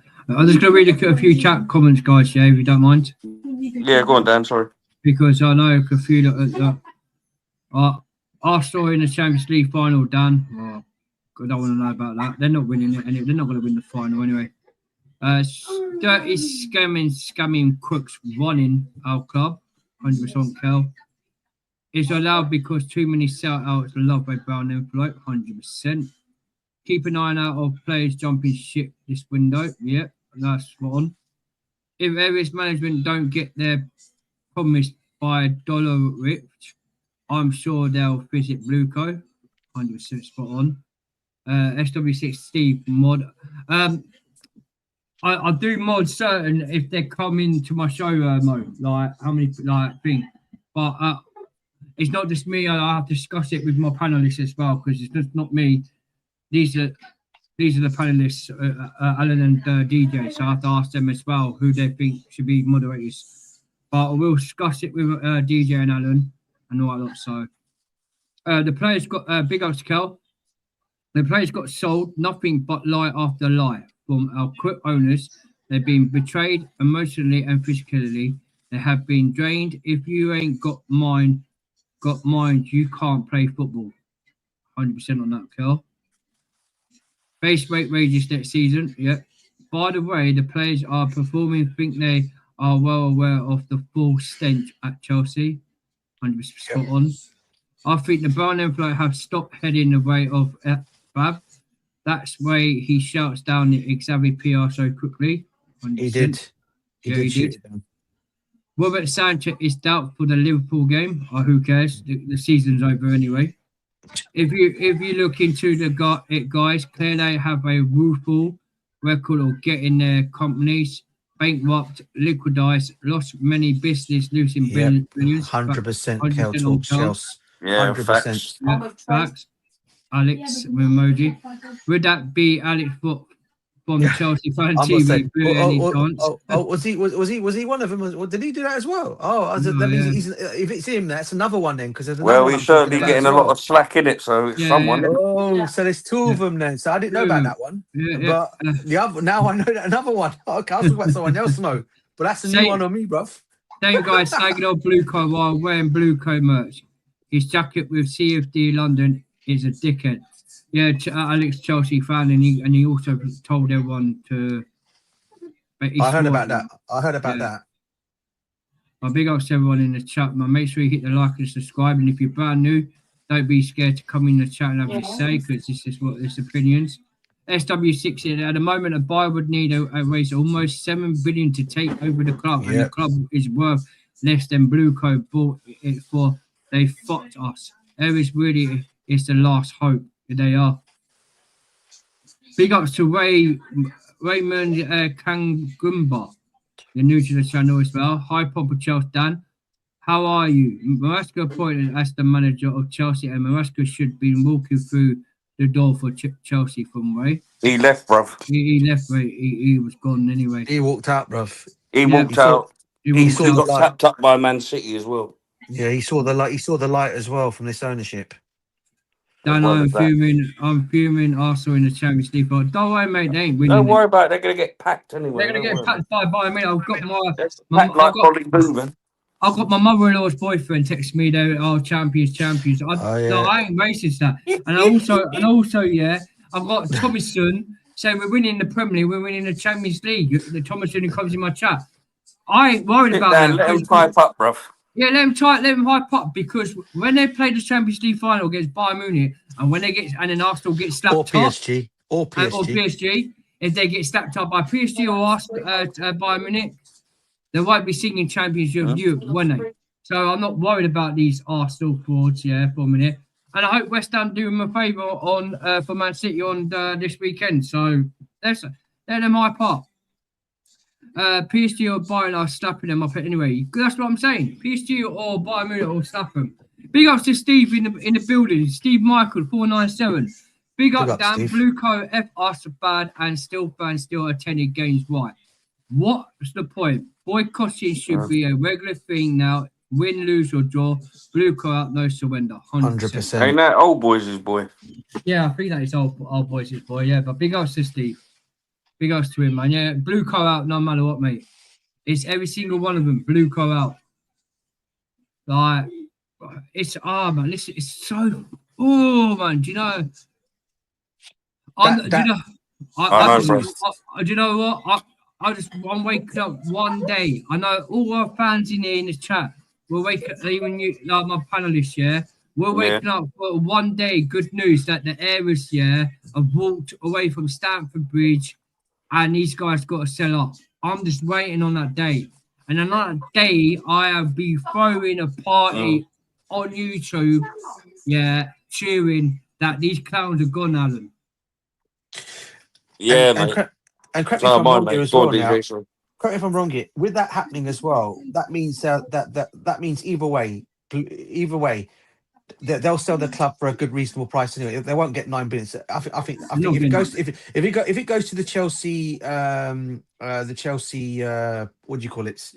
to read a few chat comments, guys, yeah, if you don't mind. Yeah, go on, Dan. Sorry. Because I know a few Arsenal in the Champions League final, Dan. Oh, I don't want to know about that. They're not winning it, and they're not going to win the final anyway. Dirty scamming crooks running our club, 100% Kel. It's allowed because too many sellouts love by brown envelope, 100%. Keep an eye out of players jumping ship this window. Yeah, that's spot on. If areas management don't get their promise by dollar rich, I'm sure they'll visit BlueCoOut. 100% spot on. SW6 Steve mod. I do mod certain if they come into my show mode, like how many like thing, but it's not just me. I have to discuss it with my panelists as well because it's just not me. These are the panelists, Alan and DJ. So I have to ask them as well who they think should be moderators. But I will discuss it with DJ and Alan and all that lot. So the players got big ups, Kel. The players got sold, nothing but lie after lie from our quick owners. They've been betrayed emotionally and physically. They have been drained. If you ain't got mind, you can't play football. 100% on that, Kel. Base rate rages next season. Yeah. By the way, the players are performing. Think they are well aware of the full stench at Chelsea. 100% spot on. I think the brown envelope have stopped heading the way of Fab. That's why he shouts down the Xavi PR so quickly. 100%. He did. He did. Robert Sanchez is doubtful for the Liverpool game. Who cares? The season's over anyway. If you look into it, guys, clearly they have a woeful record of getting their companies bankrupt, liquidized, lost many business, losing billions. 100% Kel talks Chelsea. Yeah, 100%. facts. Yeah, facts. Alex emoji. Would that be Alex from Chelsea fan TV? Was he one of them? Did he do that as well? Oh, that means if it's him, that's another one then. Because well, he's certainly getting a lot of slack in it, so it's someone. Oh, so there's two of them then. So I didn't know about that one. But the other, now I know that another one. Okay, I'll talk about someone else, Mo. But that's a new one on me, bruv. Same guy snagging on BlueCoOut while wearing BlueCoOut merch. His jacket with CFD London is a dickhead. Yeah, Alex Chelsea fan, and he also told everyone to. I heard about that. My big ups to everyone in the chat, man. Make sure you hit the like and subscribe. And if you're brand new, don't be scared to come in the chat and have your say, because this is what this opinions. SW6 at the moment, a buyer would need a raise almost 7 billion to take over the club, and the club is worth less than BlueCoOut bought it for. They fucked us. Aries really is the last hope. They are. Big ups to Raymond Kangumba. You're new to the channel as well. Hi, Papa Chelsea Dan. How are you? Marasco appointed as the manager of Chelsea, and Marasco should be walking through the door for Chelsea from Ray. He left, bruv. He left, Ray. He was gone anyway. He walked out, bruv. He walked out. He got tapped up by Man City as well. Yeah, he saw the light. He saw the light as well from this ownership. Dan, I'm fuming. Arsenal in the Champions League, but don't worry, mate. They ain't winning. Don't worry about it. They're gonna get packed anyway. They're gonna get packed by Bayern Munich. I've got I've got my mother-in-law's boyfriend text me they are champions. No, I ain't racist that. And also, yeah, I've got Thomason saying we're winning the Premier League, we're winning the Champions League. The Thomason who comes in my chat. I ain't worried about that. Let him hype up, bruv. Yeah, let him hype up, because when they play the Champions League final against Bayern Munich, and when they get and then Arsenal get slapped or PSG, if they get slapped up by PSG or Bayern Munich, they won't be singing Champions of Europe, won't they? So I'm not worried about these Arsenal frauds, for a minute. And I hope West Ham do them a favour on for Man City on this weekend. So let them hype up. PSG or Bayern are slapping them up anyway. That's what I'm saying. PSG or Bayern Munich will slap them. Big ups to Steve in the building. Steve Michael 497. Big up, Dan. Steve. BlueCoOut, F us bad and still fans still attending games. Why? What's the point? Boycotting should be a regular thing now. Win, lose, or draw. BlueCoOut, no surrender. 100%. Ain't that old boys' boy? Yeah, I think that is old boys' boy. Yeah, but big ups to Steve. Big ups to him, man. Yeah, BlueCoOut, no matter what, mate. It's every single one of them. BlueCoOut. Like, it's man. Listen, it's so. Oh man, do you know? Do you know what? I'm waking up one day. I know all our fans in here in the chat will wake up, even you, like my panelists, yeah. We're waking up for one day. Good news that the Aries, yeah, have walked away from Stamford Bridge, and these guys got to sell up. I'm just waiting on that day, and on that day, I'll be throwing a party on YouTube, yeah, cheering that these clowns are gone, Alan. Yeah, and mate. And correct me if I'm wrong here as Go well on, now. DJ, sorry. Correct me if I'm wrong here. With that happening as well, that means that means either way, they'll sell the club for a good reasonable price anyway. They won't get 9 billion. I think if it goes to the Chelsea what do you call it?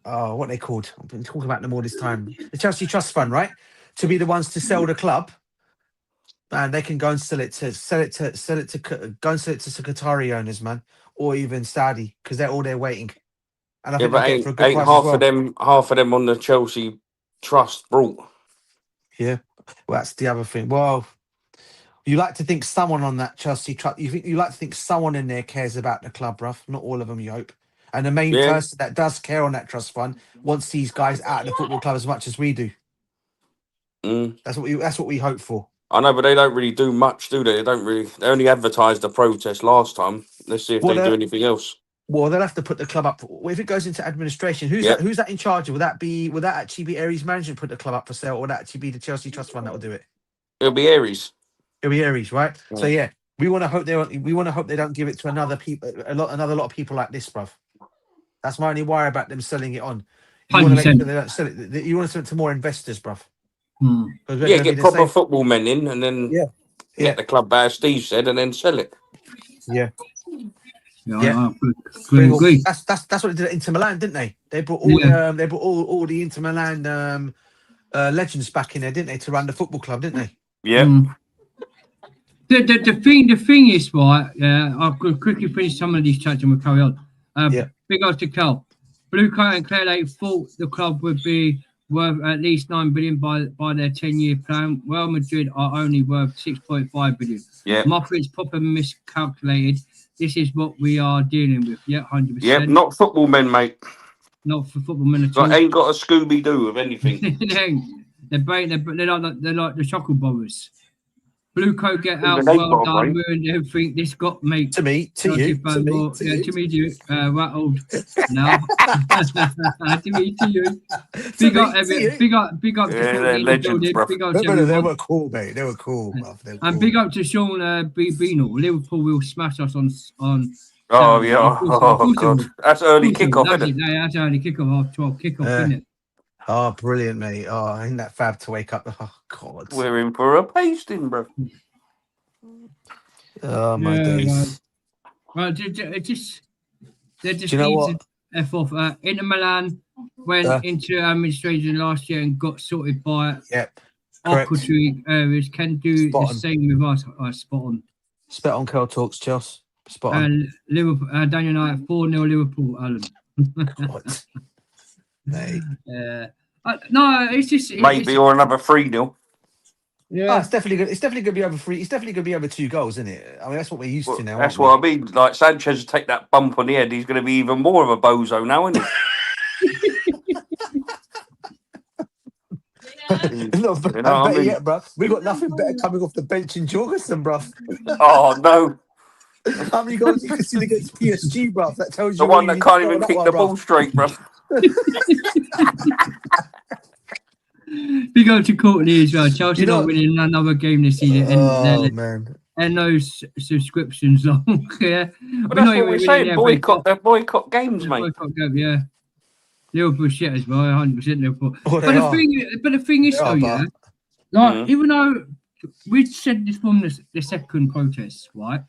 What they called? I've been talking about them all this time. The Chelsea Trust Fund, right? To be the ones to sell the club. And they can go and sell it to Qatari owners, man, or even Saudi, because they're all there waiting. And I think they'll get it for a good price as well. Half of them on the Chelsea Trust brought. Yeah, well, that's the other thing. Well, you like to think someone on that Chelsea Trust. You like to think someone in there cares about the club, bruv. Not all of them, you hope. And the main person that does care on that trust fund wants these guys out of the football club as much as we do. That's what we hope for. I know, but they don't really do much, do they? They only advertised the protest last time. Let's see if they do anything else. Well, they'll have to put the club up. If it goes into administration, who's that in charge of? Will that actually be Aries management put the club up for sale, or will that actually be the Chelsea Trust Fund that will do it? It'll be Aries. It'll be Aries, right? Yeah. So yeah, we want to hope they don't give it to another lot of people like this, bruv. That's my only worry about them selling it on. You want to make sure they don't sell it. You want to sell it to more investors, bruv. Yeah, get proper football men in, and then get the club back, as Steve said, and then sell it. Yeah. Yeah. That's what they did at Inter Milan, didn't they? They brought all the Inter Milan legends back in there, didn't they, to run the football club, didn't they? Yeah. The thing is, right? I'll quickly finish some of these chats and we'll carry on. Big ups to Cal. BlueCoOut and Clear Lake thought the club would be worth at least 9 billion by their 10-year plan. Real Madrid are only worth 6.5 billion. Yeah. Moffat's proper miscalculated. This is what we are dealing with. Yeah, 100%. Yeah, not football men, mate. Not for football men at all. Ain't got a Scooby-Doo of anything. They're like the chuckle bombers. BlueCoOut get out, well done, ruined everything. This got me. To me, to you. Rattled now. to me, to you. Big up, legends, they were cool, mate. They were cool, bruv. And big up to Sean Beano. Liverpool will smash us on. Oh, yeah. Oh, God. That's early kickoff, isn't it? That's early kickoff, half 12 kickoff, isn't it? Oh, brilliant, mate. Oh, ain't that fab to wake up? Oh, God. We're in for a pasting, bro. Oh, my days. Well, they're just you know what? F off. Inter Milan went into administration last year and got sorted by Aquatree areas. Can do the same with us. Spot on. Spot on, Curl Talks, Chelsea. Spot on. And Liverpool, Daniel Knight, 4-0 Liverpool, Alan. God. Mate. No, it's just maybe or another 3-0. Yeah, it's definitely good. It's definitely going to be over 3. It's definitely going to be over 2 goals, isn't it? I mean, that's what we're used to now. That's what I mean. Like Sanchez take that bump on the head, he's going to be even more of a bozo now, isn't he? Not better yet, bro. We got nothing better coming off the bench in Jorgensen, bro. Oh no! How many goals you can see against PSG, bro? That tells you the one that can't even kick the ball straight, bro. Big up to Courtney as well. Chelsea not winning another game this season. Man. And those subscriptions long. Yeah. But that's what we're saying. Boycott games, mate. Boycott game, yeah. Liverpool shit as well, 100% Liverpool. But the thing is, though, even though we said this from the second protest, right?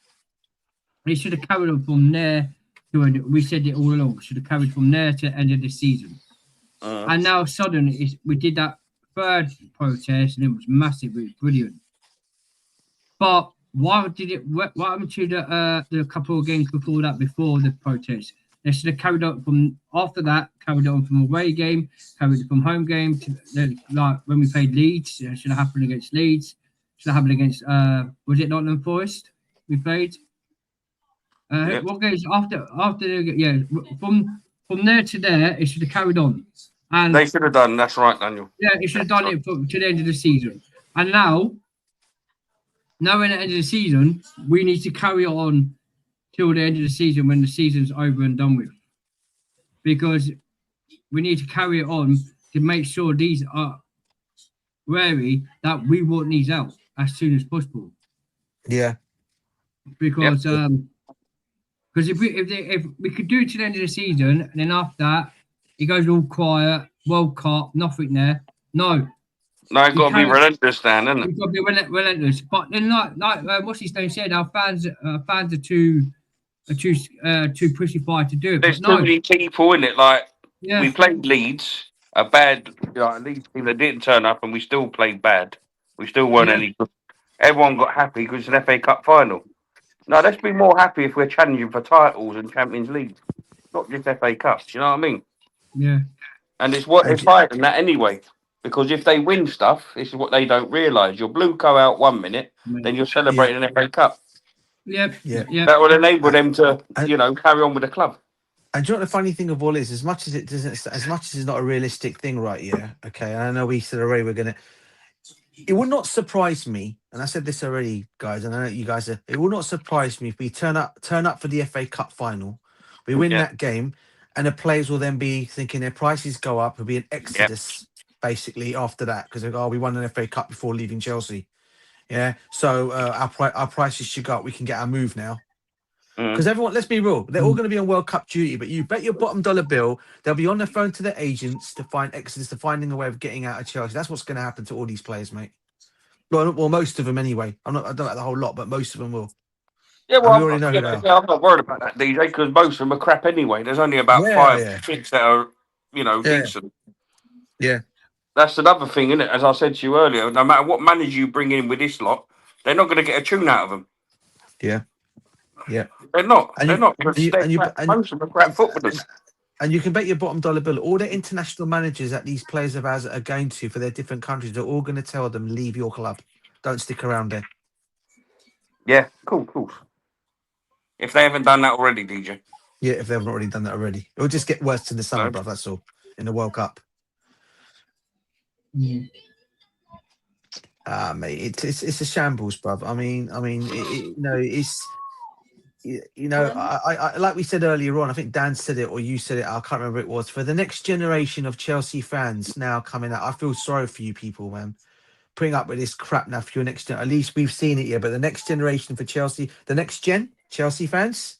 It should have carried on from there to we said it all along. Should have carried from there to the end of the season. And now suddenly we did that third protest and it was massive. It was brilliant. But why did it? What happened to the couple of games before that? Before the protest, they should have carried on from after that. Carried on from away game, carried from home game to like when we played Leeds. It should have happened against Leeds. Should have happened against was it Nottingham Forest? We played. What games after from there to there? It should have carried on. And they should have done. That's right, Daniel. Yeah, it should have done it to the end of the season. And now in the end of the season, we need to carry on till the end of the season when the season's over and done with. Because we need to carry it on to make sure these are wary that we want these out as soon as possible. Yeah. Because if we could do it to the end of the season and then after that it goes all quiet, World Cup, nothing there. No, it's got to be relentless, Dan, isn't it? We've got to be relentless. But then, like what's his name said, our fans are too pushy to do it. There's too many people in it. Like we played Leeds, a bad Leeds team that didn't turn up, and we still played bad. We still weren't any good. Everyone got happy because it's an FA Cup final. No, let's be more happy if we're challenging for titles and Champions League, not just FA Cups. You know what I mean? Yeah. And it's higher than that anyway. Because if they win stuff, this is what they don't realise. You're BlueCoOut 1 minute, then you're celebrating an FA Cup. Yep. That will enable them to, carry on with the club. And do you know what the funny thing of all is? As much as it's not a realistic thing, right? Yeah. Okay. And I know we said already it would not surprise me, and I said this already, guys, and I know you guys are. It will not surprise me if we turn up for the FA Cup final, we win that game, and the players will then be thinking their prices go up. There'll be an exodus. Basically after that, because we won an FA Cup before leaving Chelsea, so our prices should go up. We can get our move now, because everyone, let's be real, they're all going to be on World Cup duty, but you bet your bottom dollar bill they'll be on the phone to their agents to find exodus, to finding a way of getting out of Chelsea. That's what's going to happen to all these players, mate. Well, most of them anyway. I don't know the whole lot, but most of them will. Yeah, well, we already know who they are. I'm not worried about that, DJ, because most of them are crap anyway. There's only about 5 6 that are decent. Yeah. That's another thing, isn't it? As I said to you earlier, no matter what manager you bring in with this lot, they're not going to get a tune out of them. Yeah. They're not. Most of them are crap footballers. And you can bet your bottom dollar bill, all the international managers that these players of ours are going to for their different countries, they're all going to tell them, leave your club. Don't stick around there. Yeah, cool. If they haven't done that already, DJ. Yeah, if they haven't already done that already. It'll just get worse in the summer, bruv, that's all, in the World Cup. Yeah. Mate, it's a shambles, bruv. I mean, I like we said earlier on. I think Dan said it, or you said it. I can't remember what it was. For the next generation of Chelsea fans now coming out, I feel sorry for you people, man. Putting up with this crap now for your next gen. At least we've seen it here, but the next generation for Chelsea, the next gen Chelsea fans.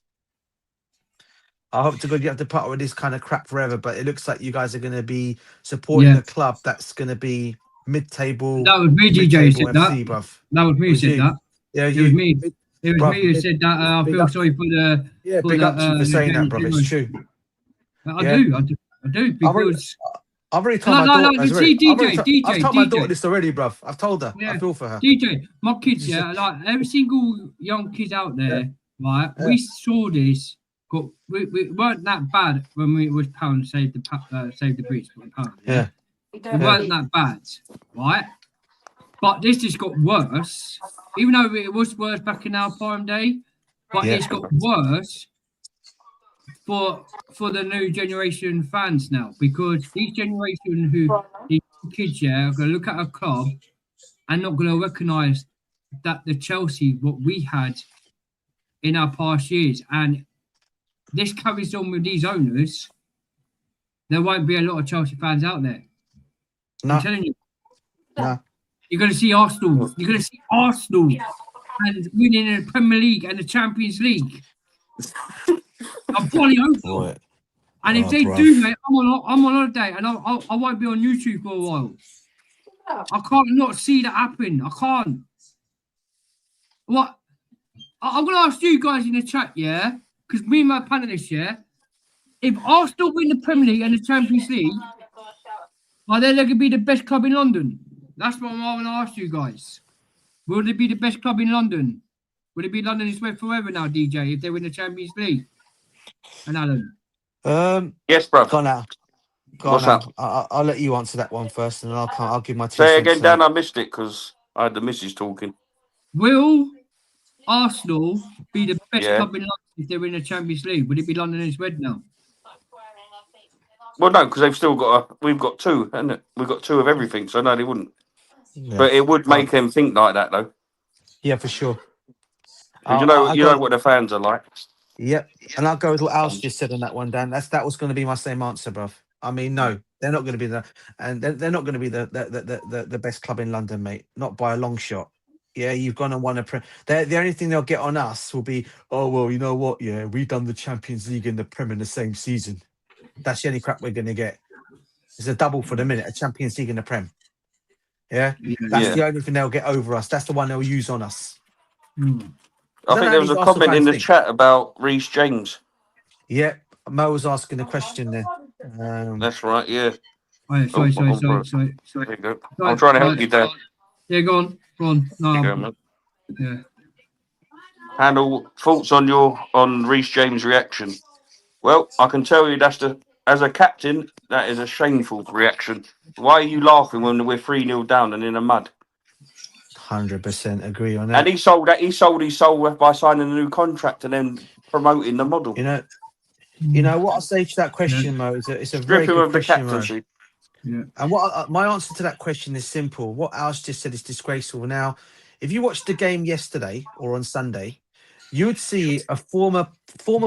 I hope to God you have to put up with this kind of crap forever, but it looks like you guys are going to be supporting a club that's going to be mid-table. That was me, DJ, who said FC, that. Bruv. That was me who said that. Yeah, it was me. It was me who said that. I feel sorry for the. Yeah, big up to you for saying that, bruv. It's true. I do because. I've already told my daughter. I've told my daughter this already, bruv. I've told her. Yeah. I feel for her. DJ, my kids, like every single young kid out there, right? We saw this. But we weren't that bad when we was pound save the breach for the pound. Yeah. We weren't that bad, right? But this just got worse. Even though it was worse back in our prime day, but it's got worse for the new generation fans now, because these kids are gonna look at a club and not gonna recognise that the Chelsea what we had in our past years, and this carries on with these owners, there won't be a lot of Chelsea fans out there. No. I'm telling you. No. You're going to see Arsenal. You're going to see Arsenal and winning the Premier League and the Champions League. I'm fully hopeful. Right. And if they do, mate, I'm on holiday and I won't be on YouTube for a while. I can't not see that happen. I can't. What? I'm going to ask you guys in the chat, yeah? Because me and my panelists, yeah? If Arsenal win the Premier League and the Champions League, are they going to be the best club in London? That's what I'm going to ask you guys. Will they be the best club in London? Will it be London is where forever now, DJ, if they win the Champions League? And Alan? Yes, bro. Go on now. Go What's on up? now. I'll let you answer that one first, and then I'll give my 2 Say cents again, on Dan. it. I missed it because I had the missus talking. Will Arsenal be the best Yeah. club in London if they win the Champions League? Would it be London is red now? Well, no, because they've still got we've got two, haven't it? We've got two of everything, so no, they wouldn't. Yeah. But it would make them think like that, though. Yeah, for sure. 'Cause you know what the fans are like. Yep. And I'll go with what Al's just said on that one, Dan. That was going to be my same answer, bruv. I mean, no, they're not going to be they're not going to be the best club in London, mate. Not by a long shot. Yeah, you've gone and won a the only thing they'll get on us will be, oh well, you know what? Yeah, we've done the Champions League and the Prem in the same season. That's the only crap we're going to get. It's a double for the minute, a Champions League and the Prem. Yeah, that's the only thing they'll get over us. That's the one they'll use on us. I think there was a comment in the chat about Reece James. Yeah, Mo was asking a question there. That's right, yeah. Oh, sorry. There you go. I'm trying to help you, Dan. Yeah, go on. No, There you go, man. Yeah. Handle thoughts on Reece James' reaction. Well, I can tell you as a captain, that is a shameful reaction. Why are you laughing when we're 3-0 down and in the mud? 100% agree on that. And he sold his soul by signing a new contract and then promoting the model. You know what I'll say to that question, Mo, is it's a very good question, Mo. Yeah. And my answer to that question is simple. What Al's just said is disgraceful. Now, if you watched the game yesterday or on Sunday, you would see a former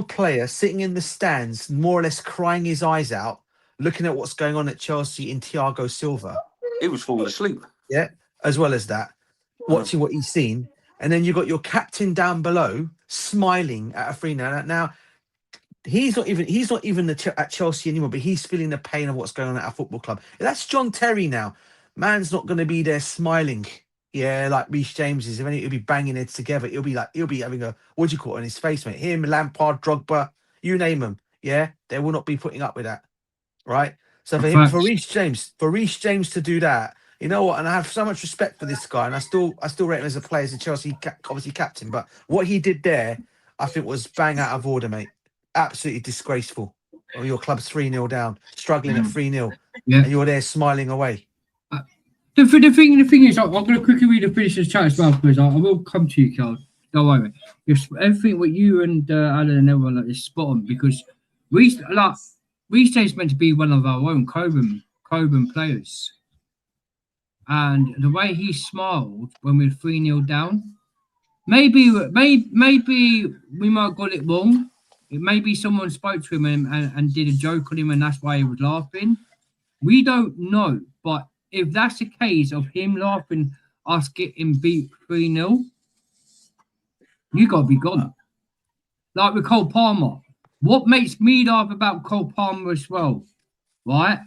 player sitting in the stands, more or less crying his eyes out, looking at what's going on at Chelsea in Thiago Silva. He was falling asleep. Yeah, as well as that, watching what he's seen. And then you got your captain down below smiling at a 3-0. Now, he's not even at Chelsea anymore, but he's feeling the pain of what's going on at our football club. That's John Terry now. Man's not going to be there smiling. Yeah, like Reece James is. If he'll be banging heads together, he'll be having a, what do you call it, on his face, mate? Him, Lampard, Drogba, you name them. Yeah, they will not be putting up with that. Right? So for Reece James to do that, you know what? And I have so much respect for this guy, and I still rate him as a player, as a Chelsea obviously captain. But what he did there, I think, was bang out of order, mate. Absolutely disgraceful. Or your club's 3-0 down, struggling at 3-0, and you're there smiling away. The thing is, I'm going to quickly read the finisher's chat as well, because I will come to you, Carl. Don't worry. Everything what you and Alan and everyone like is spot on, because Reece James meant to be one of our own Coburn players, and the way he smiled when we were 3-0 down, maybe we might have got it wrong. Maybe someone spoke to him and did a joke on him, and that's why he was laughing. We don't know, but if that's the case of him laughing, us getting beat 3-0, you got to be gone. Like with Cole Palmer. What makes me laugh about Cole Palmer as well, right?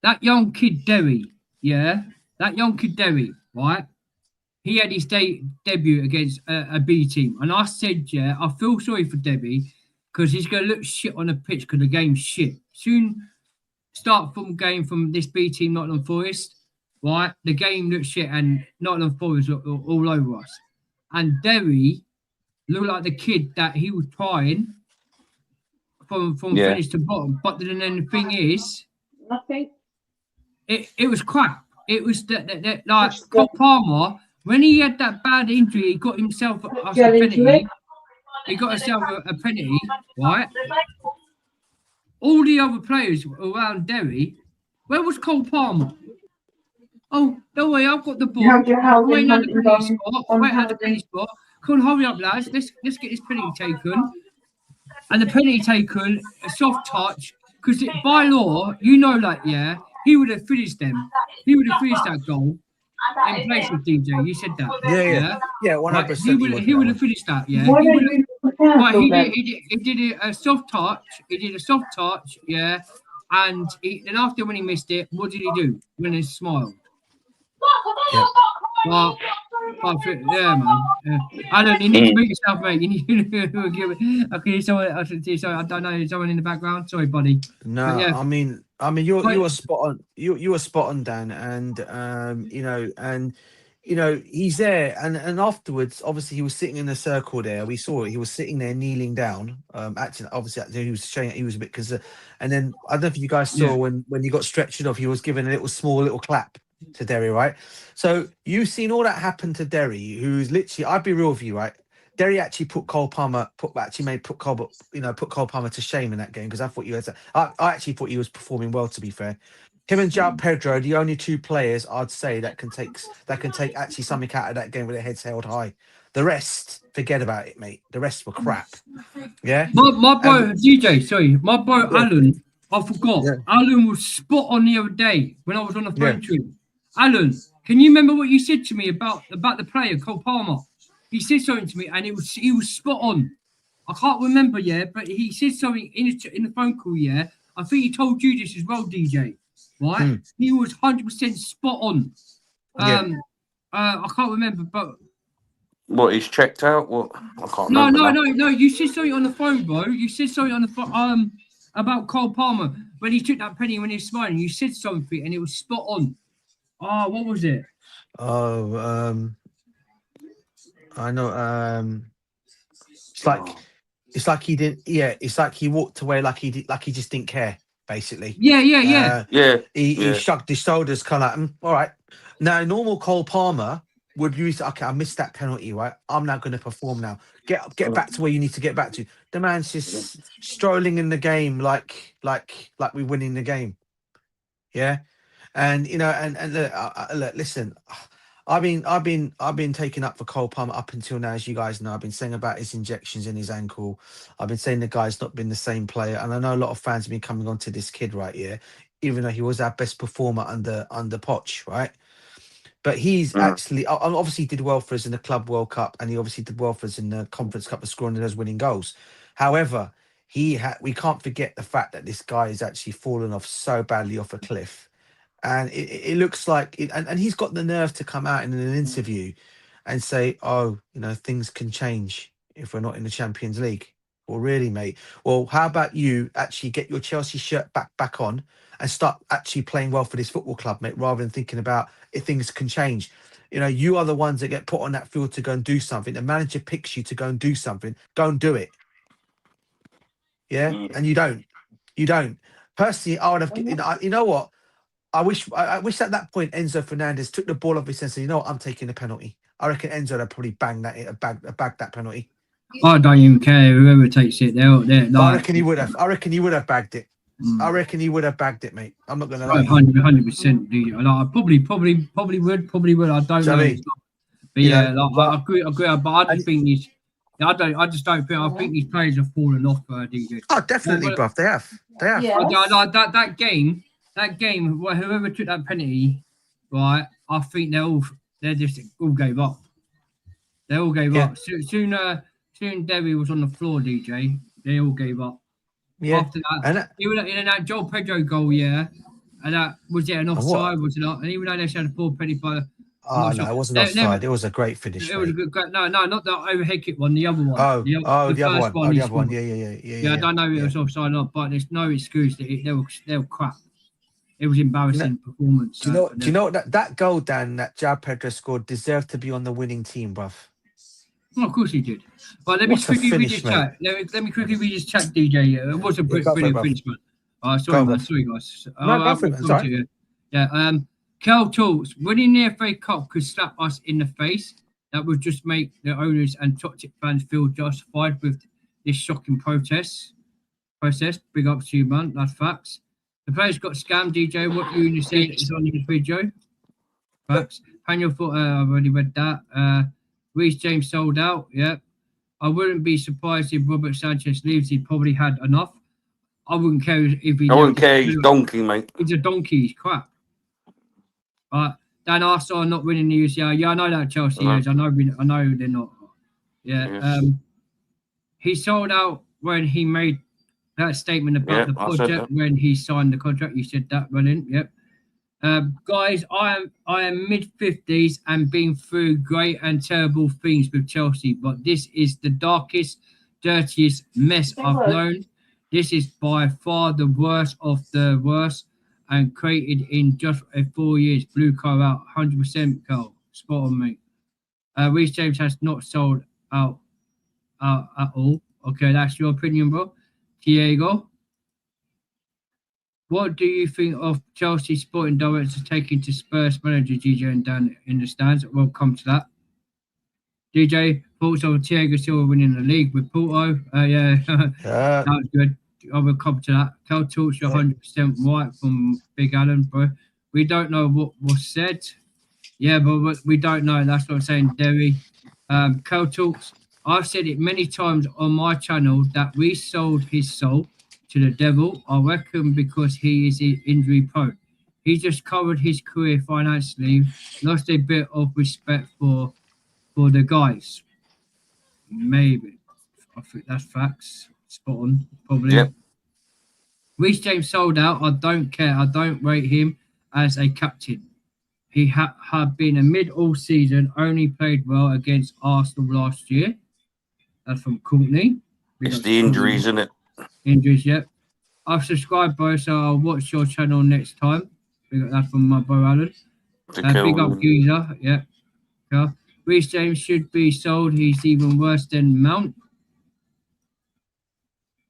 That young kid, Derry, right? He had his debut against a B team. And I said, I feel sorry for Derry because he's going to look shit on the pitch because the game's shit. Soon start from game from this B team, Nottingham Forest, right? The game looks shit and Nottingham Forest are all over us. And Derry looked like the kid that he was trying from finish to bottom. But then the thing is, nothing. It was crap. It was like Cole Palmer, when he had that bad injury, he got himself a penalty. He got himself a penalty, right? All the other players around Derry, where was Cole Palmer? Oh, don't worry, I've got the ball. I'm waiting at the penalty spot. Come on, hurry up, lads. Let's get this penalty taken. And the penalty taken, a soft touch, because by law, you know that, he would have finished them. He would have finished that goal in place of DJ. You said that. Yeah, 100%. He would have finished that, He did a soft touch. He did a soft touch, And after when he missed it, what did he do? When he smiled. But yeah, man. Alan, you need to mute yourself, mate. You need to give it. Okay, sorry, I don't know. Someone in the background. Sorry, buddy. No, Yeah. I mean, you were spot on. You were spot on, Dan, and he's there, and afterwards, obviously, he was sitting in a circle there. We saw it. He was sitting there, kneeling down. Acting, obviously, he was showing he was a bit concerned. And then I don't know if you guys saw when he got stretched off, he was given a small little clap to Derry, right? So you've seen all that happen to Derry, who's literally, I'd be real with you, right? Derry actually put Cole Palmer, put Cole Palmer to shame in that game, because I thought I actually thought he was performing well, to be fair. Him and João Pedro, the only two players I'd say that can take actually something out of that game with their heads held high. The rest, forget about it, mate. The rest were crap. Yeah. My boy DJ, sorry, my boy Alan. I forgot. Yeah. Alan was spot on the other day when I was on the phone to him. Alan, can you remember what you said to me about the player Cole Palmer? He said something to me, and he was spot on. I can't remember, but he said something in the phone call, I think he told you this as well, DJ. Right? He was 100% spot on. I can't remember, but what, he's checked out? What? I can't remember. No. You said something on the phone, bro. You said something on the phone about Cole Palmer when he took that penny when he was smiling. You said something, and it was spot on. Oh, what was it? I know. It's like he didn't. Yeah, it's like he walked away like he just didn't care. Basically. Yeah. He shrugged his shoulders, kind of like, all right. Now, normal Cole Palmer would use. Okay, I missed that penalty. Right, I'm now going to perform now. Get back to where you need to get back to. The man's just strolling in the game like we're winning the game. Yeah, and look, listen. I've been taking up for Cole Palmer up until now, as you guys know. I've been saying about his injections in his ankle. I've been saying the guy's not been the same player, and I know a lot of fans have been coming on to this kid right here, even though he was our best performer under Poch, right? But he's actually obviously did well for us in the Club World Cup, and he obviously did well for us in the Conference Cup for scoring those winning goals. However, we can't forget the fact that this guy is actually fallen off so badly off a cliff. And it looks like and he's got the nerve to come out in an interview and say, things can change if we're not in the Champions League. Well, really, mate? Well, how about you actually get your Chelsea shirt back on and start actually playing well for this football club, mate, rather than thinking about if things can change. You are the ones that get put on that field to go and do something. The manager picks you to go and do something. Go and do it. Yeah? And you don't. Personally, I would have, you know what? I wish at that point Enzo Fernandez took the ball off his hands and said, you know what, I'm taking the penalty. I reckon Enzo would probably bang that penalty. I don't even care whoever takes it. I reckon he would have. I reckon he would have bagged it. I reckon he would have bagged it, mate. I'm not going to lie. 100%. I probably would. I don't know. But I agree. But I just think these. I just don't think. I think these players have fallen off. DJ. Oh, definitely, bruv. They have. Yes. That game, whoever took that penalty, right? I think they just all gave up. They all gave up. Soon Derry was on the floor, DJ. They all gave up. Yeah. After that, even in that João Pedro goal, and that was it an offside? Was it not? And even though they had a poor penalty, but no, it wasn't offside. It was a great finish. It was a good. No, not the overhead kick one. The other one. The other one. Yeah. I don't know if it was offside or not, but there's no excuse that they were crap. It was embarrassing performance. Do you know that goal, Dan, that João Pedro scored deserved to be on the winning team, bruv? Well, of course he did. But let me quickly read this chat. Let me quickly read this chat, DJ. It was a brilliant finish, man. Sorry, guys. Kel talks. Winning the FA Cup could slap us in the face. That would just make the owners and toxic fans feel justified with this shocking process. Big up to you, man. That's facts. The players got scammed, DJ. What you just said is on the video. Facts. Paniel thought I've already read that. Reece James sold out. Yeah. I wouldn't be surprised if Robert Sanchez leaves. He probably had enough. I wouldn't care if he. I wouldn't care. He's donkey, mate. He's a donkey. He's crap. Dan Arsenal not winning the UCL. Yeah, I know that Chelsea is. I know they're not. Yeah. Yes. He sold out when he made that statement about the project when he signed the contract. You said that, brilliant. Yep. Guys, I am mid-50s and been through great and terrible things with Chelsea, but this is the darkest, dirtiest mess I've known. This is by far the worst of the worst and created in just 4 years. BlueCoOut, 100% Carl. Spot on, mate. Reece James has not sold out at all. Okay, that's your opinion, bro. Diego, what do you think of Chelsea sporting directors taking to Spurs manager DJ and Dan in the stands? We'll come to that. DJ, thoughts on Thiago Silva winning the league with Porto? Yeah, that was good. I will come to that. Cal talks, you're 100% right from Big Alan, bro. We don't know what was said. Yeah, but we don't know. That's what I'm saying, Derry. Cal talks. I've said it many times on my channel that we sold his soul to the devil. I reckon because he is injury prone. He just covered his career financially, lost a bit of respect for the guys. Maybe. I think that's facts. Spot on, probably. Yep. Reece James sold out. I don't care. I don't rate him as a captain. He had been a mid all season, only played well against Arsenal last year. That's from Courtney. It's the injuries, isn't it? Injuries, yep. I've subscribed, bro, so I'll watch your channel next time. That's from my bro Alan. Big up Geezer, yeah. Reece James should be sold. He's even worse than Mount.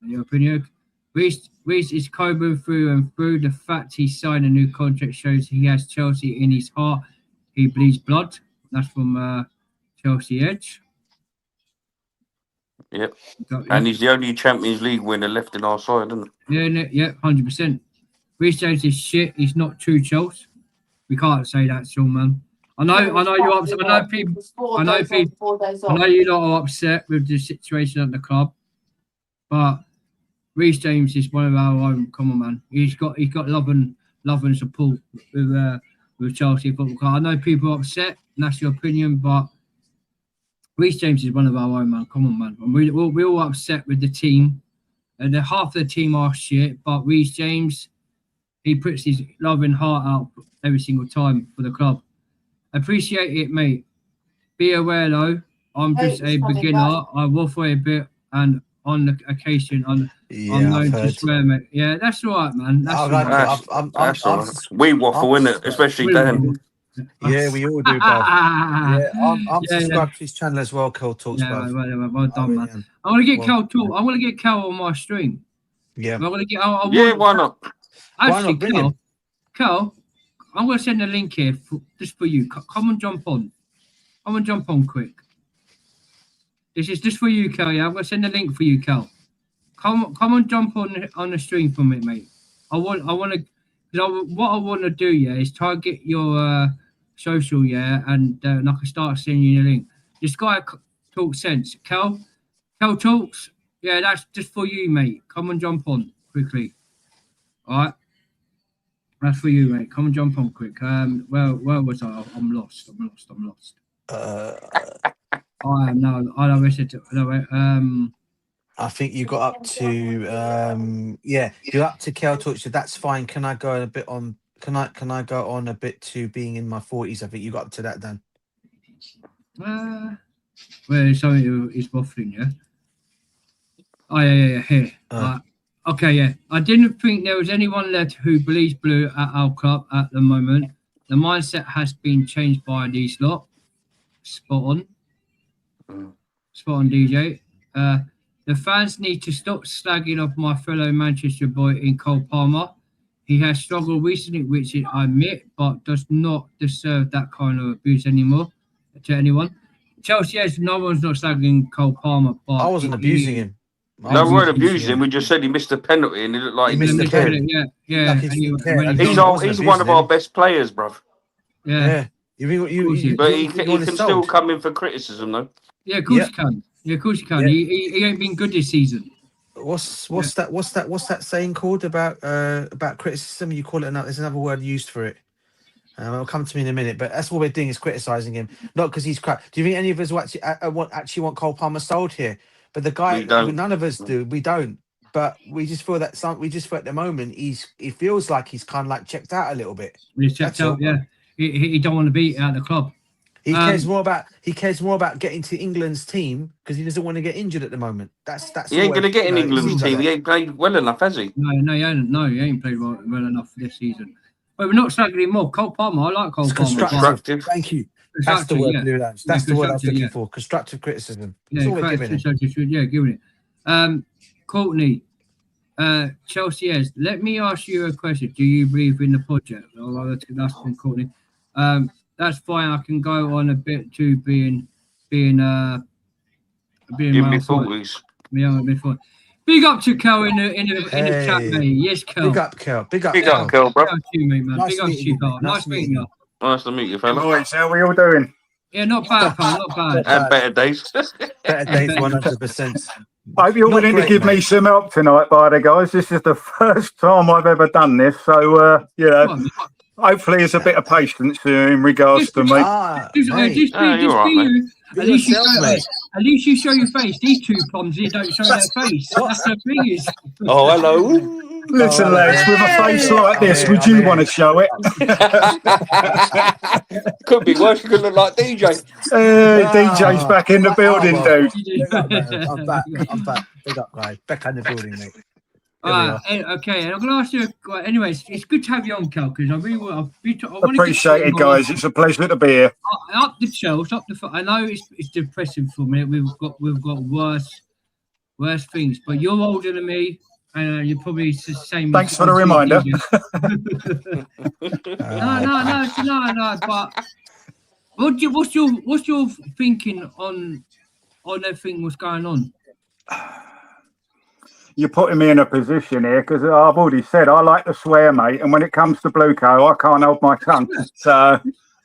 In your opinion? Reece is cobra through and through. The fact he signed a new contract shows he has Chelsea in his heart. He bleeds blood. That's from Chelsea Edge. Yep. And he's the only Champions League winner left in our side, isn't it? Yeah, 100%. Reece James is shit. He's not true Chelsea. We can't say that, Sean, man. I know you're upset. I know people. I know you lot are upset with the situation at the club, but Reece James is one of our own. Come on, man. He's got love and support with Chelsea Football Club. I know people are upset, and that's your opinion, but Reece James is one of our own, man. Come on, man. And we're all upset with the team, and half of the team are shit, but Reece James, he puts his love and heart out every single time for the club. Appreciate it, mate. Be aware, though, I'm just a beginner. I waffle a bit, and on the occasion, I'm known to swear, mate. Yeah, that's all right, man. That's all right. We waffle, innit? Especially Dan. Yeah, we all do, bro. I'm subscribed to his channel as well, Cal Talks, bro. Well done, man. I want to get Cal talk. I want to get Cal on my stream. Yeah. I want to get. Why not? Actually, Cal, I'm going to send a link here just for you. Come and jump on. Come and jump on quick. This is just for you, Cal. Yeah, I'm going to send a link for you, Cal. Come and jump on the stream for me, mate. What I want to do, yeah, is try and get your social, yeah, and I can start sending you the link. This guy talks sense. Cal talks. Yeah, that's just for you, mate. Come and jump on quickly. All right. That's for you, mate. Come and jump on quick. Where was I? I'm lost. I am now. I don't wish it. I think you got up to you're up to Kel Talk, so that's fine. Can I go a bit on? Can I go on a bit to being in my 40s? I think you got up to that, Dan. Well, something is waffling, yeah. Oh yeah, here. Okay, yeah. I didn't think there was anyone left who believes blue at our club at the moment. The mindset has been changed by these lot. Spot on, DJ. The fans need to stop slagging off my fellow Manchester boy in Cole Palmer. He has struggled recently, which I admit, but does not deserve that kind of abuse anymore to anyone. Chelsea, yes, no one's not slagging Cole Palmer, but I wasn't abusing him. No, we weren't abusing him. We just said he missed a penalty and it looked like he missed a penalty. Yeah. He's one of our best players, bruv. Yeah. But he can still come in for criticism, though. Yeah, of course he can. Yeah, of course he can. He ain't been good this season. What's that saying called about criticism? You call it another. There's another word used for it. It'll come to me in a minute. But that's what we're doing is criticizing him, not because he's crap. Do you think any of us will actually want Cole Palmer sold here? But the guy, none of us do. We don't. but we just feel that at the moment he feels like he's kind of like checked out a little bit. He's checked That's out. all. Yeah, he don't want to be out of the club. He cares more about getting to England's team because he doesn't want to get injured at the moment. That's He ain't all going to get in it England's seems like team. that. He ain't played well enough, has he? No, he hasn't. No, he ain't played well enough this season. But we're not slagging him off. Cole Palmer, I like Cole It's Palmer. Constructive. Thank you. That's the word, Blue Lounge. That's the word I was looking for. Constructive criticism. That's all we're giving it. Giving it. Courtney, Chelsea is. Let me ask you a question. Do you believe in the project? That's from Courtney. That's fine. I can go on a bit to being In my mid-40s. before. Big up to Kel in the chat, mate. Yes, Kel. Big up, Kel. Big up, Kel, bro. Big up to you, mate, man. Nice Big up to meeting you, you, Kel. mate. Nice meeting you. Nice to meet you, fella. Boys, how are we all doing? Yeah, not bad, pal. Not bad. Had better days. Better days, 100%. I hope you're Not willing great, to give me mate. some help tonight, by the guys. This is the first time I've ever done this, so hopefully it's a bit of patience in regards to me. Mate. You're all right, mate. At least you show your face. These two plums here don't show their face. That's the thing is. Oh, hello. Listen, lads, with a face like this, would you want to show it? Could be worse. You could look like DJ. DJ's back in the building, dude. Big up, man. I'm back. Big up, guys. Back in the building, mate. Okay, and I'm going to ask you. Anyways, it's good to have you on, Kel, because I really want to. Appreciate it, guys. It's a pleasure to be here. Up the shelves, I know it's depressing for me. We've got worse things, but you're older than me, and you're probably the same. Thanks for the reminder. No. But what's your thinking on everything what's going on? You're putting me in a position here because I've already said I like to swear, mate. And when it comes to BlueCoOut, I can't hold my tongue. So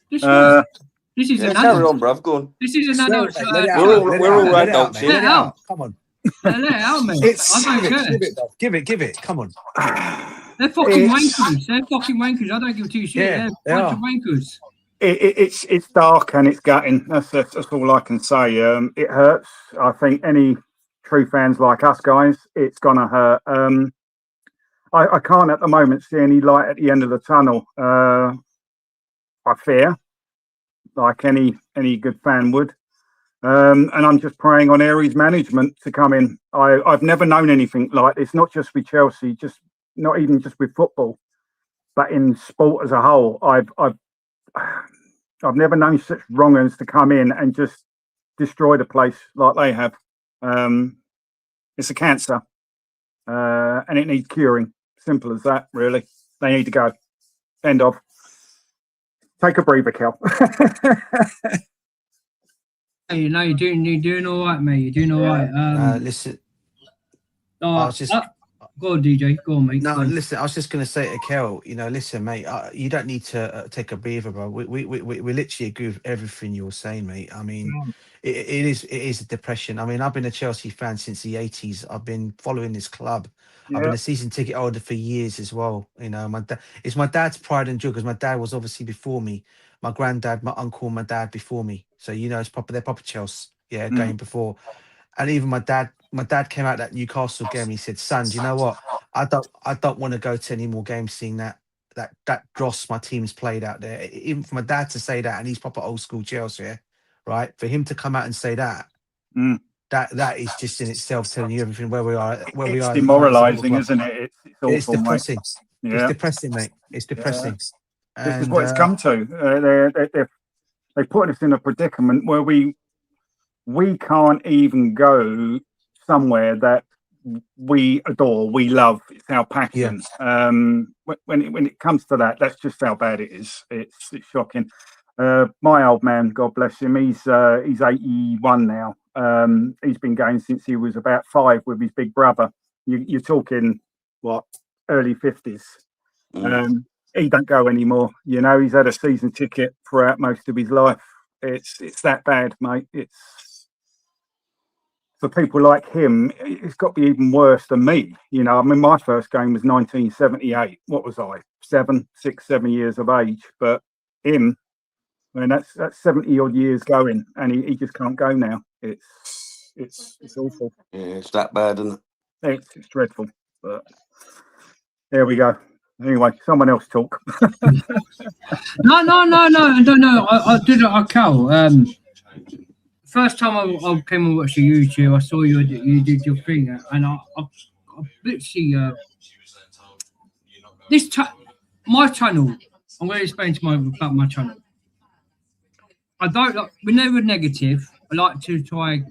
this is an carry on, bruv. Go on. This is an adult. We're all adults here. Let it out. Come on. Let it out, mate. I don't care. Give it. Come on. They're fucking wankers. I don't give two shit. They're a bunch of wankers. It's dark and it's gutting. That's all I can say. It hurts. I think any true fans like us guys, it's gonna hurt. I can't at the moment see any light at the end of the tunnel. I fear, like any good fan would. And I'm just praying on Aries management to come in. I've never known anything like this, not just with Chelsea, not even just with football, but in sport as a whole. I've never known such wrongers to come in and just destroy the place like they have. It's a cancer, and it needs curing. Simple as that, really. They need to go. End of. Take a breather, Kel. Hey, you're doing all right, mate. You're doing all right. Listen. I was just. Go on, DJ. Go on, mate. No, listen. I was just going to say to Kel, listen, mate. You don't need to take a breather, bro. We literally agree with everything you're saying, mate. I mean, it is a depression. I mean, I've been a Chelsea fan since the '80s. I've been following this club. I've been a season ticket holder for years as well. It's my dad's pride and joy because my dad was obviously before me. My granddad, my uncle, my dad before me. So it's proper. They're proper Chelsea. Yeah, going before. And even my dad came out that Newcastle game and he said, son, do you know what? I don't want to go to any more games seeing that dross my team's played out there. Even for my dad to say that, and he's proper old school Chelsea, yeah? Right? For him to come out and say that, that is just in itself telling you everything where we are. It's demoralising, isn't it? It's awful, it's depressing. Mate. It's depressing, mate. It's depressing. Yeah. This is what it's come to. They put us in a predicament where we can't even go somewhere that we adore, we love. It's our passion. When it comes to that, that's just how bad it is. It's shocking. My old man, God bless him, he's 81 now. He's been going since he was about 5 with his big brother. You're talking early 50s. He don't go anymore. He's had a season ticket throughout most of his life. It's that bad, mate. It's for people like him, it's got to be even worse than me. My first game was 1978. What was I? 7 years of age. But him, that's 70 odd years going, and he just can't go now. It's awful. Yeah, it's that bad, isn't it? It's dreadful. But there we go. Anyway, someone else talk. No. I did it. I Cal. First time I came and watched your YouTube, I saw you did your thing, and I literally my channel. I'm going to explain about my channel. I don't like. We're never negative. I like to try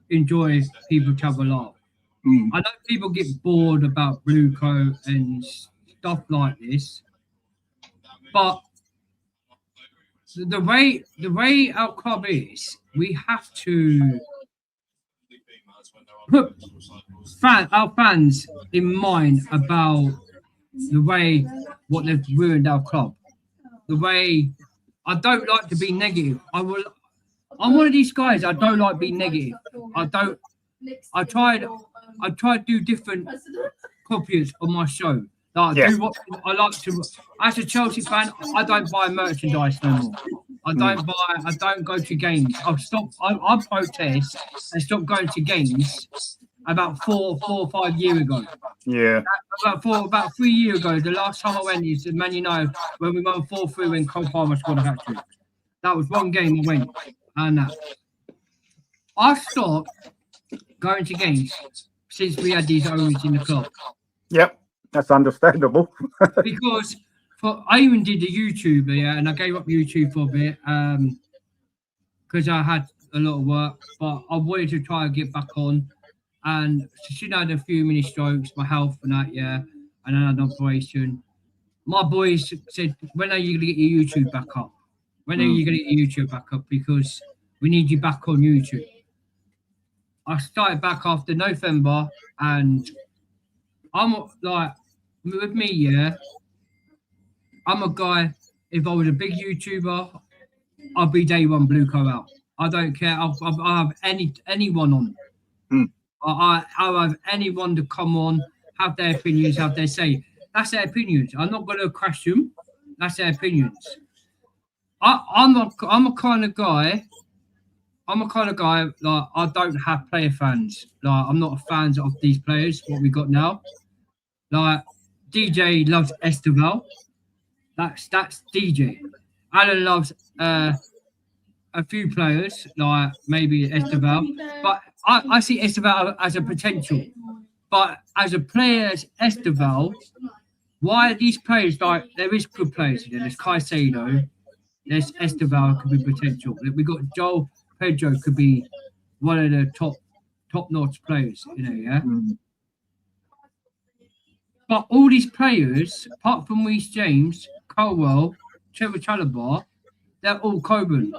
enjoy people to have a laugh. I know people get bored about BlueCoOut and stuff like this, but the way our club is, we have to put our fans in mind about the way what they've ruined our club. The way I don't like to be negative. I'm one of these guys. I don't like being negative. I try to do different copies of my show. Like, do what I like to. As a Chelsea fan, I don't buy merchandise no more. I don't go to games. I've stopped. I protest and stopped going to games about four or 5 years ago. Yeah. About 3 years ago, the last time I went is Man United when we won 4-3 when Cole Palmer scored a hat-trick. That was one game I went, and I stopped going to games since we had these owners in the club. Yep, that's understandable. Because I even did the YouTube, and I gave up YouTube for a bit because I had a lot of work, but I wanted to try and get back on. And she had a few mini strokes, my health and that, and I had an operation. My boys said, when are you going to get your YouTube back up? When are you going to get your YouTube back up? Because we need you back on YouTube. I started back after November, and I'm like, with me, I'm a guy, if I was a big YouTuber, I'll be day one BlueCoOut. I don't care. I'll have anyone on. I'll have anyone to come on, have their opinions, have their say. That's their opinions. I'm not going to crash them. That's their opinions. I'm a kind of guy. Like, I don't have player fans. Like, I'm not a fan of these players. What we got now. Like, DJ loves Esteval. That's DJ. Alan loves a few players, like maybe Esteval, but I see Esteval as a potential. But as a player, as Esteval, why are these players like? There is good players. There's Caicedo, there's Esteval could be potential. We got Joel Pedro could be one of the top notch players. But all these players, apart from Reece James, Colwell, Trevor Chalobah, they're all Coburn.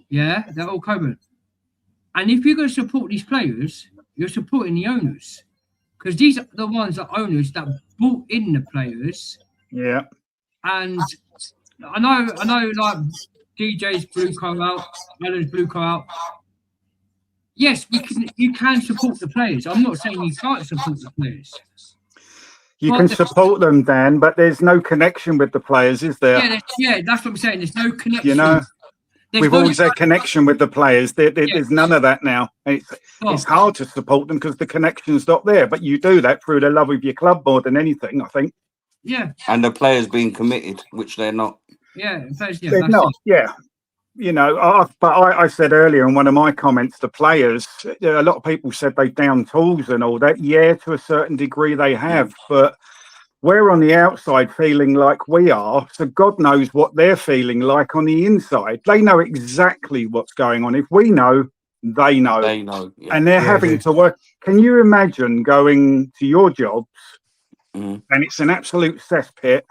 Yeah, they're all Coburn. And if you're going to support these players, you're supporting the owners. Because these are the ones that owners that brought in the players. Yeah. And I know like DJ's BlueCoOut, Alan's BlueCoOut. Yes, you can support the players. I'm not saying you can't support the players. You can support them, Dan, but there's no connection with the players, is there? Yeah, that's what I'm saying. There's no connection. You know, we've always had connection with the players. There's none of that now. It's hard to support them because the connection's not there. But you do that through the love of your club more than anything, I think. Yeah. And the players being committed, which they're not. Yeah, they're not. Yeah. You know, I said earlier in one of my comments, the players, a lot of people said they down tools and all that. Yeah, to a certain degree they have, but we're on the outside feeling like we are. So God knows what they're feeling like on the inside. They know exactly what's going on. If we know, they know. They know. Yeah. And they're having to work. Can you imagine going to your jobs and it's an absolute cesspit?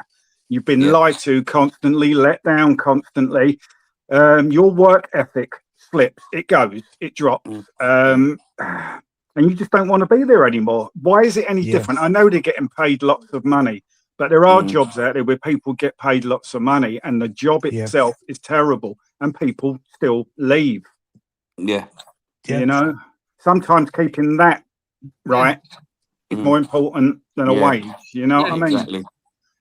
You've been lied to constantly, let down constantly. Your work ethic slips, it goes, it drops, and you just don't want to be there anymore. Why is it any different? I know they're getting paid lots of money, but there are jobs out there where people get paid lots of money and the job itself is terrible and people still leave. Yeah. You know, sometimes keeping that right is more important than a wage. You know what I mean? Exactly.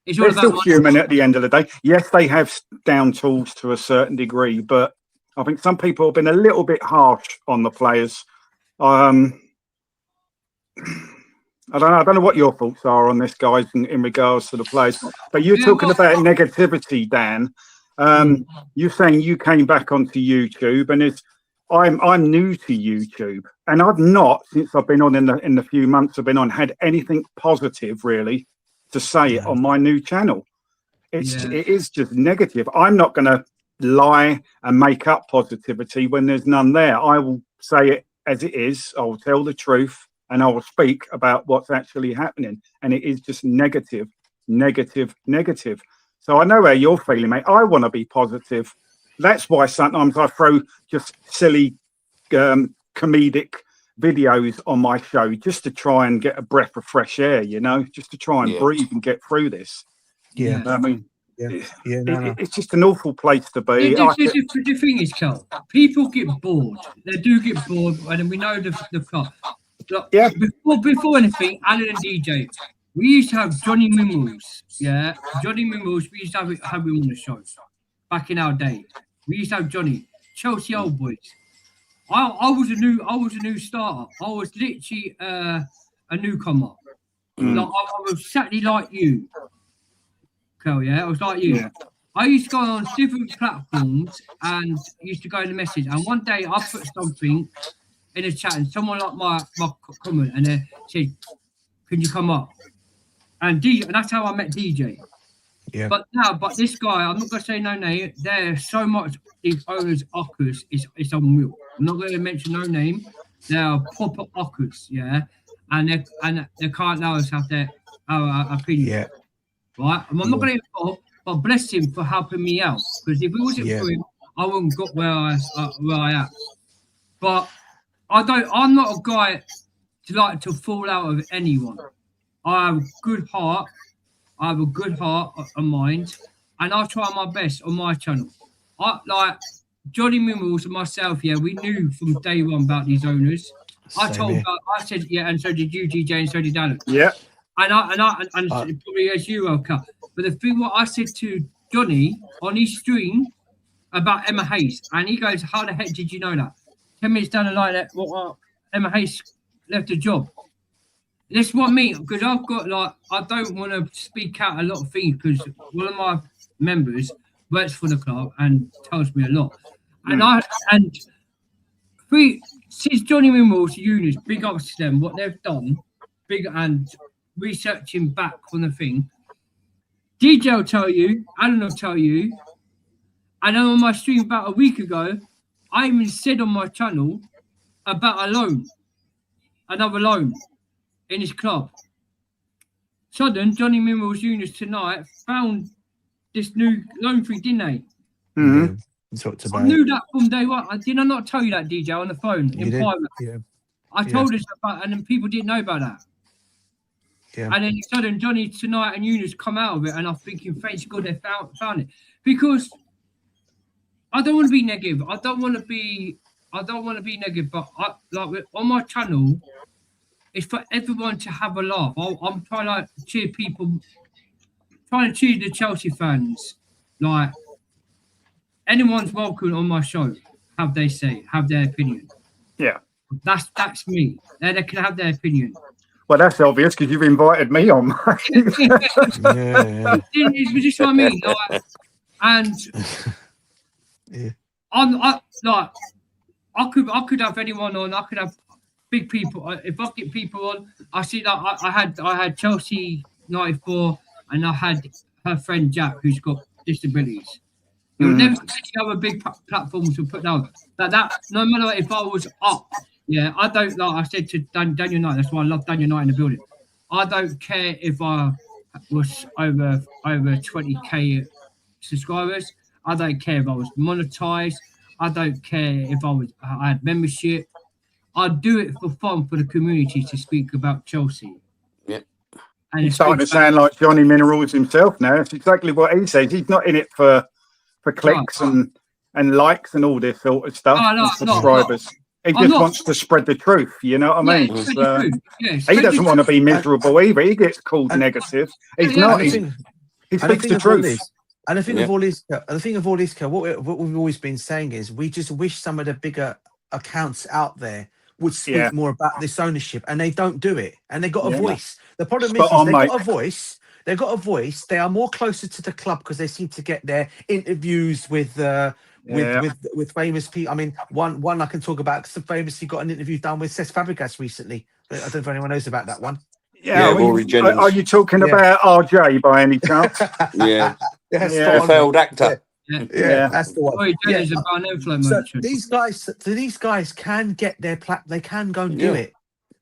They're still human at the end of the day. Yes, they have down tools to a certain degree, but I think some people have been a little bit harsh on the players. I don't know what your thoughts are on this, guys, in regards to the players. But you're talking about negativity, Dan. You're saying you came back onto YouTube, and I'm new to YouTube, and I've not, since I've been on in the few months I've been on, had anything positive really to say on my new channel. It is just negative. I'm not going to lie and make up positivity when there's none there. I will say it as it is. I will tell the truth, and I will speak about what's actually happening. And it is just negative, negative, negative. So I know how you're feeling, mate. I want to be positive. That's why sometimes I throw just silly comedic videos on my show, just to try and get a breath of fresh air, you know, just to try and breathe and get through this. Yeah. I mean, no. it's just an awful place to be. The thing is, Kel, people get bored. They do get bored, and we know the plot. Look, before anything, Alan and DJ, we used to have Johnny Mimmels. Yeah, Johnny Mimmels. We used to have him on the show back in our day. We used to have Johnny, Chelsea Old Boys. I was a new starter. I was literally a newcomer. Like, I was exactly like you, Kel. Yeah, I was like you. Yeah. I used to go on different platforms and used to go in the message. And one day I put something in a chat, and someone like my comment, and they said, "Can you come up?" And that's how I met DJ. Yeah. But this guy, I'm not gonna say no name. There's so much these owners ockers. It's unreal. I'm not gonna mention no name. They're proper ockers, yeah, and they can't allow us have their our opinion. Yeah. Right. I'm not gonna get involved, but bless him for helping me out. Because if it wasn't for him, I wouldn't got where I am. But I'm not a guy to like to fall out of anyone. I have a good heart. I have a good heart and mind, and I try my best on my channel. Like Johnny Mimmels and myself, we knew from day one about these owners. I said, and so did you, DJ, and so did Alan. Yeah. And probably as you, Elka. But the thing what I said to Johnny on his stream about Emma Hayes, and he goes, "How the heck did you know that?" 10 minutes down the line, Emma Hayes left the job. That's what I mean, because I've got I don't want to speak out a lot of things, because one of my members works for the club and tells me a lot. And since Johnny Mimmels, Eunice, big ups to them, what they've done, and researching back on the thing. DJ will tell you, Alan will tell you, and then on my stream about a week ago, I even said on my channel about another loan in his club. Sudden, Johnny Mimmels Eunice tonight found this new loan free, didn't they? Mm-hmm. I knew that from day one. Did I not tell you that, DJ, on the phone in private? Yeah. I told us about, and then people didn't know about that. Yeah. And then suddenly Johnny tonight and Eunice come out of it, and I'm thinking, thanks God they found it, because I don't want to be negative. I don't want to be negative, but on my channel, it's for everyone to have a laugh. I'm trying to cheer people, trying to cheer the Chelsea fans. Like, anyone's welcome on my show, have their opinion. Yeah. That's me. They can have their opinion. Well, that's obvious because you've invited me on. It's just what I mean. Like, and I could have anyone on. I could have big people. If I get people on, I see that I had Chelsea 94, and I had her friend Jack, who's got disabilities. There were never any other big platforms to put down. That no matter if I was up, I don't, like I said to Daniel Knight. That's why I love Daniel Knight in the building. I don't care if I was over 20k subscribers. I don't care if I was monetized. I don't care if I had membership. I'd do it for fun for the community to speak about Chelsea. Yeah. And he's starting to sound like Johnny Minerals himself now. It's exactly what he says. He's not in it for clicks and likes and all this sort of stuff. And subscribers. He just wants to spread the truth. You know what I mean? He doesn't want to be miserable either. He gets called negative. He's not. He speaks the truth. And the thing of all this, what we've always been saying is, we just wish some of the bigger accounts out there would speak more about this ownership, and they don't do it. And they got a voice. The problem Spot is on, they mate. got a voice. They got a voice. They are more closer to the club because they seem to get their interviews with famous people. I mean, one I can talk about. So famously got an interview done with Cesc Fabregas recently. I don't know if anyone knows about that one. Yeah, Rory Jennings. Are you talking about RJ by any chance? Yeah. Yeah, failed actor. Yeah, that's the one. Rory Jennings Yeah. about an inflow So merchant. these guys can get their they can go and do it,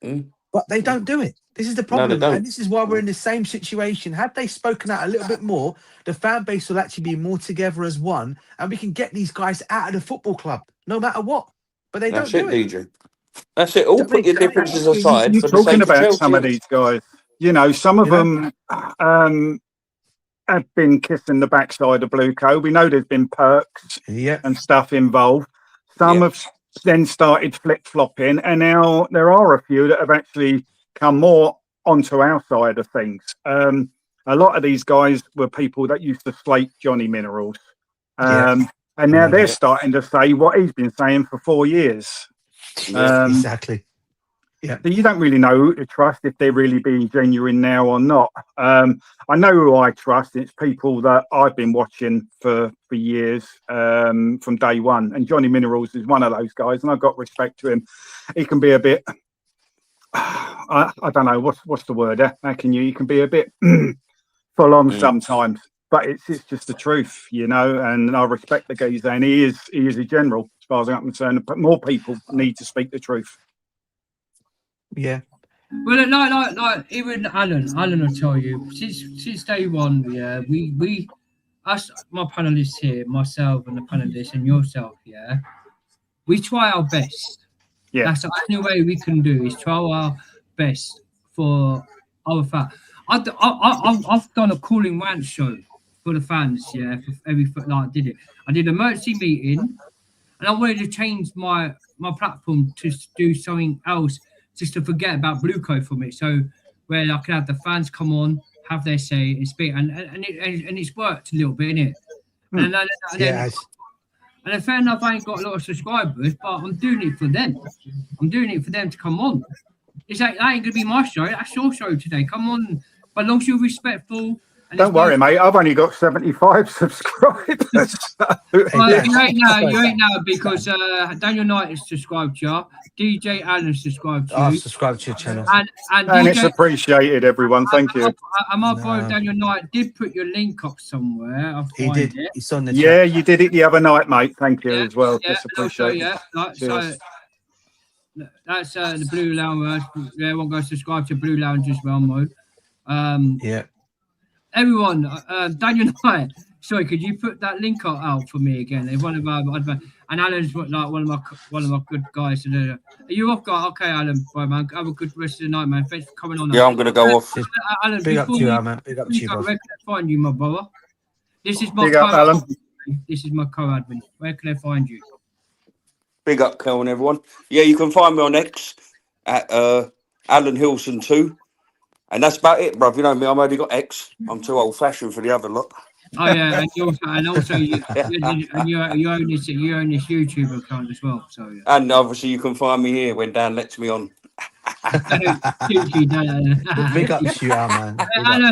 Mm. but they don't do it. This is the No, problem, they don't. and this is why we're in the same situation. Had they spoken out a little bit more, the fan base will actually be more together as one, and we can get these guys out of the football club, no matter what. But they That's don't do it, it. DJ. That's it. All put your differences aside You're for the sake talking of about Chelsea. some of these guys. You know, some of them have been kissing the backside of BlueCoOut. We know there's been perks and stuff involved. Some have then started flip-flopping, and now there are a few that have actually come more onto our side of things. A lot of these guys were people that used to slate Johnny Minerals. And now they're starting to say what he's been saying for 4 years. Exactly. Yeah. So you don't really know who to trust, if they're really being genuine now or not. I know who I trust. It's people that I've been watching for years, from day one. And Johnny Minerals is one of those guys, and I've got respect to him. He can be a bit, I don't know, what's the word? How can you? He can be a bit full on sometimes, but it's just the truth, you know. And I respect the geezer, and he is a general, as far as I'm concerned. But more people need to speak the truth. Yeah. Well, like even Alan will tell you since day one. Yeah, we us, my panelists here, myself and the panelists and yourself. Yeah, we try our best. Yeah, that's the only way we can do is try our best for our fans. I've done a calling rant show for the fans. Yeah, for every like I did it. I did an emergency meeting, and I wanted to change my platform to do something else, just to forget about BlueCoOut from it. So where I can have the fans come on, have their say, and speak, and it's worked a little bit, innit? And fair enough, I ain't got a lot of subscribers, but I'm doing it for them. I'm doing it for them to come on. It's like, that ain't gonna be my show. That's your show today. Come on, but as long as you're respectful. Don't worry, mate. I've only got 75 subscribers. Well, you ain't now because Daniel Knight is subscribed to you. DJ Allen subscribed to you. I've subscribed to your channel. And it's appreciated, everyone. Thank you. And my boy Daniel Knight did put your link up somewhere. He did. It's on the chat. Yeah, you did it the other night, mate. Thank you as well. Just appreciate it. So that's the Blue Lounge. Everyone go subscribe to Blue Lounge as well, mode. Everyone, Daniel Knight. Sorry, could you put that link out for me again? One of our and Alan's like one of my good guys. Are you off, guy? Okay, Alan, bye, man. Have a good rest of the night, man. Thanks for coming on. Yeah, I'm gonna go off. Alan, big up to you, man. Big up to you, bro. Where can I find you, my brother? This is my big up, Alan. This is my co-admin. Where can I find you? Big up, Kel, and everyone. Yeah, you can find me on X at Alan Hilson 2. And that's about it, bruv. You know me, I've only got X. I'm too old-fashioned for the other lot. Oh yeah, and also you own this YouTube account as well. So yeah. And obviously you can find me here when Dan lets me on. Big up to you, man.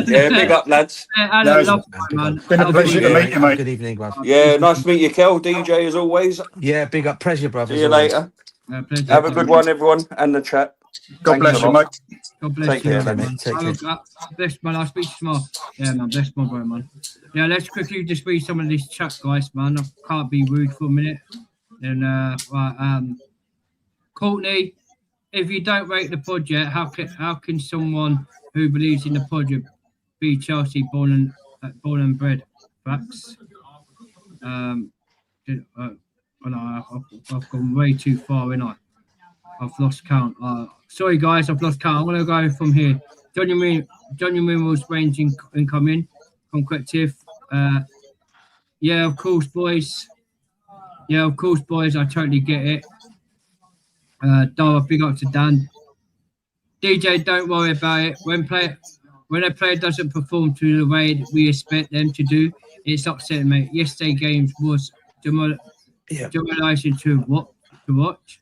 Yeah, big up, lads. Man. Been a pleasure to meet you, mate. Good evening, bro. Yeah, nice to meet you, Kel. DJ as always. Yeah, big up, pleasure, brother. See you later. Have a good one, everyone, and the chat. God bless you, mate. God bless Take you, care, man. Bless, man. I'll speak to you tomorrow. Yeah, man. Bless my bro, man. Yeah, let's quickly just read some of this chat, guys, man. I can't be rude for a minute. And Courtney, if you don't rate the project, how can someone who believes in the project be Chelsea born and bred? Facts. I've gone way too far, haven't I? I've lost count. Sorry, guys, I've lost count. I'm going to go from here. Johnny Minerals range incoming from Collective. Yeah, of course, boys. I totally get it. Dara, big up to Dan. DJ, don't worry about it. When a player doesn't perform to the way we expect them to do, it's upsetting, mate. Yesterday games was demoralizing to watch.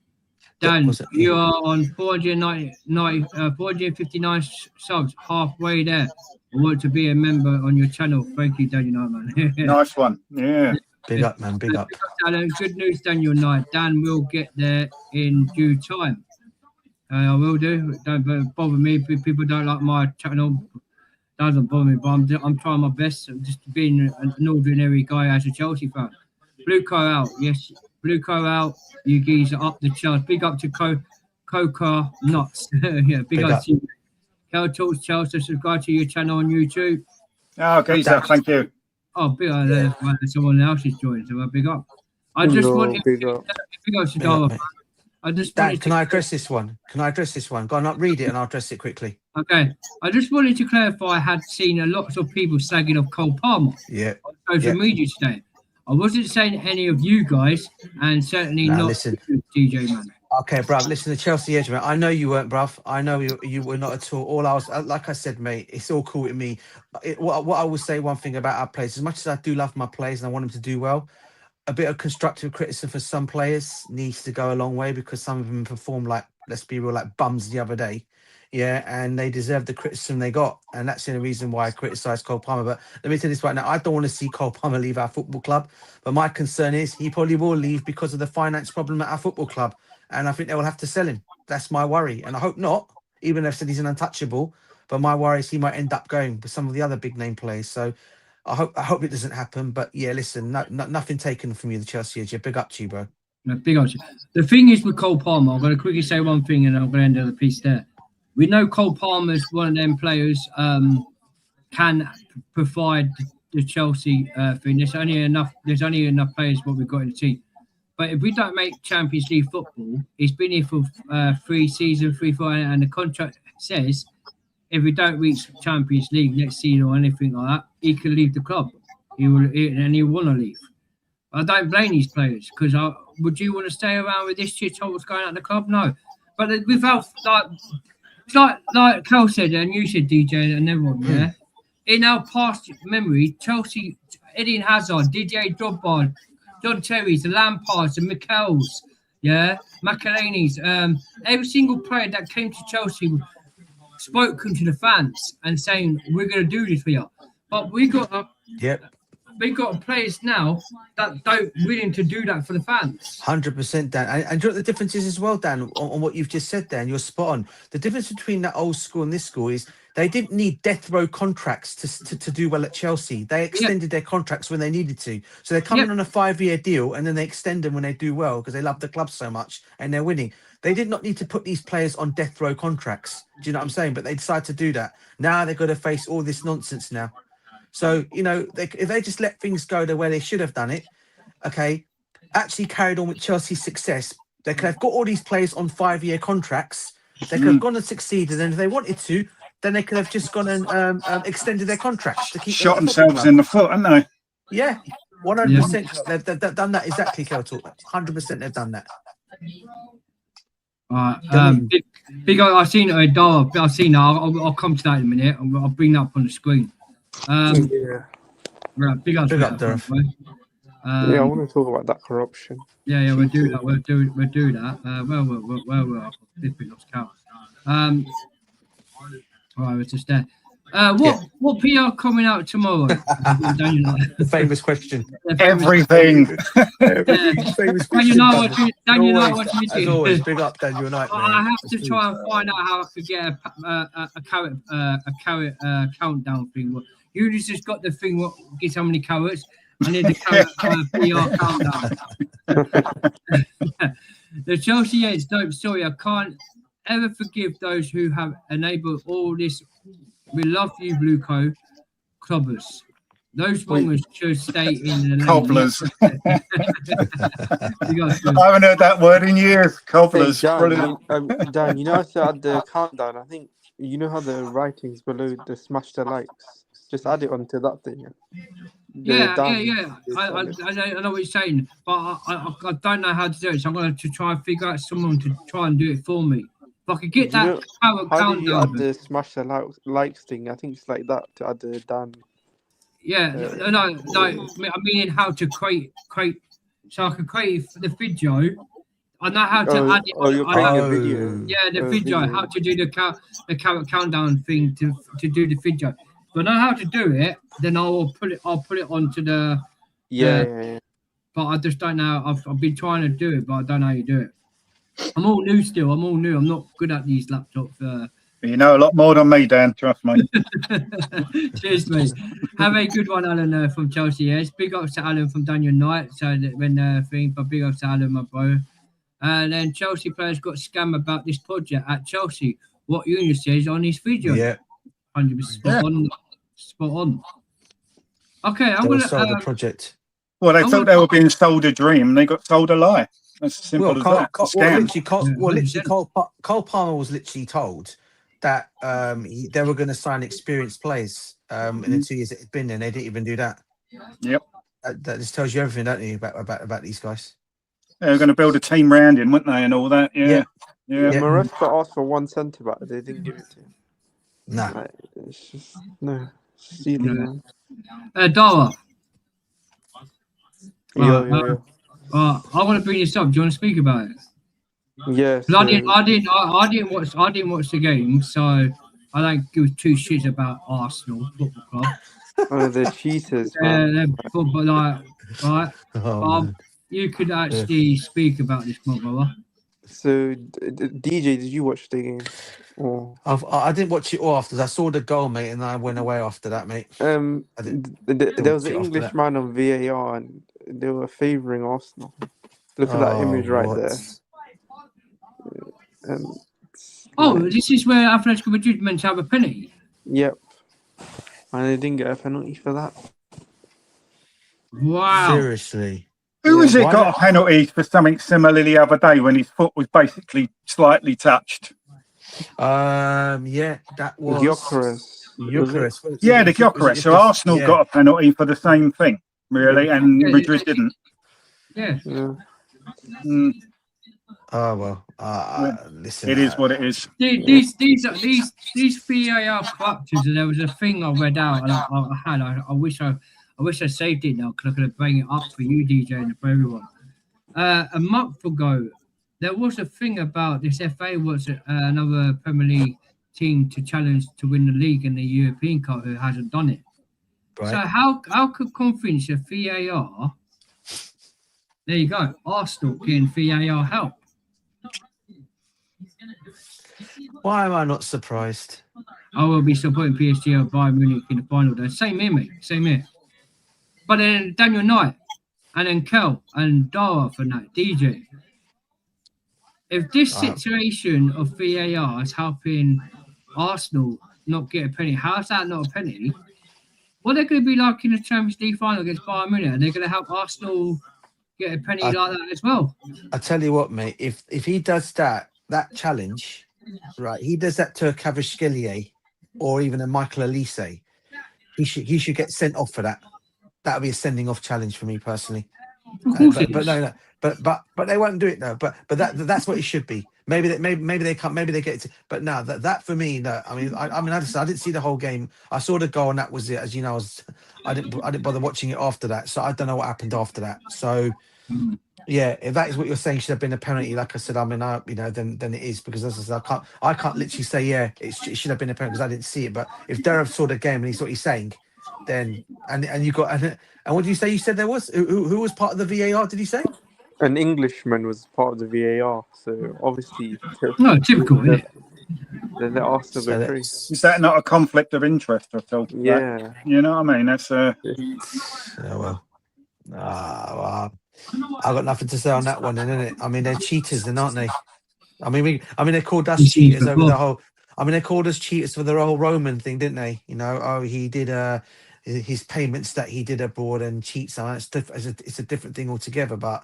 Dan, was it? you are on 459 subs, halfway there. I want to be a member on your channel. Thank you, Daniel Knight, man. Nice one. Yeah. Big up, man. Big up. Dan. Good news, Daniel Knight. Dan will get there in due time. I will do. Don't bother me. If people don't like my channel, doesn't bother me. But I'm trying my best. I'm just being an ordinary guy as a Chelsea fan. BlueCoOut, yes. BlueCoOut, you geese are up the charts. Big up to Coca Nuts. Yeah, big up to you. Kel Talks Chelsea. Subscribe to your channel on YouTube. Oh, okay, sir. Thank you. Oh, big up. Someone else is joining, so big up. I just wanted big up. Big up to Dara. I just Dan, can I address this one? Can I address this one? Go on, read it and I'll address it quickly. Okay. I just wanted to clarify I had seen a lot of people slagging off Cole Palmer on social media today. I wasn't saying any of you guys, and certainly not listen. DJ man. Okay, bruv, listen to Chelsea Edge, mate. I know you weren't, bruv. I know you were not at all. All I was, like I said, mate, it's all cool with me. What I will say, one thing about our players, as much as I do love my players and I want them to do well, a bit of constructive criticism for some players needs to go a long way, because some of them perform like, let's be real, like bums the other day. Yeah, and they deserve the criticism they got. And that's the only reason why I criticise Cole Palmer. But let me tell you this right now, I don't want to see Cole Palmer leave our football club. But my concern is he probably will leave because of the finance problem at our football club. And I think they will have to sell him. That's my worry. And I hope not, even though they've said he's an untouchable. But my worry is he might end up going with some of the other big name players. So I hope it doesn't happen. But yeah, listen, nothing taken from you, the Chelsea Edge. Big up to you, bro. Big up to you. The thing is with Cole Palmer, I'm going to quickly say one thing and I'm going to end the piece there. We know Cole Palmer's one of them players can provide the Chelsea thing. There's only enough players what we've got in the team. But if we don't make Champions League football, he's been here for 3 seasons, 4, and the contract says if we don't reach Champions League next season or anything like that, he can leave the club. He will want to leave. I don't blame these players, because would you want to stay around with this shit what's going on at the club? No. But without like Cal said, and you said, DJ, and everyone, yeah. In our past memory, Chelsea, Eden Hazard, DJ Drogba, John Terry's, the Lampards, the Mikkels, yeah, McElhaney's, every single player that came to Chelsea spoken to the fans and saying, we're going to do this for you. But we got players now that don't willing to do that for the fans. 100%, Dan. And you know what the difference is as well, Dan, on what you've just said, Dan? You're spot on. The difference between that old school and this school is they didn't need death row contracts to do well at Chelsea. They extended their contracts when they needed to. So they're coming on a 5-year deal and then they extend them when they do well because they love the club so much and they're winning. They did not need to put these players on death row contracts. Do you know what I'm saying? But they decided to do that. Now they've got to face all this nonsense now. So, you know, if they just let things go the way they should have done it, okay, actually carried on with Chelsea's success, they could have got all these players on 5-year contracts. They could have gone and succeeded. And if they wanted to, then they could have just gone and extended their contracts to keep shot themselves in the foot, haven't they? Yeah, 100%. They've done that exactly, Keltal. 100% they've done that. Big. I've seen Dara. I've seen that. I'll come to that in a minute. I'll bring that up on the screen. Big up, Dara. I want to talk about that corruption. Yeah, we'll do that. We'll do that. Well. We lost count. All right, it's just there. What PR coming out tomorrow? The famous question. Everything. Famous question. You know what you do. As always, big up, Daniel Knight. I have to try and find out how I could get a carrot countdown thing. You just got the thing. What gets how many carrots? I need the carrot PR countdown. The Chelsea is dope story. I can't ever forgive those who have enabled all this. We love you, BlueCo clubbers. Those wrongers should stay in the cobblers. I haven't heard that word in years. Cobblers. Hey, Dan, you know, so at the countdown, I think you know how the writings below the smash the likes. Just add it onto that thing. Yeah. I know what you're saying, but I don't know how to do it. So I'm going to try and figure out someone to try and do it for me. If I could get that how do you add the smash the likes thing? I think it's like that to add the Dan. Yeah, no. I mean how to create. So I could create the video I know how to add it. You're playing a video. Yeah, the video. How to do the carrot countdown thing to do the video. If I know how to do it, then I'll put it onto the. Yeah. But I just don't know. I've been trying to do it, but I don't know how you do it. I'm all new still. I'm not good at these laptops. You know a lot more than me, Dan. Trust me. Cheers, mate. Have a good one, Alan, from Chelsea. Yes, big ups to Alan from Daniel Knight. So that when but big ups to Alan, my bro. And then Chelsea players got scammed about this project at Chelsea. What Eunice says on his video. Yeah, 100% spot on. Okay, I'm gonna start the project. Well, they thought they were being sold a dream. They got sold a lie. That's as simple as that. Scam. Cole Palmer was literally told that they were going to sign experienced players in the 2 years it had been there. They didn't even do that. Yep. That just tells you everything, don't you, about these guys? They were going to build a team round him, weren't they, and all that? Yeah. Maresca asked for 1 centre back. They didn't give it to him. Nah. Like, it's just no. Stealing, man. Dara. Yo. I want to bring this up. Do you want to speak about it? Yes. I didn't watch the game, so I don't give two shits about Arsenal Football Club. Oh, they're cheaters. Man. Right. You could actually speak about this, my brother. So, DJ, did you watch the game? Or... I didn't watch it all after. I saw the goal, mate, and I went away after that, mate. There was an English man on VAR, and they were favouring Arsenal. Look at that image right there. This is where Atletico Madrid meant to have a penalty. Yep. And they didn't get a penalty for that. Wow. Seriously. Who was it got a penalty for something similar the other day when his foot was basically slightly touched? Yeah, that was Gyökeres. Yeah, the Gyökeres. So Arsenal got a penalty for the same thing, really, and Madrid didn't. Yeah. Oh well, listen. It is what it is. These VAR corruptions, and there was a thing I read out, and I wish I saved it now because I could have bring it up for you, DJ, and for everyone. A month ago, there was a thing about this. FA was another Premier League team to challenge to win the league and the European Cup who hasn't done it. Right. So how could conference a VAR? There you go. Arsenal getting VAR help. Why am I not surprised? I will be supporting PSG or Bayern Munich in the final. Though. Same here, mate. Same here. But then Daniel Knight, and then Kel and Dara for that DJ. If this situation of VAR is helping Arsenal not get a penalty, how's that not a penalty? What they're going to be like in the Champions League final against Bayern Munich, and they're going to help Arsenal get a penalty like that as well. I tell you what, mate. If he does that challenge, right? He does that to a Kvaratskhelia or even a Michael Elise. He should get sent off for that. That would be a sending off challenge for me personally. But they won't do it though. But that's what it should be. Maybe they can't. Maybe they get it. But no, that for me, no. I mean, I didn't see the whole game. I saw the goal and that was it. As you know, I didn't bother watching it after that. So I don't know what happened after that. So yeah, if that is what you're saying, should have been a penalty. Like I said, I mean, then it is because as I said, I can't literally say it should have been a penalty because I didn't see it. But if Derek saw the game and he's what he's saying, then and you got and what did you say? You said there was who was part of the VAR? Did you say? An Englishman was part of the VAR, so obviously no typical. Isn't it? Then Arsenal go free. Is that not a conflict of interest at all? Yeah, you know what I mean. That's I've got nothing to say on that one, then, innit? I mean, they're cheaters, then, aren't they? I mean, they called us cheaters over the whole. I mean, they called us cheaters for the whole Roman thing, didn't they? You know, he did his payments that he did abroad and cheats on. It's a different thing altogether. But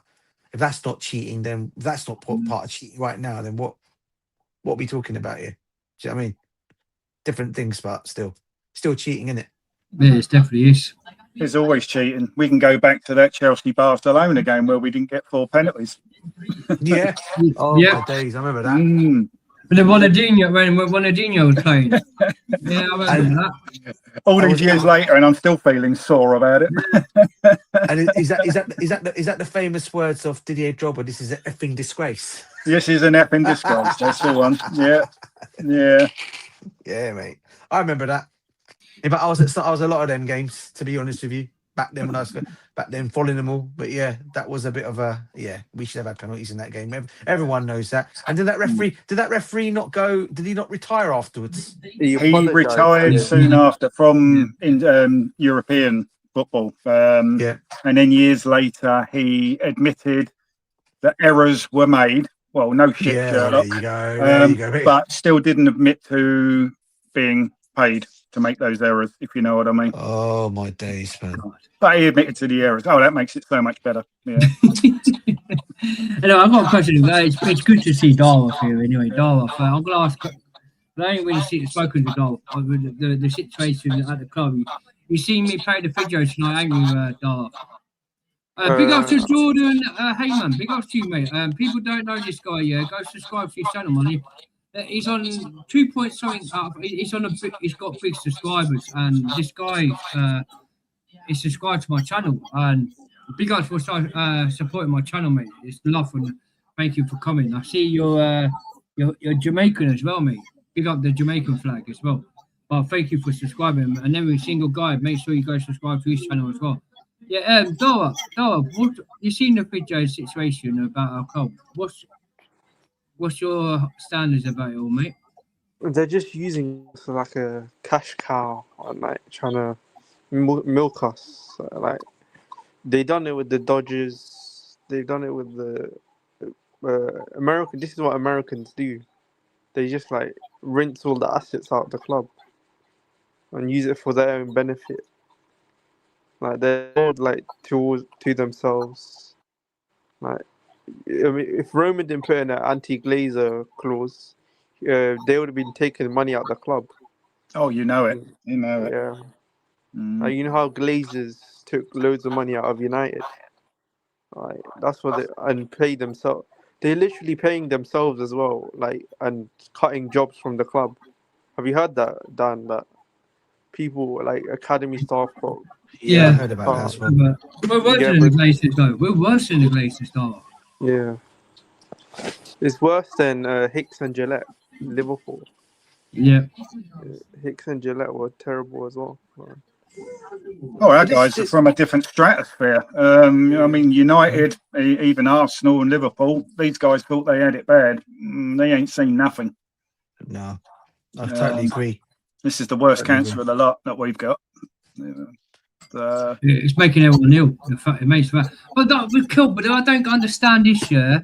if that's not cheating, then if that's not part of cheating right now, then what are we talking about here? Do you know what I mean? Different things, but still cheating, isn't it? Yeah, it definitely is. There's always cheating. We can go back to that Chelsea-Barcelona game where we didn't get 4 penalties. Yeah. Oh, my days. I remember that. But the Ronaldinho, when Ronaldinho was playing. Yeah, I remember that. All these years later, and I'm still feeling sore about it. And is that the famous words of Didier Drogba? This is an effing disgrace. This is an effing disgrace. That's the one. Yeah, mate. I remember that. Yeah, but I was at a lot of them games, to be honest with you. Back then, when I was following them all. But yeah, that was a bit of a we should have had penalties in that game. Everyone knows that. And did that referee not go? Did he not retire afterwards? He retired soon after from European football. And then years later, he admitted that errors were made. Well, no shit, Sherlock. There you go. But still didn't admit to being paid to make those errors, if you know what I mean. Oh, my days, man. But he admitted to the errors. Oh, that makes it so much better. Yeah. I've got a question. It's good to see Darwin here anyway. Darwin, I'm going to ask, I ain't really spoken to Darwin, the situation at the club. You seen me play the video tonight, ain't you, Darwin? Big up to Jordan Heyman. Big up to you, mate. People don't know this guy, go subscribe to his channel, man. He's on 2 point something. He's got big subscribers, and this guy is subscribed to my channel. And big ups for supporting my channel, mate. It's love and thank you for coming. I see you're Jamaican as well, mate. Big up the Jamaican flag as well. But thank you for subscribing. And every single guy, make sure you go subscribe to his channel as well. Yeah, Dora, what you seen the video situation about our club? What's your standards about it all, mate? They're just using us like a cash cow and like trying to milk us. Like they done it with the Dodgers. They've done it with the American. This is what Americans do. They just like rinse all the assets out of the club and use it for their own benefit. Like they're like to themselves. Like I mean, if Roman didn't put in an anti-Glazer clause, they would have been taking money out of the club. Oh, you know it. You know it. Yeah. Like, you know how Glazers took loads of money out of United. Like that's what and paid themselves. They're literally paying themselves as well, like and cutting jobs from the club. Have you heard that, Dan? That people like academy staff got. Yeah, I heard about that as well. We're worse than the Glazers, though. We're worse than the Glazers, though. Yeah, it's worse than Hicks and Gillette, Liverpool. Yeah, Hicks and Gillette were terrible as well. Oh, our guys are from a different stratosphere. I mean, United, even Arsenal and Liverpool, these guys thought they had it bad. They ain't seen nothing. No, I totally agree. This is the worst cancer of the lot that we've got. It's making everyone ill. It makes but I don't understand this year.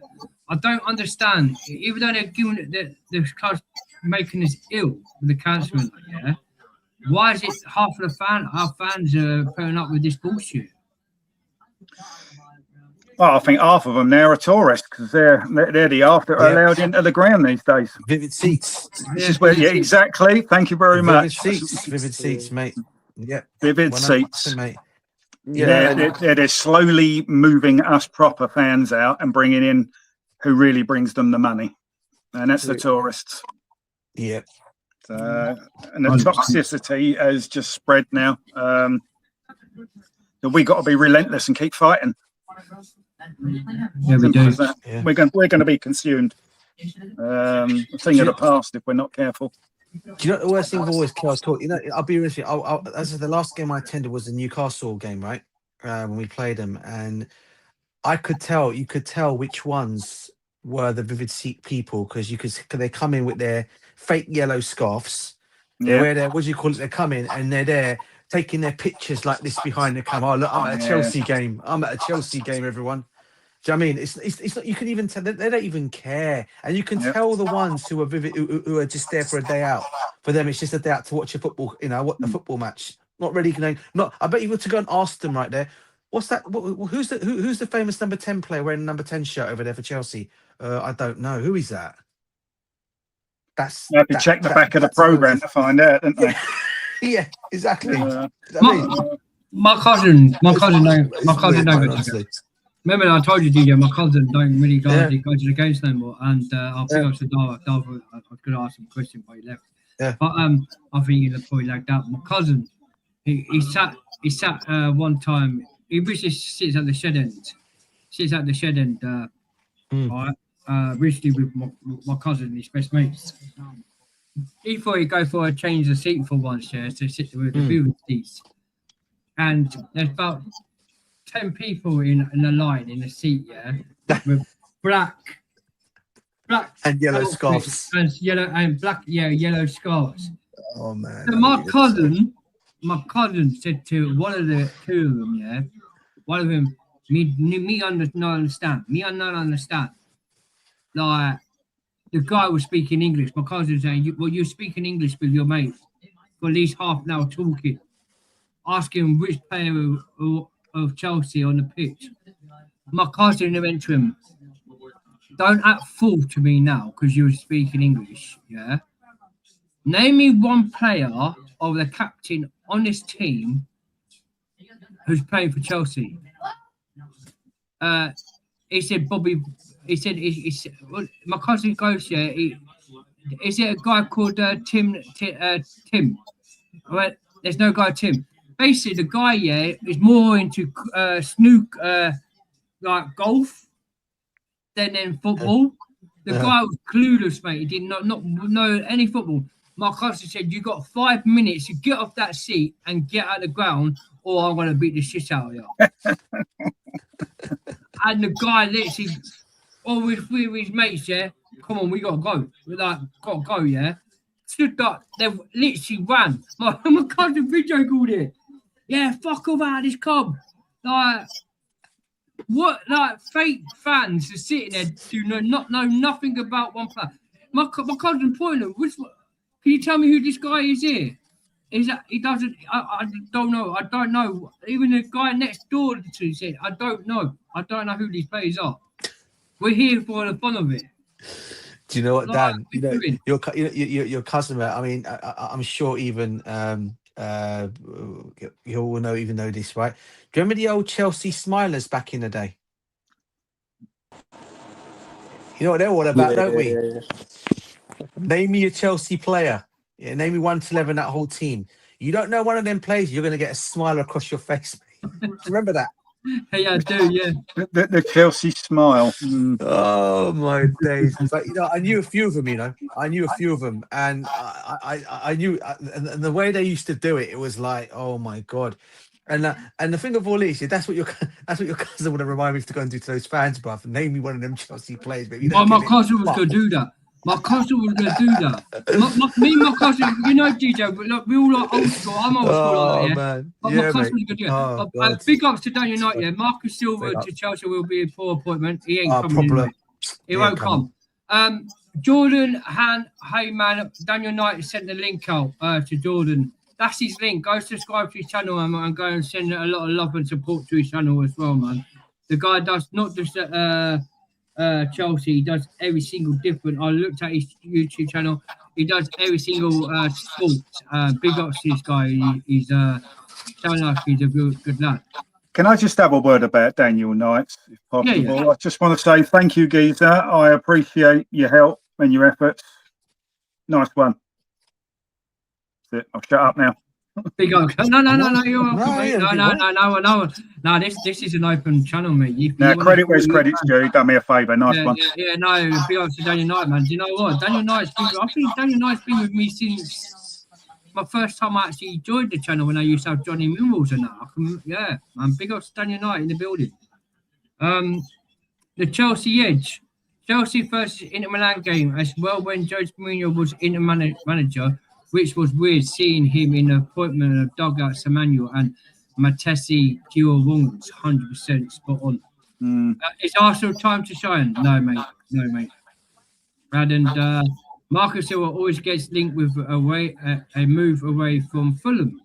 I don't understand. Even though they're giving the club's making us ill with the cancer, why is it half of our fans are putting up with this bullshit? Well, I think half of them now are tourists because they're the after allowed into the ground these days. Vivid seats. This is where, exactly. Thank you very much. Vivid seats, mate. Yeah, vivid seats, mate. Yeah, they're slowly moving us proper fans out and bringing in who really brings them the money, and that's the tourists. Yeah. And the toxicity has just spread now. We got to be relentless and keep fighting. Yeah, we do. Yeah. We're going to be consumed. A thing of the past if we're not careful. Do you know the worst thing I've always taught? I'll be honest with you. As the last game I attended was the Newcastle game, right? When we played them, and you could tell which ones were the vivid seat people because they come in with their fake yellow scarves. They wear their they come in and they're there taking their pictures like this behind the camera. Oh, look, I'm at a Chelsea game. I'm at a Chelsea game, everyone. Do you know what I mean? It's not, you can even tell they don't even care, and you can tell the ones who are vivid, who are just there for a day out. For them, it's just a day out to watch a football, a football match. Not really going. I bet you were to go and ask them right there. What's that? Who's the famous number 10 player wearing a number 10 shirt over there for Chelsea? I don't know. Who is that? You have to check the back of the program to find out, don't they? Yeah, exactly. My cousin knows. Remember, I told you, DJ, my cousin don't really go to the games no more, and I'll pick up to Dava. I was going to ask him a question, but he left. Yeah. But I think he'll probably like that. My cousin, he sat one time. He basically sits at the shed end. Right. Recently with my cousin, his best mates. He thought he'd go for a change of seat for once, yeah, to sit with the viewing seats. And there's about 10 people in a line in a seat, yeah, with black and yellow outfits scarves and yellow scarves. Oh man! So my cousin said to one of the two of them, yeah, one of them, me not understand. Like the guy was speaking English. My cousin saying, you're speaking English with your mate for at least half an hour talking, asking which player of Chelsea on the pitch. My cousin went to him, don't act fool to me now because you're speaking English, yeah? Name me one player of the captain on this team who's playing for Chelsea. He said Bobby. He said my cousin goes here. Is it a guy called Tim? Tim. I went, there's no guy Tim. Basically, the guy is more into like golf than football. The guy was clueless, mate. He did not know any football. My cousin said, you got 5 minutes to get off that seat and get out the ground, or I'm going to beat the shit out of you. And the guy literally, with his mates, yeah, come on, we got to go. We're like, got to go, yeah. Stood up, they literally ran. My cousin video called it. Yeah, fuck off out of this club. Like, what, like, fake fans are sitting there do not know nothing about one player. My cousin pointed, can you tell me who this guy is here? Is that he doesn't? I don't know. I don't know. Even the guy next door to said, I don't know. I don't know who these players are. We're here for the fun of it. Do you know what, Dan? You know, your cousin. I mean, I'm sure even you all know this, right? Do you remember the old Chelsea Smilers back in the day? You know what they're all about, don't we? Yeah. Name me a Chelsea player. Yeah, name me 1 to 11 that whole team. You don't know one of them players, you're going to get a smile across your face. Do you remember that? Hey, I do, yeah. The Chelsea smile. Oh my days! But I knew a few of them. I knew a few of them, and I knew, and the way they used to do it, it was like, oh my god. And the thing of all is, that's what your cousin would have reminded me to go and do to those fans, bruv. Name me one of them Chelsea players, but my cousin was going to do that. My cousin was going to do that. Me and my cousin, DJ, we all like old school. I'm old school, man. But yeah, my cousin was going to do it. Big ups to Dan United, yeah. Marcus Silva to Chelsea will be a poor appointment. He ain't coming in. He won't come. Jordan hey man, Dan United sent the link out to Jordan. That's his link. Go subscribe to his channel and go and send a lot of love and support to his channel as well, man. The guy does not just Chelsea, he does every single different. I looked at his YouTube channel. He does every single sport. Big ups to this guy. He's sounds like he's a good lad. Can I just have a word about Daniel Knights, if possible? Yeah. I just want to say thank you, Geezer. I appreciate your help and your efforts. Nice one. That's it. I'll shut up now. Big up. No, you're welcome, mate. No, this is an open channel, mate. Credit where's credit's due. Done me a favour. Nice one. Yeah, no, big up to Daniel Knight, man. Do you know what? I think Daniel Knight's been with me since my first time I actually joined the channel when I used to have Johnny Minerals and that. Yeah, man. Big up to Daniel Knight in the building. The Chelsea edge. Chelsea versus Inter Milan game as well when Jose Mourinho was Inter manager, which was weird seeing him in the appointment of Douglas Samuel and Matessi Kiorungs, 100% spot on. Is Arsenal time to shine? No, mate. And Marcus Silva always gets linked with a move away from Fulham.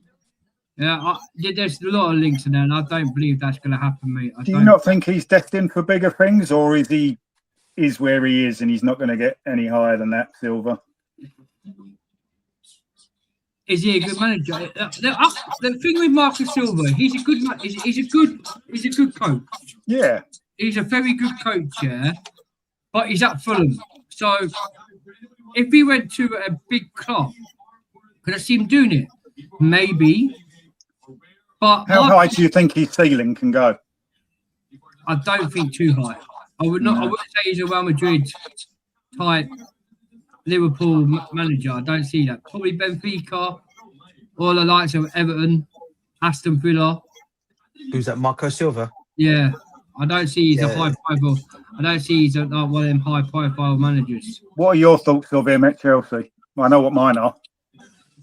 Yeah, there's a lot of links in there, and I don't believe that's going to happen, mate. Do you not think he's destined for bigger things, or is where he is and he's not going to get any higher than that, Silva? Is he a good manager? The thing with Marcus Silva, he's a good coach. Yeah. he's a very good coach, yeah, but he's at Fulham. So if he went to a big club, could I see him doing it? Maybe. But How high do you think his ceiling can go? I don't think too high. I would not. I wouldn't say he's a Real Madrid type Liverpool manager. I don't see that. Probably Benfica or the likes of Everton, Aston Villa. Who's that? Marco Silva. Yeah, I don't see he's a high profile. I don't see he's one of them high profile managers. What are your thoughts of him at Chelsea? I know what mine are.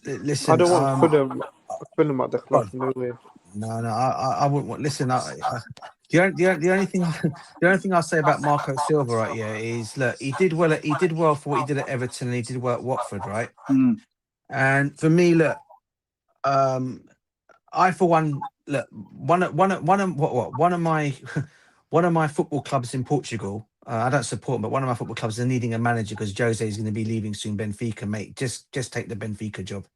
Listen, I don't want Fulham at the club. No way. No, I wouldn't want. Listen, the only thing I'll say about Marco Silva, right? Yeah, is look, he did well for what he did at Everton, and he did well at Watford, right? And for me, look, I for one, look, one of my football clubs in Portugal. I don't support them, but one of my football clubs are needing a manager because Jose is going to be leaving soon. Benfica, mate, just take the Benfica job.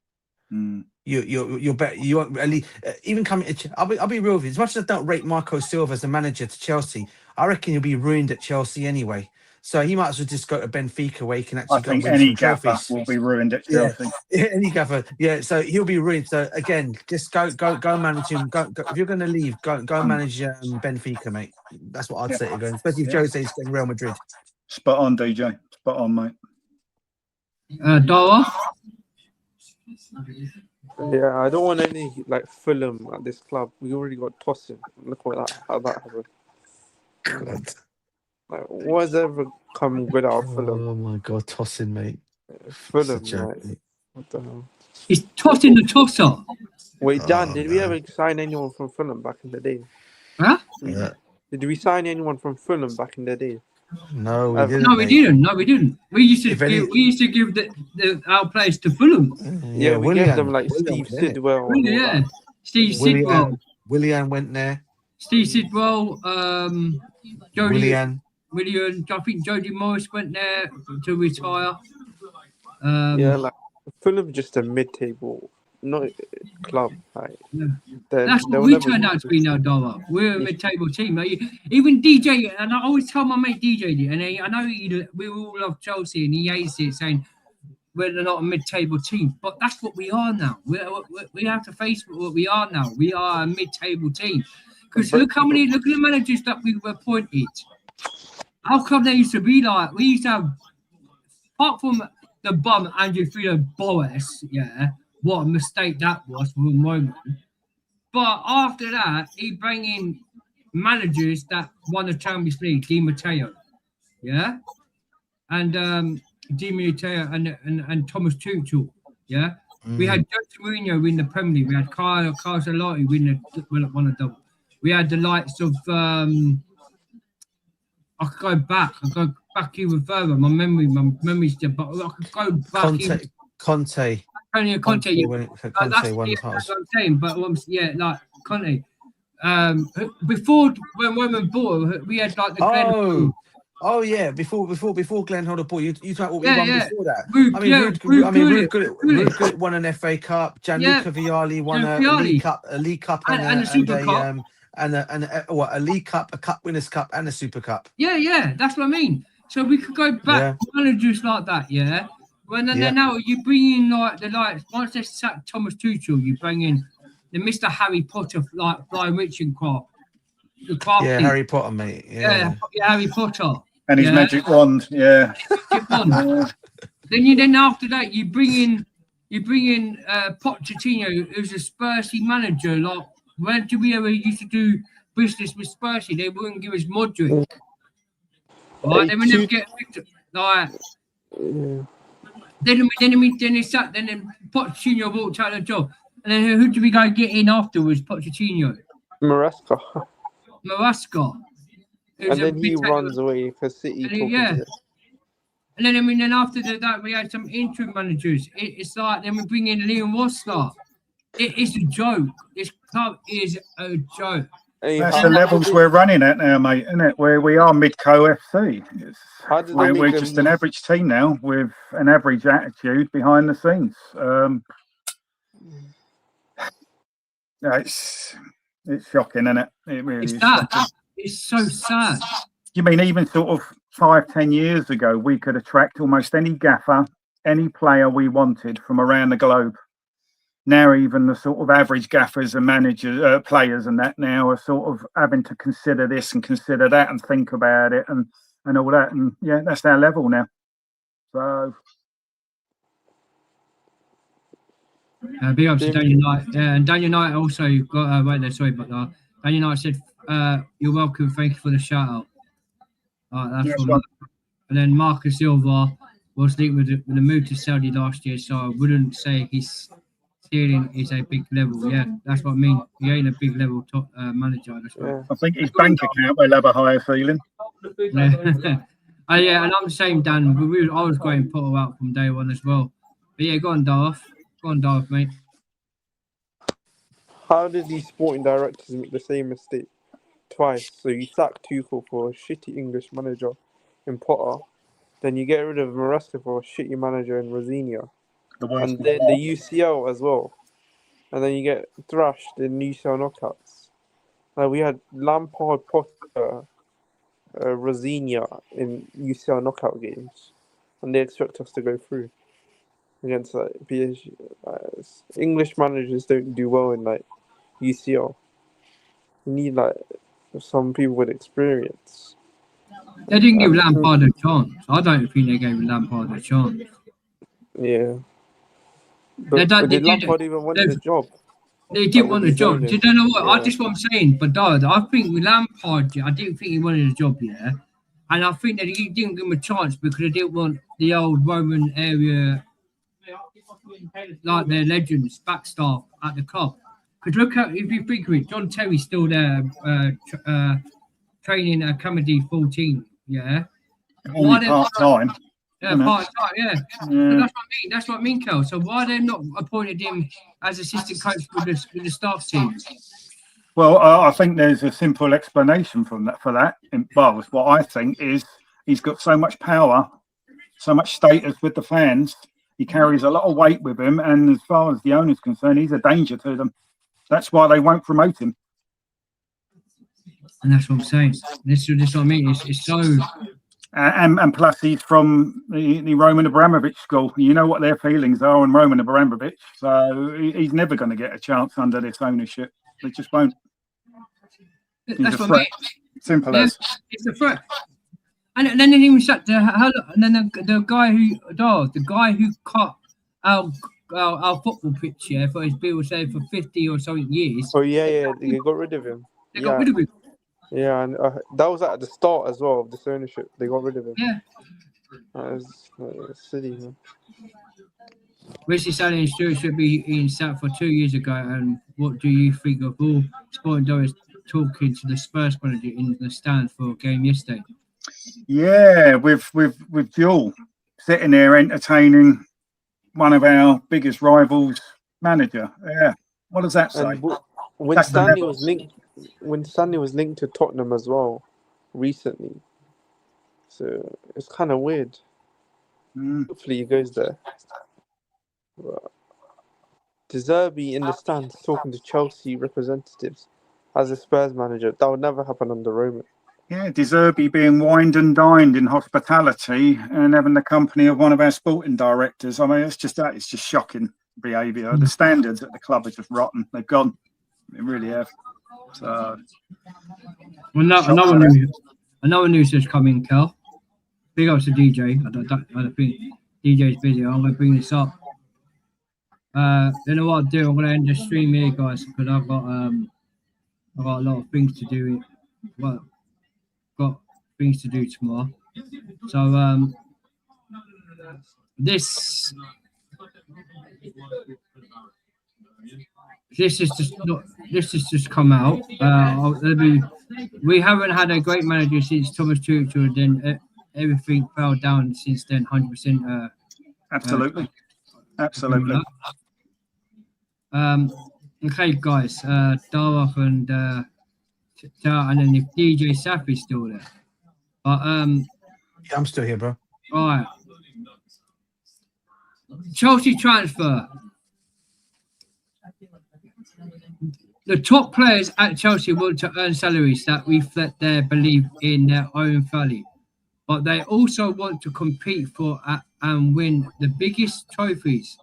You're better. You won't really even coming. I'll be real with you. As much as I don't rate Marco Silva as a manager to Chelsea, I reckon he'll be ruined at Chelsea anyway. So he might as well just go to Benfica where he can actually. I think any gaffer will be ruined at Chelsea. Yeah, any gaffer. Yeah, so he'll be ruined. So again, just go manage him. Go. If you're going to leave, go manage Benfica, mate. That's what I'd say to go. Especially if Jose's going Real Madrid. Spot on, DJ. Spot on, mate. Dara. Yeah, I don't want any like Fulham at this club. We already got Tosin. Look how that happened. Like, what's ever come good out of Fulham? Oh my God, Tosin, mate. Fulham, like, what the hell? He's tossing the tosser. Wait, Dan, did we ever sign anyone from Fulham back in the day? Huh? Yeah. Did we sign anyone from Fulham back in the day? No, we didn't. No, we didn't. No, we didn't. We used to give our players to Fulham. Yeah, we gave them like Steve Sidwell. Yeah, Steve Sidwell. Willian went there. Steve Sidwell. Willian. I think Jody Morris went there to retire. Yeah, like Fulham just a mid-table, not club. Like, that's what we turned out to be now, Dara. We're a mid-table team. Even DJ, and I always tell my mate DJ, and I know we all love Chelsea, and he hates it, saying we're not a mid-table team. But that's what we are now. We have to face what we are now. We are a mid-table team. Because look at the managers that we were appointed. How come they used to be like? We used to have, apart from the bum Andrew Frida Boris, yeah, what a mistake that was for a moment. But after that, he bring in managers that won the Champions League, Di Matteo, yeah, and Di Matteo and Thomas Tuchel, yeah. We had Jose Mourinho win the Premier League. We had Carlo Ancelotti win the double. We had the likes of I could go back. I could go back even further. My memory's there, but I could go back. Conte. Antonio Conte. Conte won the that's what I'm saying. But yeah, like Conte. Before when women bought, we had like the Glenn. Oh yeah, before Glenn Hodder bought you talk what we won before that. Ruud won an FA Cup. Gianluca Vialli won a League Cup and a Super Cup. And a League Cup, a Cup Winners' Cup, and a Super Cup. Yeah, that's what I mean. So we could go back to managers like that, yeah. When then now you bring in like the likes. Once they sack Thomas Tuchel, you bring in the Mr. Harry Potter, like Brian Richardcraft. Yeah, Harry Potter, mate. Yeah, Harry Potter. And his magic wand, yeah. Then after that you bring in Pochettino, who's a Spursy manager. Like, when did we ever used to do business with Spursy? They wouldn't give us Modric. Right? They would never get like. Then Pochettino walked out of the job, and then who did we go get in afterwards? Pochettino. Maresca. And then he runs away because City. And then after that we had some interim managers. It's like then we bring in Liam Wasler. It is a joke. This club is a joke. That's the levels we're running at now, mate, isn't it? Where we are mid-co FC. We're just an average team now with an average attitude behind the scenes. It's shocking, isn't it? It really is. It's so sad. You mean even sort of 5-10 years ago, we could attract almost any gaffer, any player we wanted from around the globe. Now even the sort of average gaffers and managers, players and that now are sort of having to consider this and consider that and think about it and all that. And yeah, that's our level now. So big up to Daniel Knight. And Daniel Knight also got right there, sorry about that. Daniel Knight said, you're welcome, thank you for the shout out. That's yes, from and then Marcus Silva was linked with the move to Saudi last year, so I wouldn't say his ceiling is a big level. Yeah, that's what I mean. He ain't a big level top manager. That's right. I think his bank account will have a higher ceiling. Yeah. Yeah, and I'm the same, Dan. I was going Potter out from day one as well. But yeah, go on, Darth. Go on, Darth, mate. How did these sporting directors make the same mistake twice? So you sack Tuchel for a shitty English manager in Potter, then you get rid of Maresca for a shitty manager in Rosinia, and then the UCL as well, and then you get thrashed in UCL knockouts. Like we had Lampard, Potter, Rosinia in UCL knockout games, and they expect us to go through against like PSG. English managers don't do well in like UCL. You need like some people with experience. They didn't give Lampard a chance. I don't think they gave Lampard a chance. Yeah. But did Lampard even want the job? They didn't want a job. Do you know what? That's what I'm saying. But I think with Lampard, I didn't think he wanted a job, yeah. And I think that he didn't give him a chance because they didn't want the old Roman area, like their legends, backstaff at the club. Because look at, if you think of it, John Terry's still there, training at Comedy 14, yeah. Only part-time. Yeah, part-time, yeah. So that's what I mean. That's what I mean, Kel. So why they not appointed him as assistant coach with the staff team? Well, I think there's a simple explanation for that. Well, what I think is he's got so much power, so much status with the fans. He carries a lot of weight with him, and as far as the owner's concerned, he's a danger to them. That's why they won't promote him. And that's what I'm saying. This is what I mean. It's so. And plus, he's from the Roman Abramovich school. You know what their feelings are on Roman Abramovich. So he's never going to get a chance under this ownership. They just won't. That's what I mean. Simple as. It's a threat. And then they even shut the guy who cut our football pitch, yeah, for his bill say for 50 or something years. Oh yeah, they got rid of him. They got rid of him. Yeah, and that was at the start as well of this ownership. They got rid of him. Yeah. That was silly, man. Richie Sally and Stewart should be in sacked for 2 years ago. And what do you think of all Sporting Doris talking to the Spurs manager in the stand for a game yesterday? Yeah, with Joel sitting there entertaining one of our biggest rivals' manager. Yeah, what does that say? When Stanley was linked to Tottenham as well recently, so it's kind of weird. Hopefully he goes there. But De Zerbi in the stands talking to Chelsea representatives as a Spurs manager. That would never happen under Roman. Yeah, De Zerbi being wined and dined in hospitality and having the company of one of our sporting directors. I mean, it's just shocking behaviour. The standards at the club are just rotten. They've gone. They really have. So, another news has come in, Kel. Big ups to DJ. I don't think DJ's busy. I'm going to bring this up. You know what I'll do? I'm going to end the stream here, guys, because I've got a lot of things to do. Well, got things to do tomorrow. So this has just come out. We haven't had a great manager since Thomas Tuchel, and then everything fell down since then. 100%. Absolutely. Okay, guys. Darth and then if DJ Saf is still there, but yeah, I'm still here, bro. All right. Chelsea transfer. The top players at Chelsea want to earn salaries that reflect their belief in their own value, but they also want to compete for and win the biggest trophies.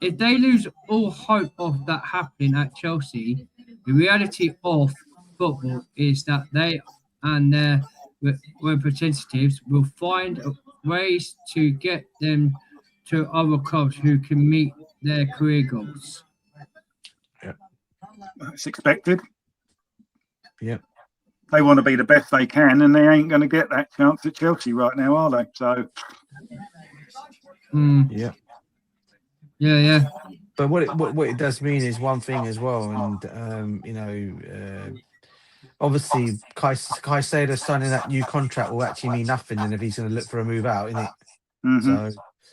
If they lose all hope of that happening at Chelsea, the reality of football is that they and their representatives will find ways to get them to other clubs who can meet their career goals. It's expected. Yeah. They want to be the best they can, and they ain't going to get that chance at Chelsea right now, are they? So, yeah. Yeah. But what it does mean is one thing as well, and obviously Caicedo signing that new contract will actually mean nothing, and if he's going to look for a move out, isn't it? So,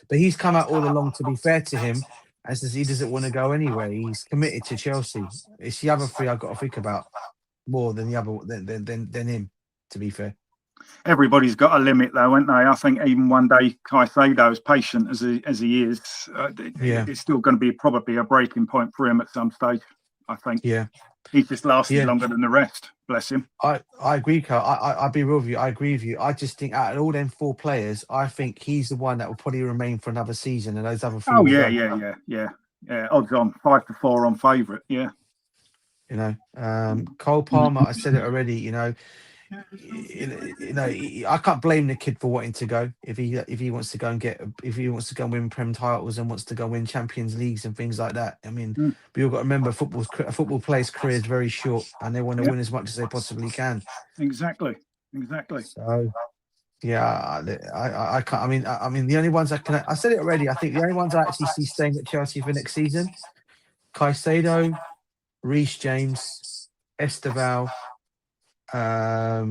but he's come out all along. To be fair to him, as he doesn't want to go anywhere, he's committed to Chelsea. It's the other three I've got to think about more than the other than him. To be fair. Everybody's got a limit, though, haven't they? I think even one day Caicedo, as patient as he is, it's still going to be probably a breaking point for him at some stage. I think. Yeah. He's just lasted longer than the rest. Bless him. I agree, Carl. I'll be real with you. I agree with you. I just think out of all them four players, I think he's the one that will probably remain for another season, and those other three. Oh yeah. Odds on 5-4 on favourite. Yeah. You know, Cole Palmer. I said it already. You know, I can't blame the kid for wanting to go. If he wants to go and win Prem titles and wants to go win Champions Leagues and things like that. I mean, we all got to remember a football player's career is very short, and they want to win as much as they possibly can. Exactly. So, yeah, I can't. I mean, the only ones I said it already. I think the only ones I actually see staying at Chelsea for next season: Caicedo, Reece James, Esteval. I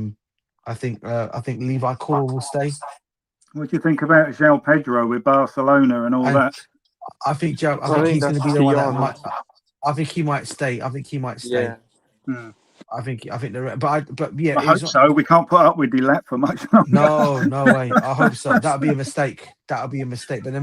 think Levi Cora will stay. What do you think about João Pedro with Barcelona and all that? I think he's going to be the one that might. I think he might stay. I Yeah. I think but yeah. I hope so. We can't put up with Dilat for much longer. No way. I hope so. That would be a mistake. But then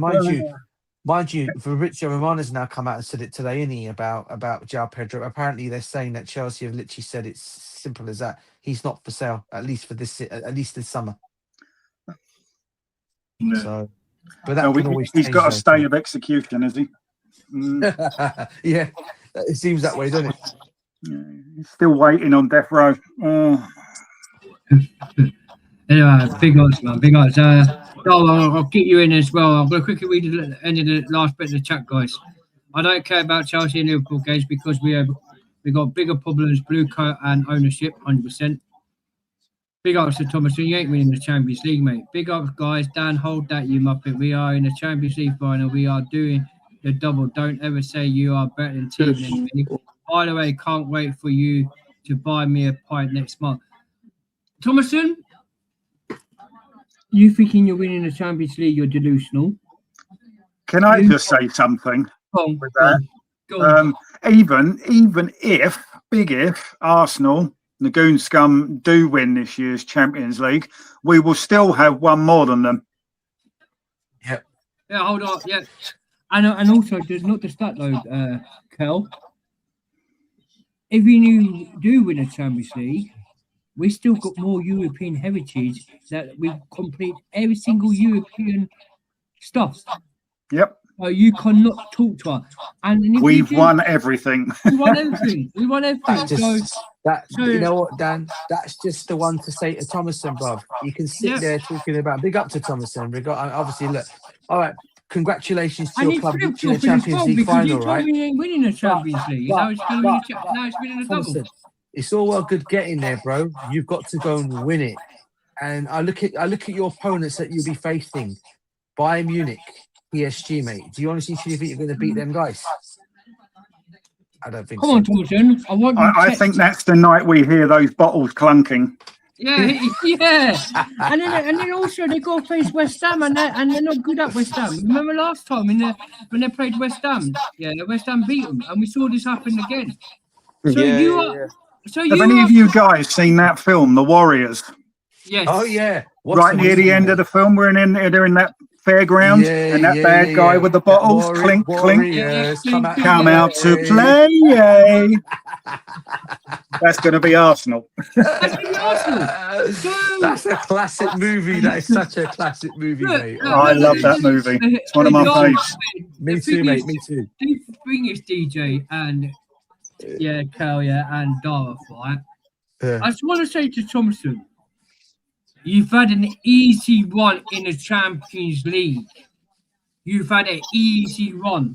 mind you, Fabrizio Romano's now come out and said it today, isn't he, about João Pedro? Apparently, they're saying that Chelsea have literally said it's simple as that. He's not for sale, at least this summer. Yeah. So, but that he's got a stay of execution, has he? Yeah, it seems that way, doesn't it? Yeah, he's still waiting on death row. Anyway, big odds, man. Big odds. I'll get you in as well. I'm going to quickly read the end of the last bit of the chat, guys. I don't care about Chelsea and Liverpool games because we got bigger problems, BlueCoOut and ownership, 100%. Big ups to Thomason. You ain't winning the Champions League, mate. Big ups, guys. Dan, hold that, you muppet. We are in the Champions League final. We are doing the double. Don't ever say you are better than team than me. By the way, can't wait for you to buy me a pint next month. Thomason, you thinking you're winning the Champions League, you're delusional. Can I just say something with that? Go on. Even if Arsenal, the Goon Scum, do win this year's Champions League, we will still have one more than them. Yep. Yeah, hold on. Yeah. And also, there's not just that, though, Kel. If we do win a Champions League, we still got more European heritage that we complete every single European stuff. Yep. You cannot talk to us. And we've won everything. We won everything. You know what, Dan? That's just the one to say to Thomason, bruv. You can sit there talking about big up to Thomason. Obviously, look. All right. Congratulations to your club reaching the Champions League final, right? We ain't winning the Champions League. Now it's winning a double. It's all well good getting there, bro. You've got to go and win it. And I look at your opponents that you'll be facing. Bayern Munich, PSG, mate. Do you honestly think you're going to beat them guys? I don't think so. Come on, Thompson. I think that's the night we hear those bottles clunking. Yeah. and then also they go face West Ham and they're not good at West Ham. Remember last time when they played West Ham? Yeah, West Ham beat them, and we saw this happen again. So have any of you guys seen that film, The Warriors? Yes. Oh yeah. Right near the end of the film, they're in that fairground, and that bad guy with the bottles, clink, clink, Warriors, come out to play. That's going to be Arsenal. That's a classic movie. That is such a classic movie, mate. I love that movie. It's one of my favourites. Me too, mate. Me too. The thing is, DJ and Cal, and Darth, right? Yeah. I just want to say to Thompson, you've had an easy one in the Champions League. You've had an easy one.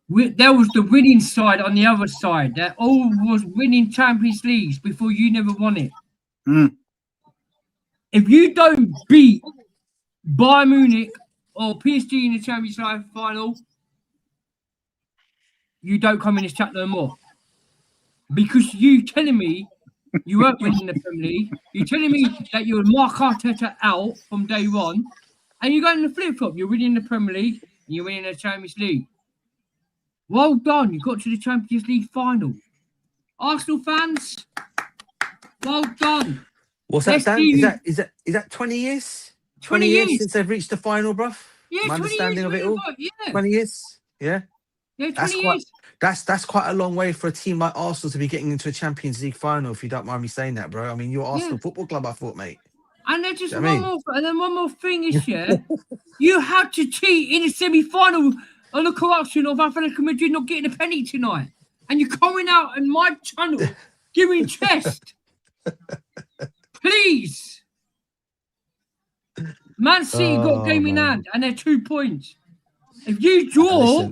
There was the winning side on the other side. That all was winning Champions Leagues before you never won it. If you don't beat Bayern Munich or PSG in the Champions League final, you don't come in this chat no more. Because you telling me you weren't winning the Premier League, you're telling me that you were Mark Arteta out from day one, and you're going in the flip-flop. You're winning the Premier League and you're winning the Champions League. Well done. You got to the Champions League final. Arsenal fans, well done. What's that, Dan? Is that 20 years? 20 years since they've reached the final, bruv? Yeah, My 20 understanding years, of it all? yeah. 20 years? Yeah. Yeah, 20 years. That's quite a long way for a team like Arsenal to be getting into a Champions League final, if you don't mind me saying that, bro. I mean, you're Arsenal Football Club, I thought, mate. And then just You know one more thing is, you had to cheat in the semi-final on the corruption of Atletico Madrid not getting a penny tonight. And you're coming out in my channel giving chest. Please. Man City got game in hand and they're 2 points. If you draw,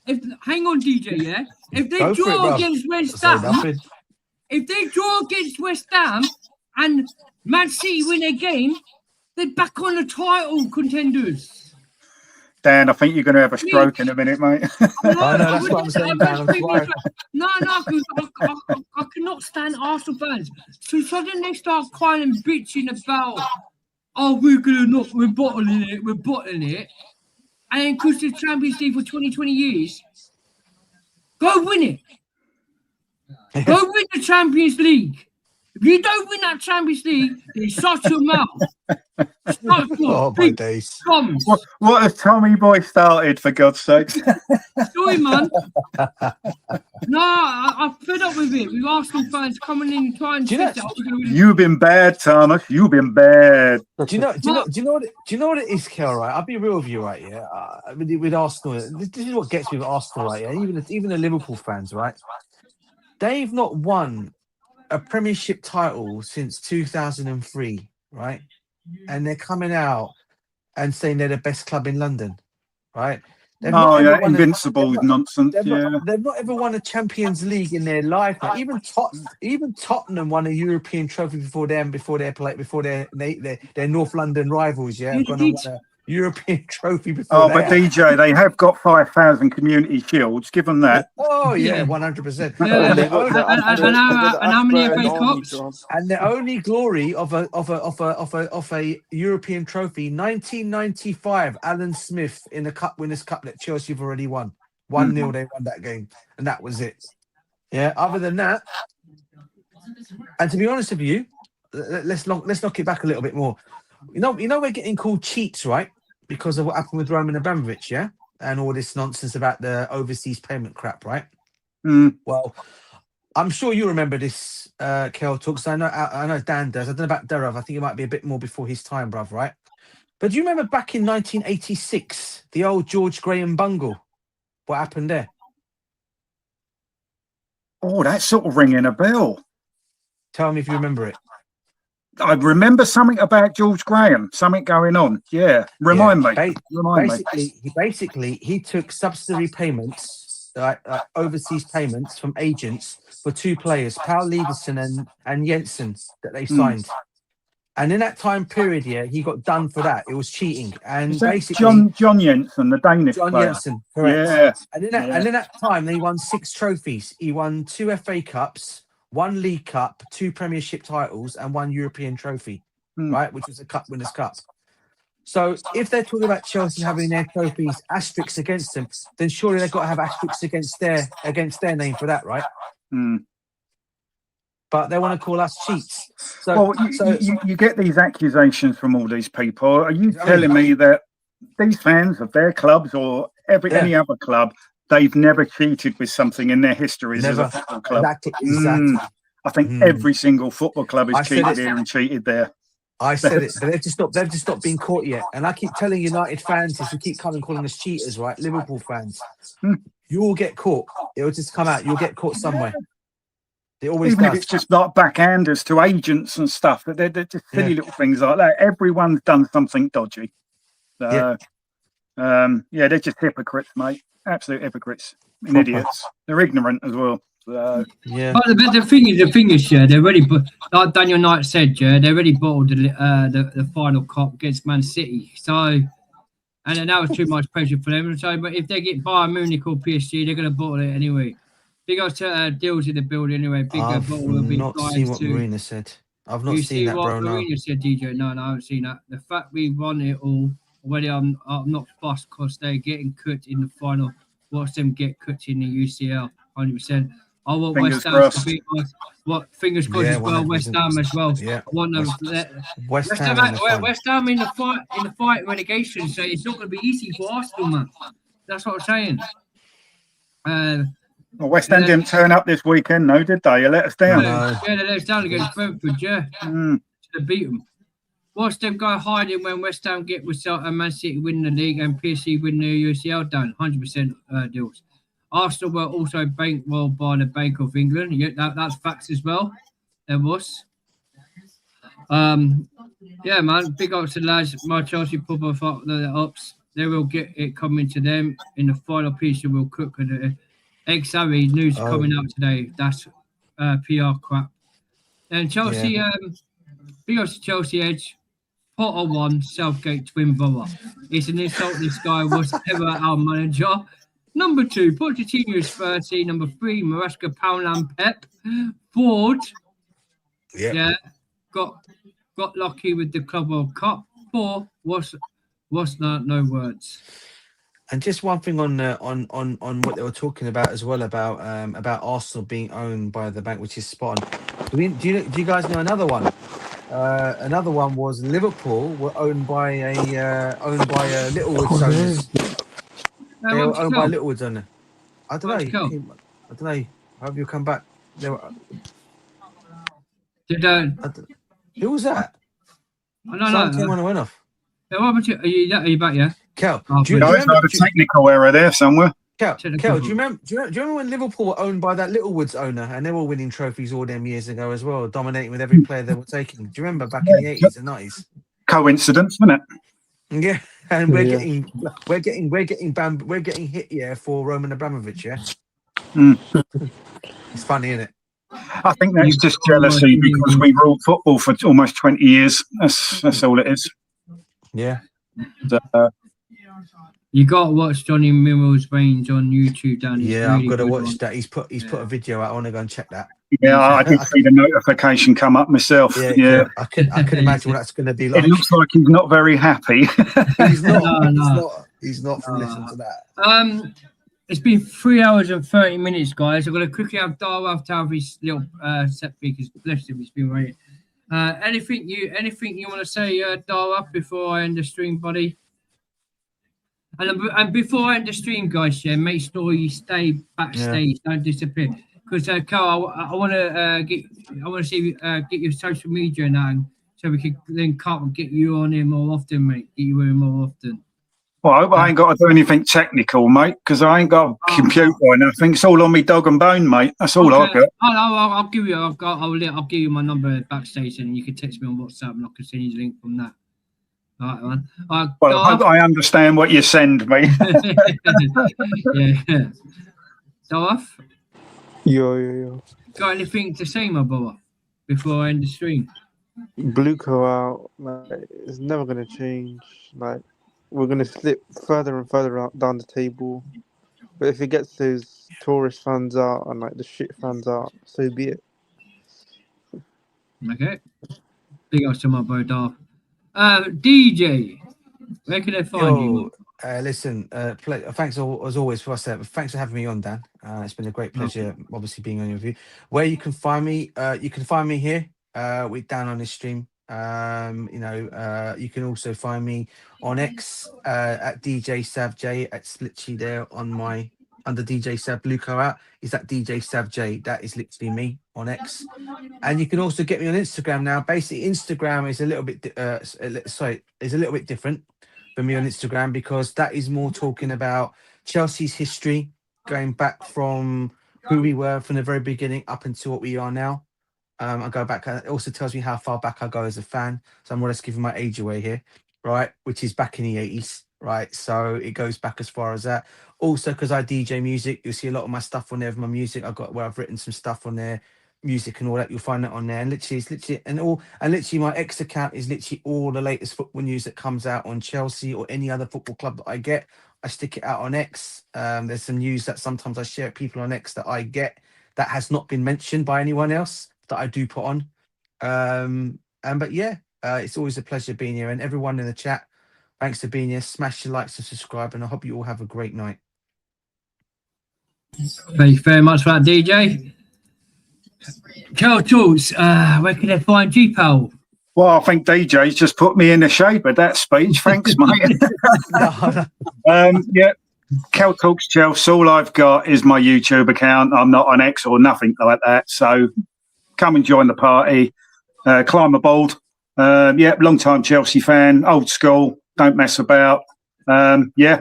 hang on, DJ, if they draw against West Ham, and Man City win their game, they're back on the title contenders. Dan, I think you're going to have a stroke in a minute, mate. I know, that's what I'm saying, Dan. No, I cannot stand Arsenal fans. So suddenly they start crying and bitching about, we're bottling it. And then because the Champions League for 20 years, go win it. Go win the Champions League. If you don't win that Champions League, then shut your mouth. Oh, my days. What has Tommy Boy started, for God's sake? Sorry, man. No, I'm fed up with it. With Arsenal fans coming in and trying to... You've been bad, Thomas. You've been bad. Do you know what it is, Kel, right? I'll be real with you, right? Yeah. With Arsenal, this is what gets me with Arsenal, right? Yeah? Even the Liverpool fans, right? They've not won a Premiership title since 2003, right? And they're coming out and saying they're the best club in London, right? Invincible with nonsense. They've not ever won a Champions League in their life. Like, even Tottenham won a European trophy before their North London rivals. Yeah, gone and won a European trophy before. But DJ, they have got 5,000 community shields. Give them that. Oh yeah, 100%. And how many FA Cups? And the only glory of a European trophy, 1995, Alan Smith in the Cup Winners' Cup that Chelsea have already won. 1-0, they won that game, and that was it. Yeah. Other than that, and to be honest with you, let's knock it back a little bit more. You know, we're getting called cheats, right? Because of what happened with Roman Abramovich, yeah? And all this nonsense about the overseas payment crap, right? Well, I'm sure you remember this, Kel Talks. I know Dan does. I don't know about Darav. I think it might be a bit more before his time, bruv, right? But do you remember back in 1986, the old George Graham bungle? What happened there? Oh, that's sort of ringing a bell. Tell me if you remember it. I remember something about George Graham, something going on. Yeah, remind me. Basically, he took subsidiary payments, overseas payments from agents for two players, Paul Leverson and Jensen, that they signed. And in that time period, he got done for that. It was cheating. And basically, John Jensen, the Danish player. Jensen, correct. Yeah. And in that time, they won 6 trophies. He won 2 FA Cups, 1 League Cup, 2 Premiership titles, and 1 European trophy, right? Which was the Cup Winners' Cup. So if they're talking about Chelsea having their trophies asterisks against them, then surely they've got to have asterisks against their name for that, right? But they want to call us cheats. You get these accusations from all these people. Are you telling me that these fans of their clubs or any other club they've never cheated with something in their histories as a Never. football club. Exactly. I think every single football club I has said cheated it. here and cheated there. I said it, but they've just not been caught yet. And I keep telling United fans this, who keep coming calling us cheaters, right? Liverpool fans, you will get caught. It'll just come out. You'll get caught somewhere. It always Even does. if it's just like backhanders to agents and stuff, they're just silly little things like that. Everyone's done something dodgy. So, they're just hypocrites, mate. Absolute hypocrites and idiots. They're ignorant as well. So, But the thing is, yeah, they're ready. But like Daniel Knight said, yeah, they already bottled the final cop against Man City. So, and then that was too much pressure for them. So, but if they get Bayern Munich or PSG, they're going to bottle it anyway. Big ups to deals in the building anyway. Big I've bottle will be not seen what Marina said. I've not seen that, bro. You see what Marina said, DJ? No, I haven't seen that. The fact we won it all, already I'm not fussed because they're getting cooked in the final. Watch them get cooked in the UCL, 100%. I want West Ham to beat us. Fingers crossed as well. West Ham as well. Yeah. I want them. West Ham West Ham in the fight relegation. So it's not going to be easy for Arsenal, man. That's what I'm saying. Well, West Ham didn't turn up this weekend, no, did they? You let us down. Yeah, they let us down against Brentford, yeah. To beat them. Watch them go hiding when West Ham get result and Man City win the league and PSG win the UCL done. 100% deals. Arsenal were also bankrolled by the Bank of England. Yeah, that's facts as well. There was. Yeah, man. Big ups to the lads. My Chelsea pub off the ups. They will get it coming to them in the final piece. Will cook and Harry news coming out today. That's PR crap. And Chelsea, big ups to Chelsea Edge. Potter 1, Southgate twin brother. It's an insult. This guy was ever our manager. Number 2, Pochettino is 30. Number 3, Maresca, Poundland, Pep. Ford, got lucky with the Club World Cup. 4, was no words. And just one thing on what they were talking about as well about Arsenal being owned by the bank, which is spot on. Do you guys know another one? Another one was Liverpool were owned by a Littlewoods owners. They were owned by Littlewoods owners. I don't know. I hope you'll come back. They were. Who was that? Someone came on and went off. Are you back? Yeah. Kel, do you remember the technical error there somewhere? Kel, do you remember when Liverpool were owned by that Littlewoods owner and they were winning trophies all them years ago as well, dominating with every player they were taking? Do you remember back in the 80s and 90s? Coincidence, isn't it? Yeah, and we're getting hit for Roman Abramovich, yeah. It's funny, isn't it? I think that's just jealousy because we ruled football for almost 20 years. That's all it is. Yeah. You got to watch Johnny Miller's range on YouTube, Dan. I've got to watch that. He's put a video out. I want to go and check that. Yeah, I did see the notification come up myself. Yeah. I can imagine what that's going to be like. It looks like he's not very happy. He's not. He's not from listening to that. It's been 3 hours and 30 minutes, guys. I'm going to quickly have Darwell to have his little set because bless him, he's been waiting. Anything you want to say, Darwell, before I end the stream, buddy? And before I end the stream, guys, make sure you stay backstage. Don't disappear. Because Carl, I want to see get your social media now, so we can then get you on here more often, mate. Get you in more often. Well, I hope I ain't got to do anything technical, mate, because I ain't got a computer or nothing. It's all on me dog and bone, mate. That's all I've got. I'll give you my number backstage, and you can text me on WhatsApp, and I can send you the link from that. All right, man. Well, I understand what you send me. Yeah. Darth? Yo. Got anything to say, my brother, before I end the stream? BlueCoOut, it's never going to change. We're going to slip further and further out down the table. But if it gets those tourist fans out and the shit fans out, so be it. Okay. Big ups to my bro, Darth. DJ, where can they find you? Listen, thanks as always for us. Thanks for having me on, Dan. It's been a great pleasure, obviously being on your review. Where you can find me, here with Dan on this stream. You can also find me on X at DJ SavJ. It's literally there on my under DJ Sav BlueCoOut is that DJ Sav J. That is literally me on X. And you can also get me on Instagram now. Basically, Instagram is a little bit is a little bit different for me on Instagram, because that is more talking about Chelsea's history, going back from who we were from the very beginning up until what we are now. I go back. It also tells me how far back I go as a fan. So I'm more or less giving my age away here, right? Which is back in the 80s, right? So it goes back as far as that. Also, because I DJ music, you'll see a lot of my stuff on there of my music. I've got where I've written some stuff on there, music and all that. You'll find that on there. And literally, it's literally literally my X account is literally all the latest football news that comes out on Chelsea or any other football club that I get. I stick it out on X. There's some news that sometimes I share with people on X that I get that has not been mentioned by anyone else that I do put on. But yeah, it's always a pleasure being here, and everyone in the chat, thanks for being here. Smash your likes and subscribe, and I hope you all have a great night. Thank you very much for that, DJ. Kel Talks, where can they find you, pal? Well, I think DJ's just put me in the shape of that speech. Thanks, mate. Yeah, Kel Talks Chelsea. All I've got is my YouTube account. I'm not on X or nothing like that. So come and join the party. Climb aboard. Yeah, long-time Chelsea fan, old school. Don't mess about. Yeah,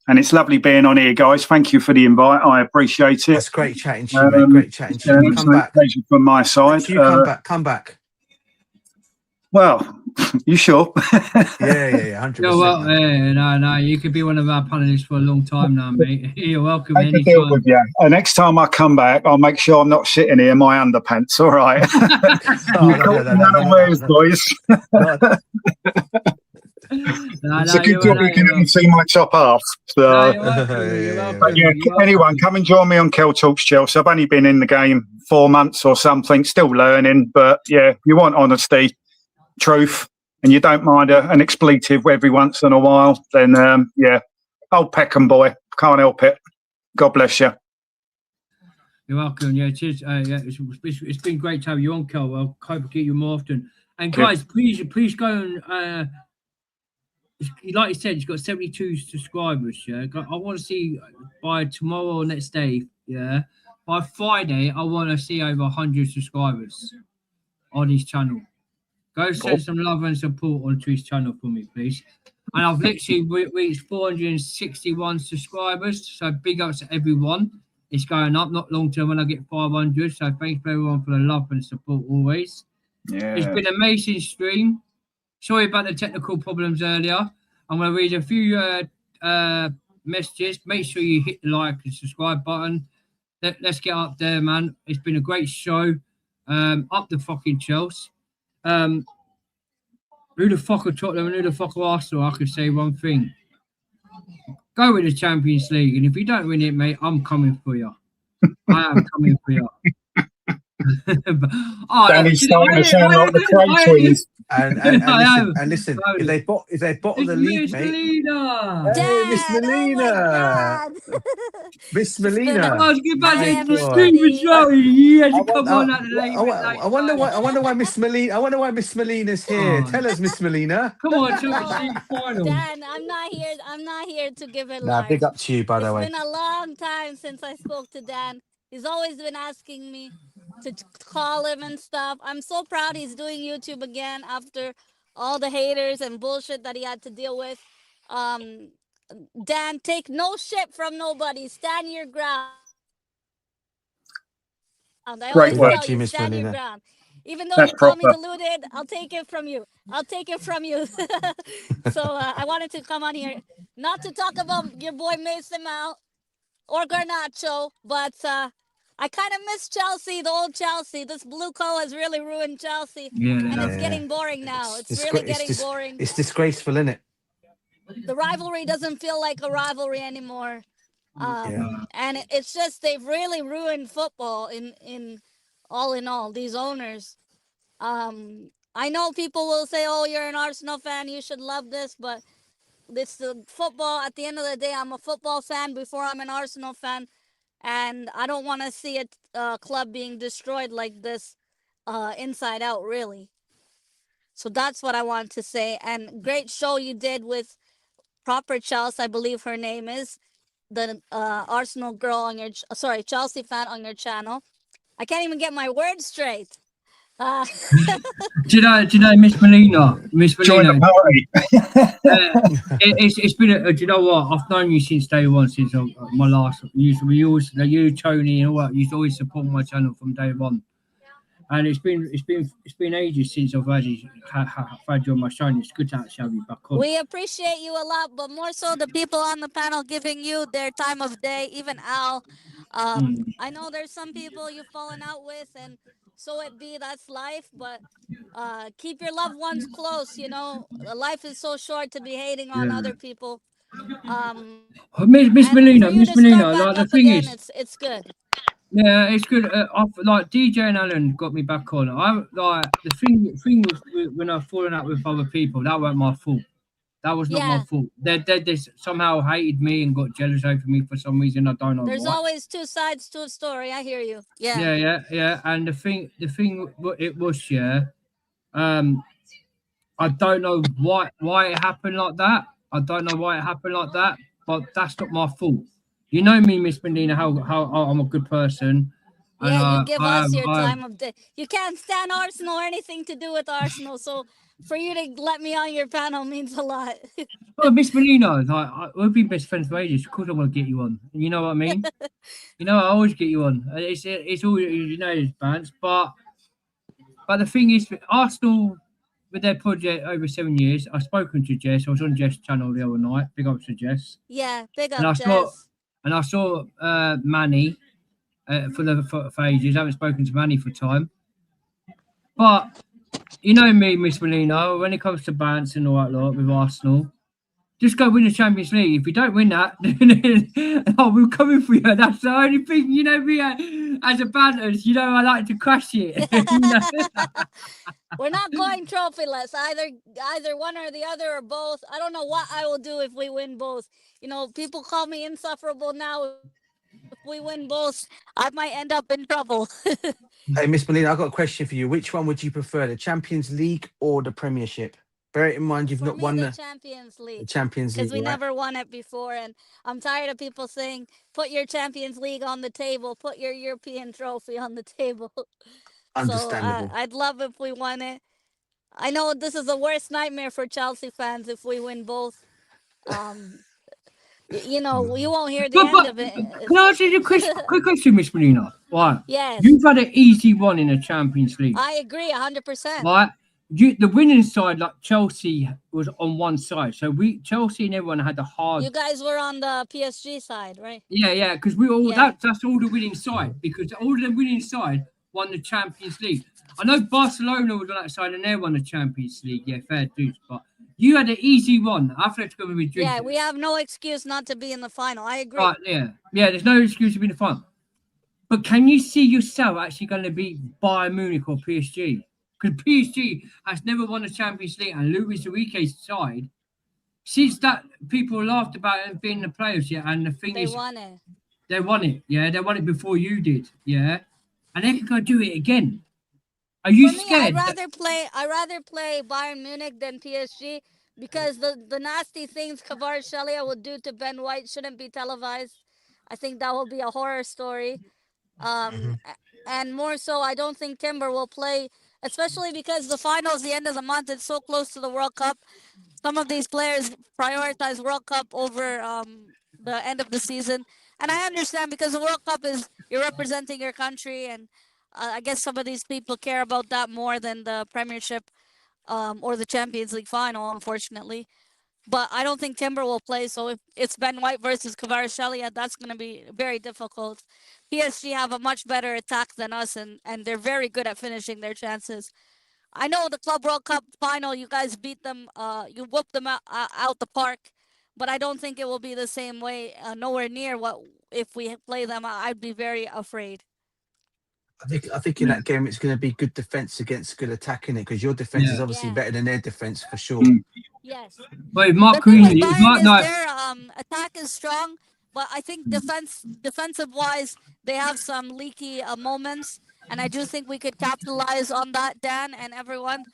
and it's lovely being on here, guys. Thank you for the invite. I appreciate it. It's great chatting to you, mate. Great chatting to you. Come back. Pleasure from my side. Come back. Well, you sure? Yeah, 100%. No, you could be one of our panelists for a long time now, mate. You're welcome I can deal with you. Next time I come back, I'll make sure I'm not sitting here in my underpants. All right. Boys. It's a good job you can even see my top half. So, but yeah, anyone, come and join me on Kel Talks Chelsea. I've only been in the game 4 months or something, still learning. But yeah, you want honesty, truth, and you don't mind an expletive every once in a while, then yeah, old Peckham boy, can't help it. God bless you. You're welcome. Yeah, cheers. Yeah, it's been great to have you on, Kel. I'll hope to get you more often. And guys, please go and like you said, he's got 72 subscribers. Yeah, I want to see by tomorrow or next day. Yeah, by Friday, I want to see over 100 subscribers on his channel. Go send some love and support onto his channel for me, please. And I've literally reached 461 subscribers. So big ups to everyone. It's going up, not long term when I get 500. So thanks everyone for the love and support always. Yeah. It's been an amazing stream. Sorry about the technical problems earlier. I'm going to read a few messages. Make sure you hit the like and subscribe button. Let's get up there, man. It's been a great show. Up the fucking Chelsea. Who the fuck are Tottenham and who the fuck are Arsenal? I can say one thing. Go with the Champions League, and if you don't win it, mate, I'm coming for you. I am coming for you. Danny's starting to sound like the Craig twins. And listen, if they bottle the league, mate. Hey, Miss Melina. Miss Melina. I was getting back to the stream as well. He had to come on at the late. I wonder why Miss Melina. I wonder why Miss Melina's here. Tell us, Miss Melina. Come on, Champions League final. Dan, I'm not here to give it live. Big up to you, by the way. It's been a long time since I spoke to Dan. He's always been asking me to call him and stuff. I'm so proud he's doing YouTube again after all the haters and bullshit that he had to deal with. Dan, take no shit from nobody. Stand your ground. I Great work, tell you, stand your ground. Even though That's you call me proper. deluded, I'll take it from you. So I wanted to come on here, not to talk about your boy Mason Mount or Garnacho, but I kind of miss Chelsea, the old Chelsea. This BlueCoOut has really ruined Chelsea, and it's getting boring now. It's really getting boring. It's disgraceful, isn't it? The rivalry doesn't feel like a rivalry anymore, and it's just they've really ruined football. In all, these owners. I know people will say, "Oh, you're an Arsenal fan. You should love this," but it's the football. At the end of the day, I'm a football fan before I'm an Arsenal fan. And I don't want to see a club being destroyed like this inside out, really. So that's what I want to say. And great show you did with Proper Chelsea, I believe her name is. Arsenal girl on your Chelsea fan on your channel. I can't even get my words straight. Do you know Miss Melina? Join the party. It's been. Do you know what? I've known you since day one, since my last. You, Tony, and all that. You always support my channel from day one, and it's been ages since I've actually had you on my show. And it's good to actually have you back on. We appreciate you a lot, but more so the people on the panel giving you their time of day. Even Al. I know there's some people you've fallen out with, and so it be. That's life, but. Keep your loved ones close. You know, life is so short to be hating on other people. Miss Melina, like the thing again, is, it's good. Yeah, it's good. Like DJ and Alan got me back on. I like the thing was when I've fallen out with other people. That wasn't my fault. That was not my fault. They somehow hated me and got jealous over me for some reason. I don't know. There's why. always two sides to a story. I hear you. Yeah. Yeah. And the thing, it was I don't know why it happened like that. I don't know why it happened like that, but that's not my fault. You know me, Miss Medina, how I'm a good person. Yeah, you give us your time of day. You can't stand Arsenal or anything to do with Arsenal, so for you to let me on your panel means a lot. Well, Miss Melina, we've been best friends for ages. Of course, I want to get you on. You know what I mean? I always get you on. It's all it's bands, but the thing is, Arsenal with their project over 7 years. I've spoken to Jess. I was on Jess' channel the other night. Big up to Jess. Yeah, big up Jess. I saw Manny for ages. I haven't spoken to Manny for time, but. You know me, Miss Molina, when it comes to balance and all that lot with Arsenal, just go win the Champions League. If you don't win that, we're coming for you. That's the only thing, you know me, as a banters, I like to crash it. We're not going trophyless, either one or the other or both. I don't know what I will do if we win both. People call me insufferable now. If we win both, I might end up in trouble. Hey, Miss Melina, I've got a question for you. Which one would you prefer, the Champions League or the Premiership? Bear it in mind, you've not won the Champions League. The Champions League, because we never won it before, and I'm tired of people saying, "Put your Champions League on the table, put your European trophy on the table." Understandable. So I'd love if we won it. I know this is the worst nightmare for Chelsea fans if we win both. You won't hear the end of it. Can I ask you a quick question, Miss Molina? Right. Yes. You've had an easy one in the Champions League. I agree 100%. Right. The winning side, like Chelsea, was on one side. So Chelsea and everyone had a hard. You guys were on the PSG side, right? Yeah, because we all that's all the winning side, because all the winning side won the Champions League. I know Barcelona was on that side and they won the Champions League. Yeah, fair dues, but you had an easy one. Atletico Madrid. Yeah, we have no excuse not to be in the final. I agree. Right, yeah. There's no excuse to be in the final. But can you see yourself actually going to beat Bayern Munich or PSG? Because PSG has never won a Champions League, and Luis Enrique's side, since that people laughed about it being the playoffs, and the thing is, won it. They won it, they won it before you did, and they can go do it again. Are you scared? I'd rather play Bayern Munich than PSG because the nasty things Kvaratskhelia will do to Ben White shouldn't be televised. I think that will be a horror story. And more so, I don't think Timber will play, especially because the final is the end of the month. It's so close to the World Cup. Some of these players prioritize World Cup over the end of the season. And I understand because the World Cup is you're representing your country, and I guess some of these people care about that more than the Premiership or the Champions League final, unfortunately. But I don't think Timber will play. So if it's Ben White versus Kvaratskhelia, that's going to be very difficult. PSG have a much better attack than us, and they're very good at finishing their chances. I know the Club World Cup final, you guys beat them, you whooped them out the park, but I don't think it will be the same way, nowhere near what if we play them. I'd be very afraid. I think in that game it's going to be good defense against good attack in it, because your defense is obviously better than their defense for sure. Yes. But Mark Green, their attack is strong, but I think defensive wise they have some leaky moments, and I do think we could capitalize on that, Dan and everyone.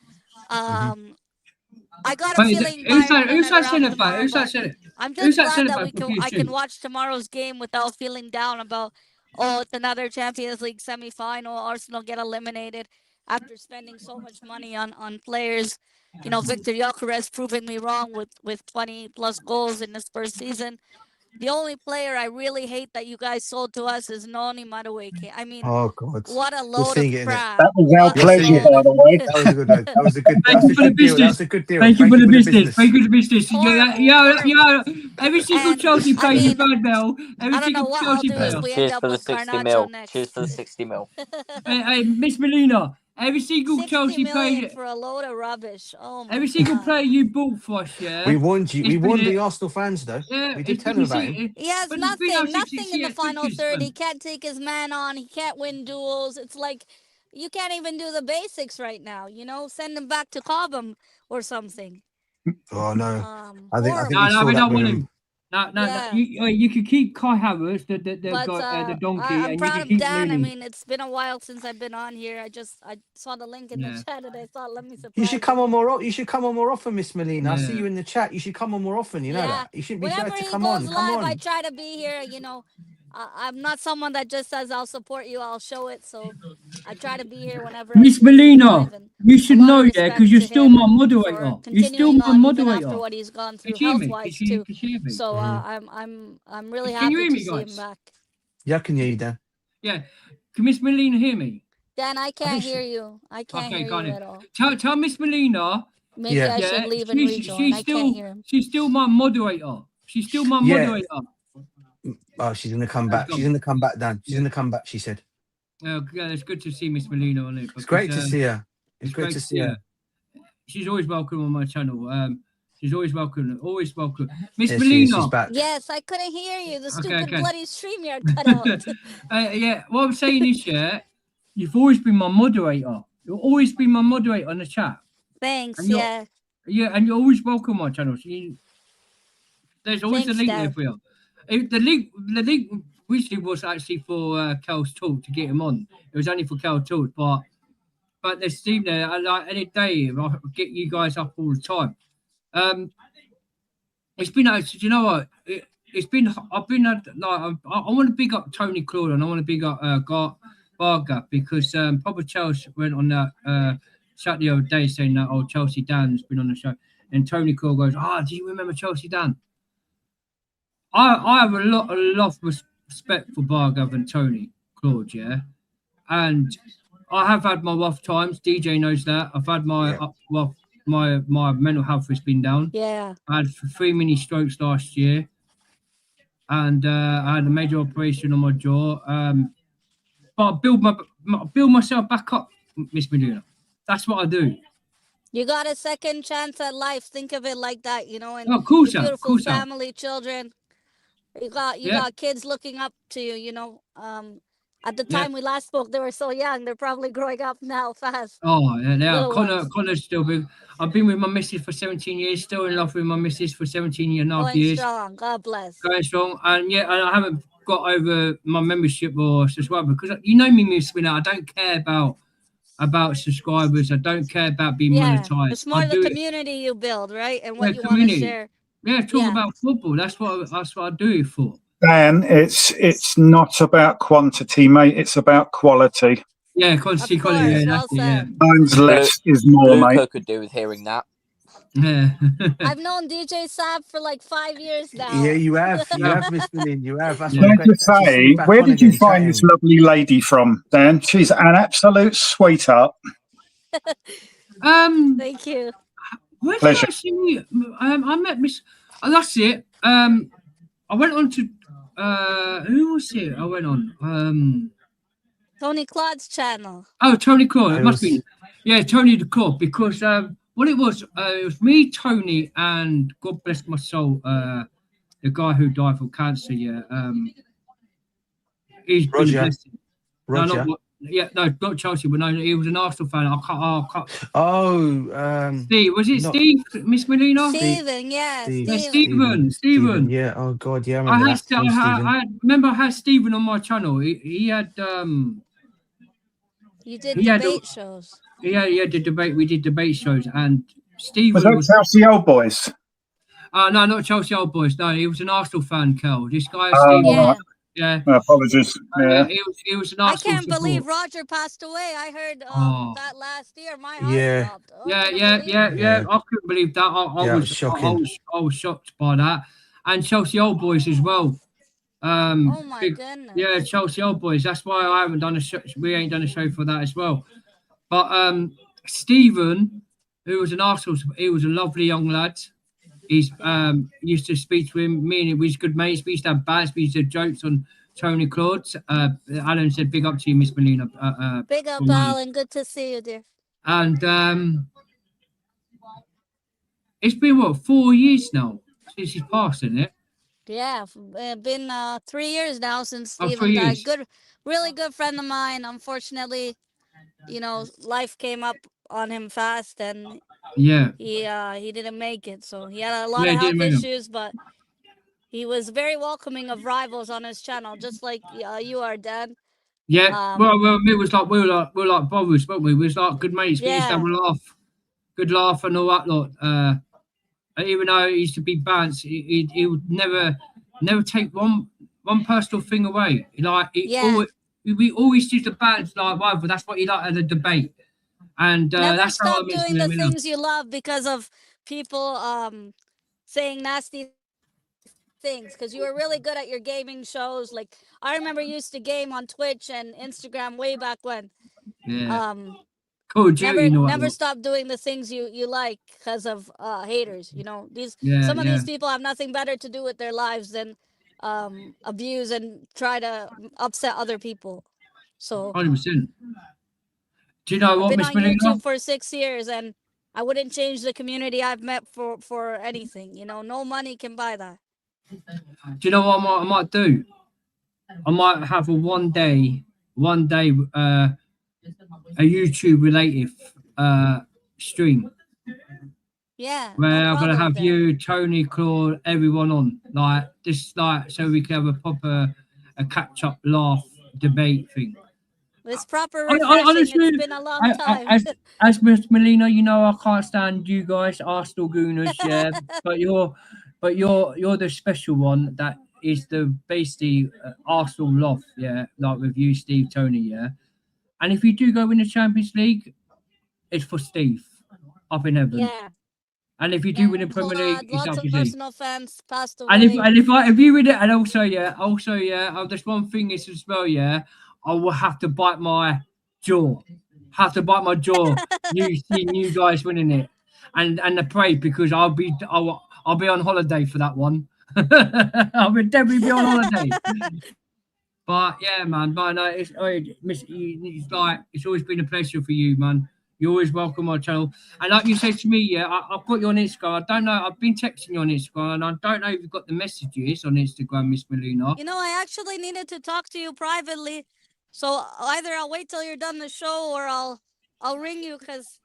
I got a But feeling who's Bayern that? Who's gonna that rout centre them back? all, Who's that but centre? I'm Who's just that glad centre that back for I can PSG? watch tomorrow's game without feeling down about, oh, it's another Champions League semi-final. Arsenal get eliminated after spending so much money on players. You know, Victor Gyökeres proving me wrong with 20 plus goals in his first season. The only player I really hate that you guys sold to us is Noni Madueke. I mean, Oh God, what a you're load seeing of it in it. crap. That was our What a You're seeing pleasure, it. load by of the way. That was a good one. That was a good. That Thank was you a for the good deal. That business. was a good deal. Thank you for the business. Thank you for the business. Horrible, Yeah. Every single And Chelsea I player is a mean, bad bell. Every I don't know single what I'll Chelsea do if player. we end Cheers up for the with 60 Garnacho mil. next. Cheers for the 60 mil. Hey, Miss Melina. Every single 60 Chelsea million player. for a load of rubbish. Oh my Every single God. player you bought for us, yeah. We warned you. it's We been warned a- the Arsenal fans, though. Yeah, We did it's tell been, them about him. He has but it's been our nothing in the final fixtures, third. man. He can't take his man on. He can't win duels. It's like you can't even do the basics right now. You know, send him back to Cobham or something. Oh no, I think Horrible. we saw we that don't with want him. him. No. Yeah. You can keep Kai Havertz, the But guy, the donkey, I'm and you proud can of keep Dan. I Mooney. mean, it's been a while since I've been on here. I saw the link in Yeah. the chat and I thought, let me surprise You should come on more. You should come on more often, Miss Melina. I see Yeah. you in the chat. You should come on more often. You know Yeah. that. You shouldn't be shy Whenever to he come goes on. Come live, I on. try to be here. You know, I'm not someone that just says I'll support you, I'll show it. So I try to be here whenever I Miss see he's Melina, live. And you a should lot know, of yeah, respect because you're to still him my and moderator. for You're still continuing my on even after moderator. what he's gone Could through you hear me? health-wise Could you too. hear me? So I'm really Can you happy hear to me, see him guys? back. Yeah, I can hear you, Dan. Yeah. Can Miss Melina hear me? Dan, I I can't think hear you. I can't Okay, hear got you it. at all. Tell Miss Melina. Maybe Yeah. I should Yeah, leave and rejoin. I can't hear him. she's still my moderator. She's still my Yeah. moderator. Oh, she's gonna come back. She's gonna come back, Dan. She's gonna come back. She said. Yeah, it's good to see Miss Melina on it. It's great to see her. It's great to see her. She's always welcome on my channel. She's always welcome. Always welcome. Miss There she is. Melina. She's back. Yes, I couldn't hear you. The stupid okay. bloody StreamYard cut out. Yeah, what I'm saying is, yeah, you've always been my moderator. You've always been my moderator on the chat. Thanks, And yeah. Yeah, and you're always welcome on my channel. So there's always Thanks, a link Dad. there for you. The link originally was actually for Cal's talk to get him on. It was only for Cal's talk, but there's Steve there. Like any day, I get you guys up all the time. It's been, you know what? It's been. I've been like. I want to big up Tony Claude and I want to big up Varga because Papa Chelsea went on that chat the other day saying that Chelsea Dan's been on the show, and Tony Claude goes, do you remember Chelsea Dan? I have a lot of respect for Varga and Tony Claude, yeah, and I have had my rough times. DJ knows that. I've had my my mental health has been down. Yeah. I had 3 mini strokes last year, and I had a major operation on my jaw. But I build myself back up, Miss Melina. That's what I do. You got a second chance at life. Think of it like that, you know. And of course, your beautiful course family, children. You got kids looking up to you, you know. At the time we last spoke, they were so young. They're probably growing up now fast. Oh, yeah, they are. Little Connor's still big. I've been with my missus for 17 years, still in love with my missus for 17 and a half Going years. strong. God bless. Going strong. And and I haven't got over my membership or subscriber because you know me, Miss Winner. I don't care about subscribers. I don't care about being monetized. It's more the community you build, right? And what you want to share. Yeah, talk about football. That's what I do it for. Dan, it's not about quantity, mate. It's about quality. Yeah, quality. Yeah, that's it. Yeah. Times less is more, mate. Could do with hearing that. Yeah. I've known DJ Sab for like 5 years now. Yeah, you have. You have, Miss Melina. You have. That's Can I just say, where did you find this lovely lady from, Dan? She's an absolute sweetheart. Thank you. Where did I see you? I met Miss. That's it. I went on to who was it? I went on Tony Claude's channel. Oh, Tony Claude. It must be. Yeah, Tony the Claude. Because what it was me, Tony, and God bless my soul, the guy who died from cancer. Yeah. He's been blessed. Roger. No, not Chelsea, but no, he was an Arsenal fan. I can't. Steve. Was it Steve, Miss Melina? Steven, yeah. Steven. Yeah. Oh God, yeah. I remember I had Steven on my channel. He had You did debate shows. Yeah, the debate. We did debate shows, and Stephen Was that Chelsea Old Boys? No, not Chelsea Old Boys. No, he was an Arsenal fan, Kel. This guy, Oh, Stephen. Yeah. Yeah. Apologies. Yeah. He was an I Arsenal can't believe support. Roger passed away. I heard Oh. that last year. My heart Yeah. dropped. Oh, Yeah, can you yeah, believe yeah, it? yeah. I couldn't believe that. I Yeah, it was was shocking. I was shocked by that. And Chelsea Old Boys as well. Oh my Big, goodness. yeah, Chelsea Old Boys. That's why I haven't done a show. We ain't done a show for that as well. But Stephen, who was an Arsenal, he was a lovely young lad. He's used to speak to him. Me and him, we was good mates. We used to have bats. We used to have jokes on Tony Claude. Alan said, "Big up to you, Miss Melina." Big up, from, Alan. Good to see you, dear. And it's been what 4 years now since he's passed, isn't it? Yeah, been 3 years now since Oh, Stephen 3 died. years. Really good friend of mine. Unfortunately, life came up on him fast, and Yeah. he didn't make it. So he had a lot Yeah, of he didn't health make it. issues, but he was very welcoming of rivals on his channel, just like you are, Dan. Yeah. Well, it was like we were like brothers, weren't we? We was like good mates. We used to have a good laugh and all that lot. Even though he used to be bants, he would never take one personal thing away. Like we always used to balance like rival. That's what he liked at the debate, and Never that's how I stop miss doing the him. things you love because of people saying nasty things, because you were really good at your gaming shows. Like I remember you used to game on Twitch and Instagram way back when. Yeah. Call of Duty, Never stop doing the things you like because of haters. Some of these people have nothing better to do with their lives than abuse and try to upset other people. So 100%. Do you know what, I've been Miss on Melina? YouTube for 6 years, and I wouldn't change the community I've met for anything. No money can buy that. Do you know what I might do? I might have a one day a YouTube related stream. Yeah. Where No I'm gonna problem, have Dan. you, Tony, Claude, everyone on so we can have a proper catch up, laugh, debate thing. It's proper refreshing. Honestly, It's been a long time. as Miss Melina, I can't stand you guys, Arsenal Gooners, yeah. but you're the special one that is the basically Arsenal love, yeah. Like with you, Steve, Tony, yeah. And if you do go win the Champions League, it's for Steve up in heaven. Yeah. And if you do win the Premier League, it's Lots up of to Steve. Arsenal fans passed away. And if you win it, and also there's one thing is as well, yeah. I will have to bite my jaw. You seeing you guys winning it, and the parade, because I'll be on holiday for that one. I will definitely be on holiday. But yeah, man, it's always been a pleasure for you, man. You're always welcome on my channel. And like you said to me, yeah, I've got you on Instagram. I don't know, I've been texting you on Instagram, and I don't know if you've got the messages on Instagram, Miss Melina. I actually needed to talk to you privately. So either I'll wait till you're done the show, or I'll ring you, because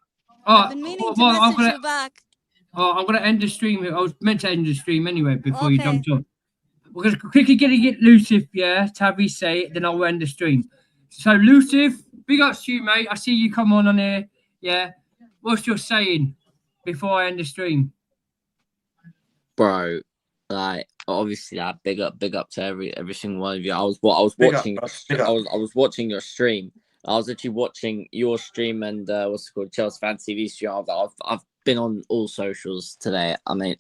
I've been meaning to message you back. I'm gonna end the stream. I was meant to end the stream anyway before you jumped on. We're gonna quickly get Luciff, yeah, Tabby say it, then I'll end the stream. So Luciff, big ups to you, mate. I see you come on here, yeah. What's your saying before I end the stream? Bro, like obviously, big up to every single one of you. I was watching. I was watching your stream. I was actually watching your stream and what's it called, Chelsea Fan TV stream. I've been on all socials today. I mean,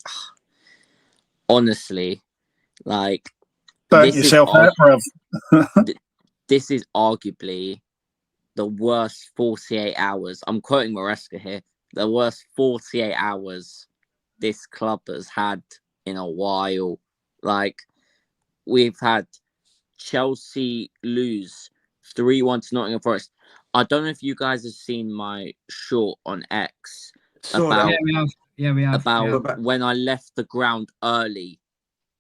honestly, like, burnt yourself out, bruv. This is arguably the worst 48 hours. I'm quoting Maresca here. The worst 48 hours this club has had in a while. Like, we've had Chelsea lose 3-1 to Nottingham Forest. I don't know if you guys have seen my short on X about when I left the ground early.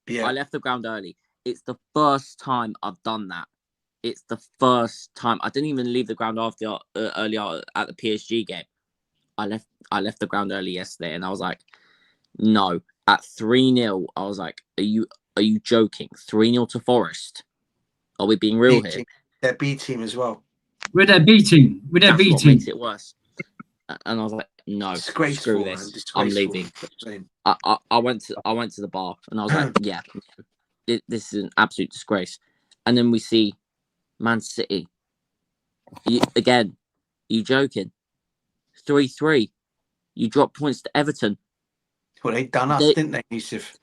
Yeah. I left the ground early. It's the first time I've done that. It's the first time. I didn't even leave the ground after earlier at the PSG game. I left the ground early yesterday, and I was like, no. At 3-0, I was like, are you joking? 3-0 to Forest? Are we being real here? Their B team as well. We're their B team. That's what makes it worse. And I was like, no, Disgraceful, screw man, this. disgraceful. I'm leaving. I went to the bar and I was like, yeah, this is an absolute disgrace. And then we see Man City. Again, you joking? 3-3. You drop points to Everton. Well, they done us, didn't they, Yusuf?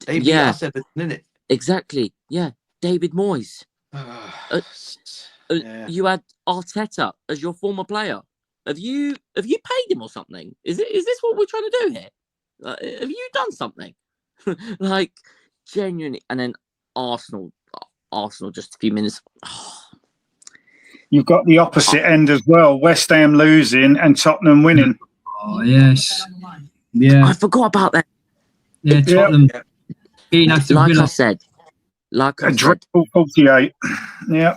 They beat Yeah, us, Everton, didn't it? exactly. Yeah, David Moyes. Yeah. You had Arteta as your former player. Have you paid him or something? Is this what we're trying to do here? Have you done something? Like, genuinely. And then Arsenal just a few minutes. You've got the opposite end as well. West Ham losing and Tottenham winning. Oh, yes. Yeah. I forgot about that. Yeah, Tottenham. Beating Aston Like Villa. I said, a dreadful 48. Yeah.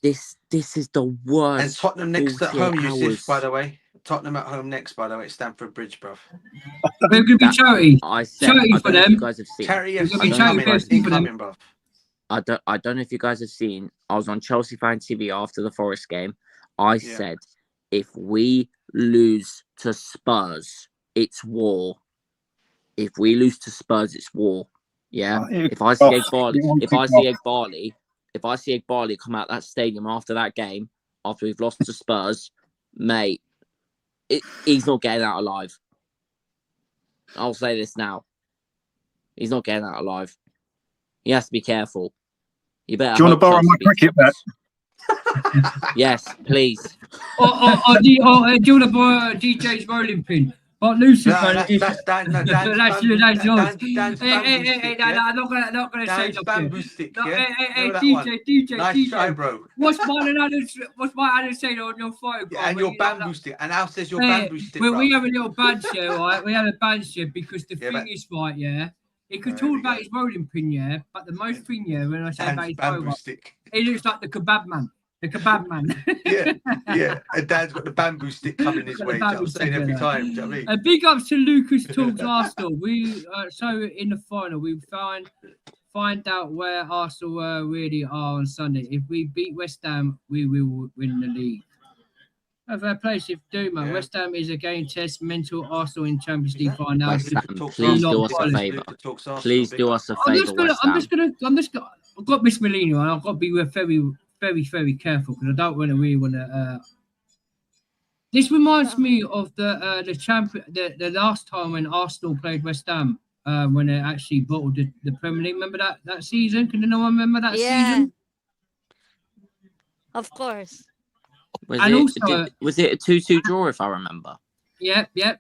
This is the worst. And Tottenham next at 48 home, Yusuf, hours. by the way. Tottenham at home next, by the way, at Stamford Bridge, bruv. We're going to be charity. I said, Charity I for don't know if them. you guys have seen. Charity We're FC going to be charity for them. incoming, bruv. I don't know if you guys have seen. I was on Chelsea Fan TV after the Forest game. I said, if we lose to Spurs, it's war. If we lose to Spurs, it's war. Yeah. If I see Egg Barley come out that stadium after that game, after we've lost to Spurs, mate, he's not getting out alive. I'll say this now. He's not getting out alive. He has to be careful. You better. Do you want to borrow my cricket bat? Yes, please. Do you want to borrow DJ's rolling pin? But Lucifer, that's yours. I'm not gonna say Dan's bamboo stick. No, Yeah? DJ. Nice try, bro. What's my other saying on your phone? Yeah, and your bamboo stick. And Al says your bamboo stick. Bro. We have a little banter, right? We have a banter because the thing is, right, yeah. He could talk about his rolling pin, yeah, but the most thing, yeah, when I say Dan's about his bamboo stick. He looks like the kebab man. The kebab man. yeah. And Dan's got the bamboo stick coming his way. I'm saying every time. Do you know what I mean? Big ups to Lucas Talks Arsenal. We so in the final we find out where Arsenal really are on Sunday. If we beat West Ham, we will win the league. Fair place if do, man. Yeah. West Ham is a game test. Mental Arsenal in Champions League final. Please do us a favour. Please do us a favour. I've got Miss Molina, and I've got to be very careful because I don't really want to. This reminds me of the champion, the last time when Arsenal played West Ham, when they actually bottled the Premier League. Remember that season? Can anyone remember that season? Of course. Was it a 2-2 draw, if I remember? Yeah. Yeah,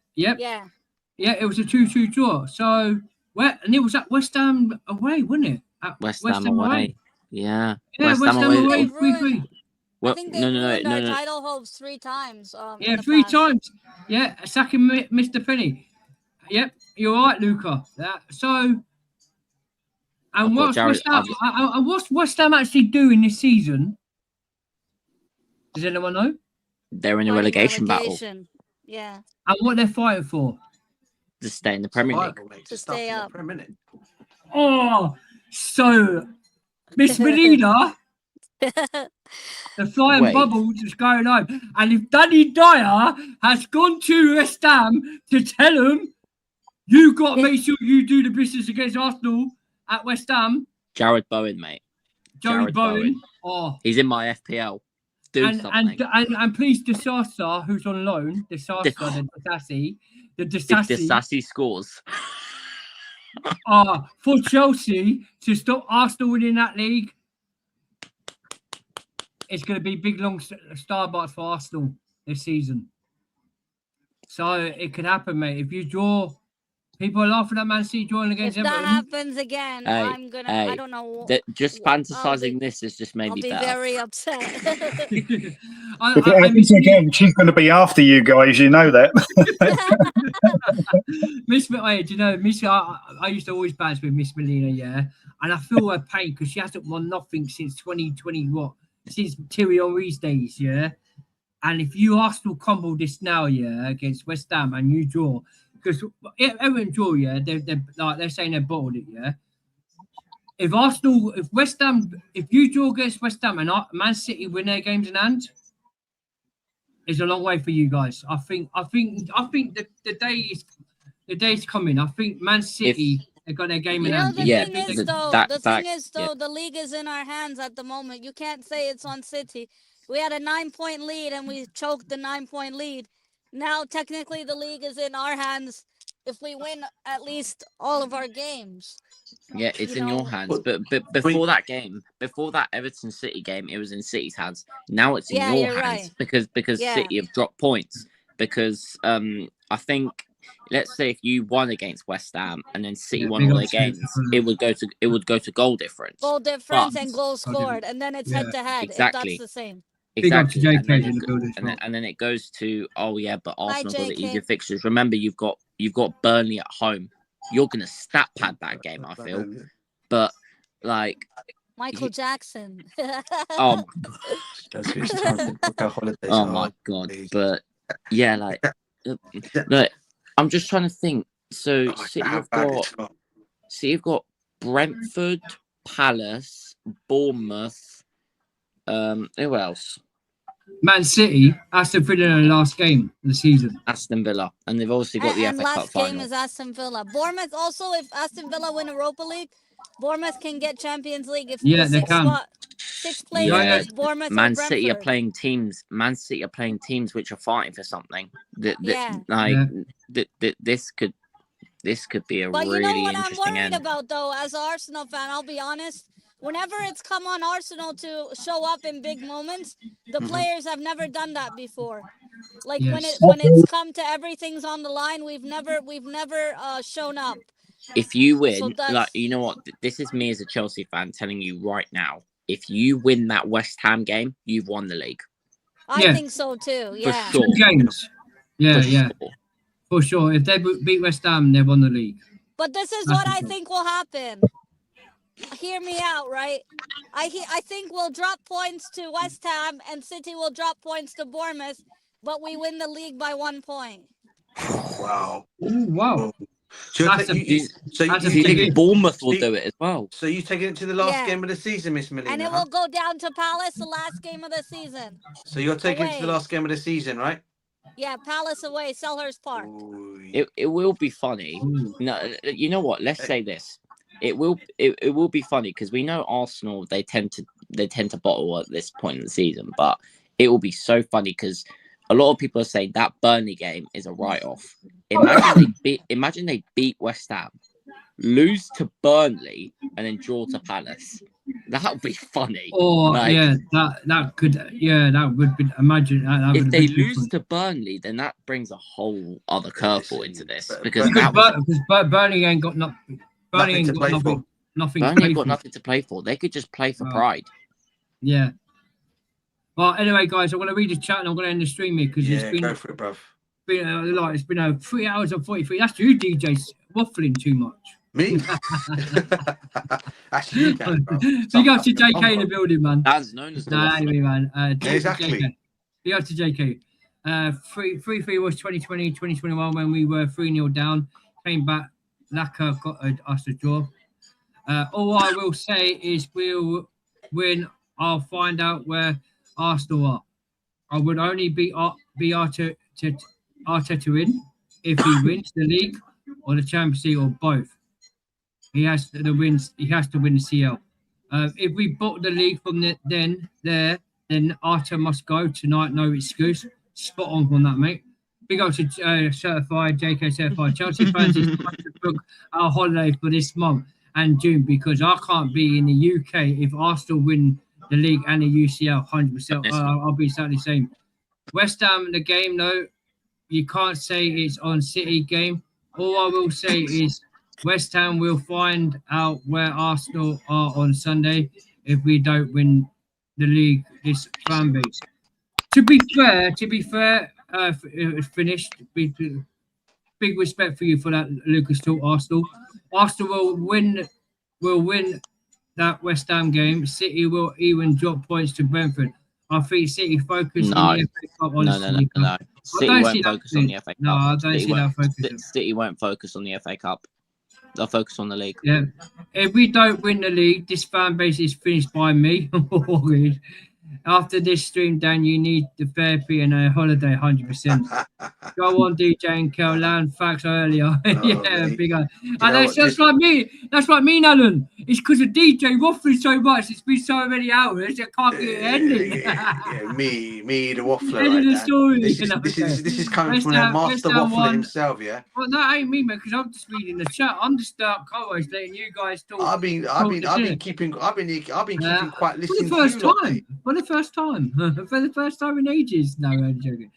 it was a 2-2 draw. So and it was at West Ham away, wasn't it? At West Ham away. Yeah. West Ham away 3-3. I think they ruined our title hopes 3 times. 3 times. Yeah, sacking Mr. Penny. Yep, you're right, Luca. And what's West Ham actually doing this season? Does anyone know? They're in a relegation battle. Yeah. And what they're fighting for? To stay in the Premier League. To stay up. Oh, so Miss Medina, the flying bubbles is going on. And if Danny Dyer has gone to West Ham to tell him, you got to make sure you do the business against Arsenal at West Ham. Jared Bowen, mate. Jared Bowen. Oh. He's in my FPL. And please, Disasa, who's on loan, the Disasi scores. For Chelsea to stop Arsenal winning that league, it's going to be big long Starbucks for Arsenal this season. So it could happen, mate. If you draw, people are laughing at Man City drawing against Everton. If that happens again, I'm gonna. I don't know. Just fantasizing this has just made me better. I'll be very upset. If it happens again, she's going to be after you guys. You know that. Miss, I used to always bounce with Miss Melina, yeah, and I feel her pain because she hasn't won nothing since 2020. Since Thierry Henry's days, yeah. And if you Arsenal combo this now, yeah, against West Ham, and you draw. Because everyone draw, yeah, they're saying they bottled it, yeah. If West Ham, if you draw against West Ham and Man City win their games in hand, is a long way for you guys. I think the day is coming. I think Man City they got their game in hand. The thing is though, the league is in our hands at the moment. You can't say it's on City. We had a 9-point lead and we choked the 9-point lead. Now technically the league is in our hands if we win at least all of our games. Yeah, it's in your hands. But before that game, before that Everton City game, it was in City's hands. Now it's in your hands because City have dropped points. Because I think, let's say if you won against West Ham and then City won all their games, it would go to goal difference. Goal difference and goals scored, and then it's head to head. Exactly. If that's the same. Exactly. And then it goes to but Arsenal got the easier fixtures. Remember, you've got Burnley at home. You're gonna stat pad that game, I feel. But like Michael Jackson. Oh my god. But yeah, like look, I'm just trying to think. So City have got Brentford, Palace, Bournemouth. Who else? Man City, Aston Villa in the last game of the season. Aston Villa, and they've also got the FA Cup last final. game is Aston Villa. Bournemouth also, if Aston Villa win Europa League, Bournemouth can get Champions League. If they can. 6 places, Bournemouth Man or City are Brentford. playing teams. Man City are playing teams which are fighting for something. This could be a But really you know what I'm interesting worried end. about, though, as an Arsenal fan, I'll be honest. Whenever it's come on Arsenal to show up in big moments, the players have never done that before. Like when it's come to everything's on the line, we've never shown up. If you win, So like you know what, this is me as a Chelsea fan telling you right now. If you win that West Ham game, you've won the league. I think so too. Yeah. For sure. 2 games. Yeah. Sure. For sure. If they beat West Ham, they've won the league. But this is what I think will happen. Hear me out, right? I think we'll drop points to West Ham and City will drop points to Bournemouth, but we win the league by 1 point. Wow. Ooh, wow. So you think Bournemouth will do it as well? So you taking it to the last game of the season, Miss Melina? And it will go down to Palace the last game of the season. So you're taking it to Away. the last game of the season, right? Yeah, Palace away, Selhurst Park. It will be funny. No, you know what? Let's say this. It will be funny because we know Arsenal. They tend to bottle at this point in the season, but it will be so funny because a lot of people are saying that Burnley game is a write-off. Imagine they beat West Ham, lose to Burnley, and then draw to Palace. That would be funny. Or that would be. Imagine that. If they lose to Burnley, then that brings a whole other curveball into this because Burnley ain't got nothing. Burnley ain't got nothing. Burnley ain't got nothing to play for. They could just play for pride. Yeah. Well, anyway, guys, I'm going to read the chat and I'm going to end the stream here because it's been. Go for it, bruv. It's been 3 hours and 43. That's you, DJ, waffling too much. Me? That's you, bro. Big up to JK in the building, man. That's known as the anyway, man. Exactly. Big up to JK. 3-3 was 2020, 2021 when we were 3-0 down. Came back. Laka got us a draw. All I will say is we'll win. I'll find out where Arsenal are. I would only be Arteta in if he wins the league or the Champions League or both. He has to win the CL. If we book the league from then Arteta must go tonight. No excuse. Spot on that, mate. Big up to JK certified Chelsea fans. It's time to book our holiday for this month and June because I can't be in the UK if Arsenal win the league and the UCL 100%. I'll be exactly the same. West Ham, the game, though, you can't say it's on City game. All I will say is West Ham will find out where Arsenal are on Sunday if we don't win the league, this fan base. To be fair, it's finished. Big respect for you for that, Lucas. Talk Arsenal. Arsenal will win that West Ham game. City will even drop points to Brentford. I think City focus on the FA Cup. Honestly, no. City won't focus on the FA Cup. No, I don't see that focus. City won't focus on the FA Cup. They'll focus on the league. Yeah. If we don't win the league, this fan base is finished by me. After this stream, Dan, you need the therapy and a holiday, 100%. Go on, DJ and Caroline. Facts earlier. Yeah, mate. big up. You And know that's what, just like me. That's like me, Alan. It's because of DJ waffling so much. It's been so many hours. I can't get it ending. Yeah, me, the waffler, End right, of the Dan. story. This you know, is coming West from the Ham- master West Ham waffler won. himself, yeah. Well, that ain't me, man, because I'm just reading the chat. I'm just co-host, letting you guys talk. I've been keeping quiet, listening For to the you first lot, time. mate. For the first time. For the first time in ages. No, I'm joking.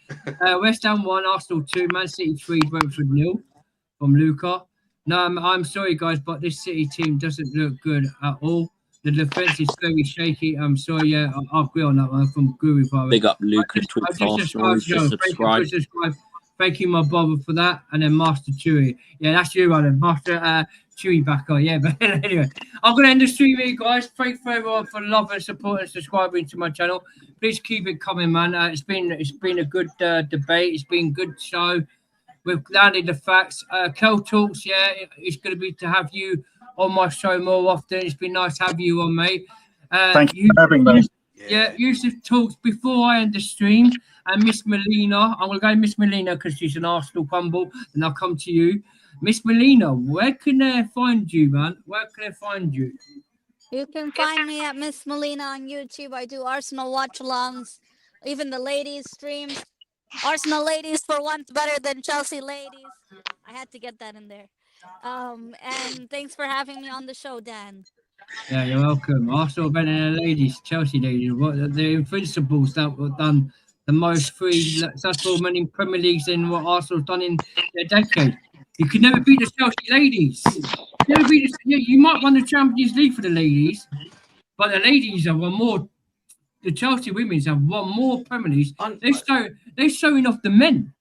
West Ham 1, Arsenal 2, Man City 3, Brentford 0 from Luca. No, I'm sorry, guys, but this City team doesn't look good at all. The defense is very shaky. I'm sorry, yeah, I agree on that one from Guru. Big up Lucas I Talks just Arsenal, who's just subscribed. Thank you, my brother, for that. And then Master Chewy. Yeah, that's you, Alan. Master Chewy back on. Yeah, but anyway, I'm going to end the stream here, guys. Thank you everyone for love and support and subscribing to my channel. Please keep it coming, man. It's been a good debate. It's been a good show. We've landed the facts. Kel Talks, yeah, it's going to be to have you on my show more often. It's been nice to have you on, mate. Thank you for having me. Yeah, Yusuf Talks before I end the stream. And Miss Melina, I'm going to go Miss Melina because she's an Arsenal crumble. And I'll come to you. Miss Melina, where can they find you, man? Where can they find you? You can find me at Miss Melina on YouTube. I do Arsenal watch-alongs, even the ladies streams. Arsenal ladies for once better than Chelsea ladies. I had to get that in there. And thanks for having me on the show, Dan. Yeah, you're welcome. Arsenal better than the ladies, Chelsea ladies. What the Invincibles that were done the most 3 successful winning Premier Leagues in what Arsenal's done in a decade. You could never beat the Chelsea ladies. You might win the Champions League for the ladies, but the ladies have won more. The Chelsea women's have won more Premier Leagues. They're showing off the men.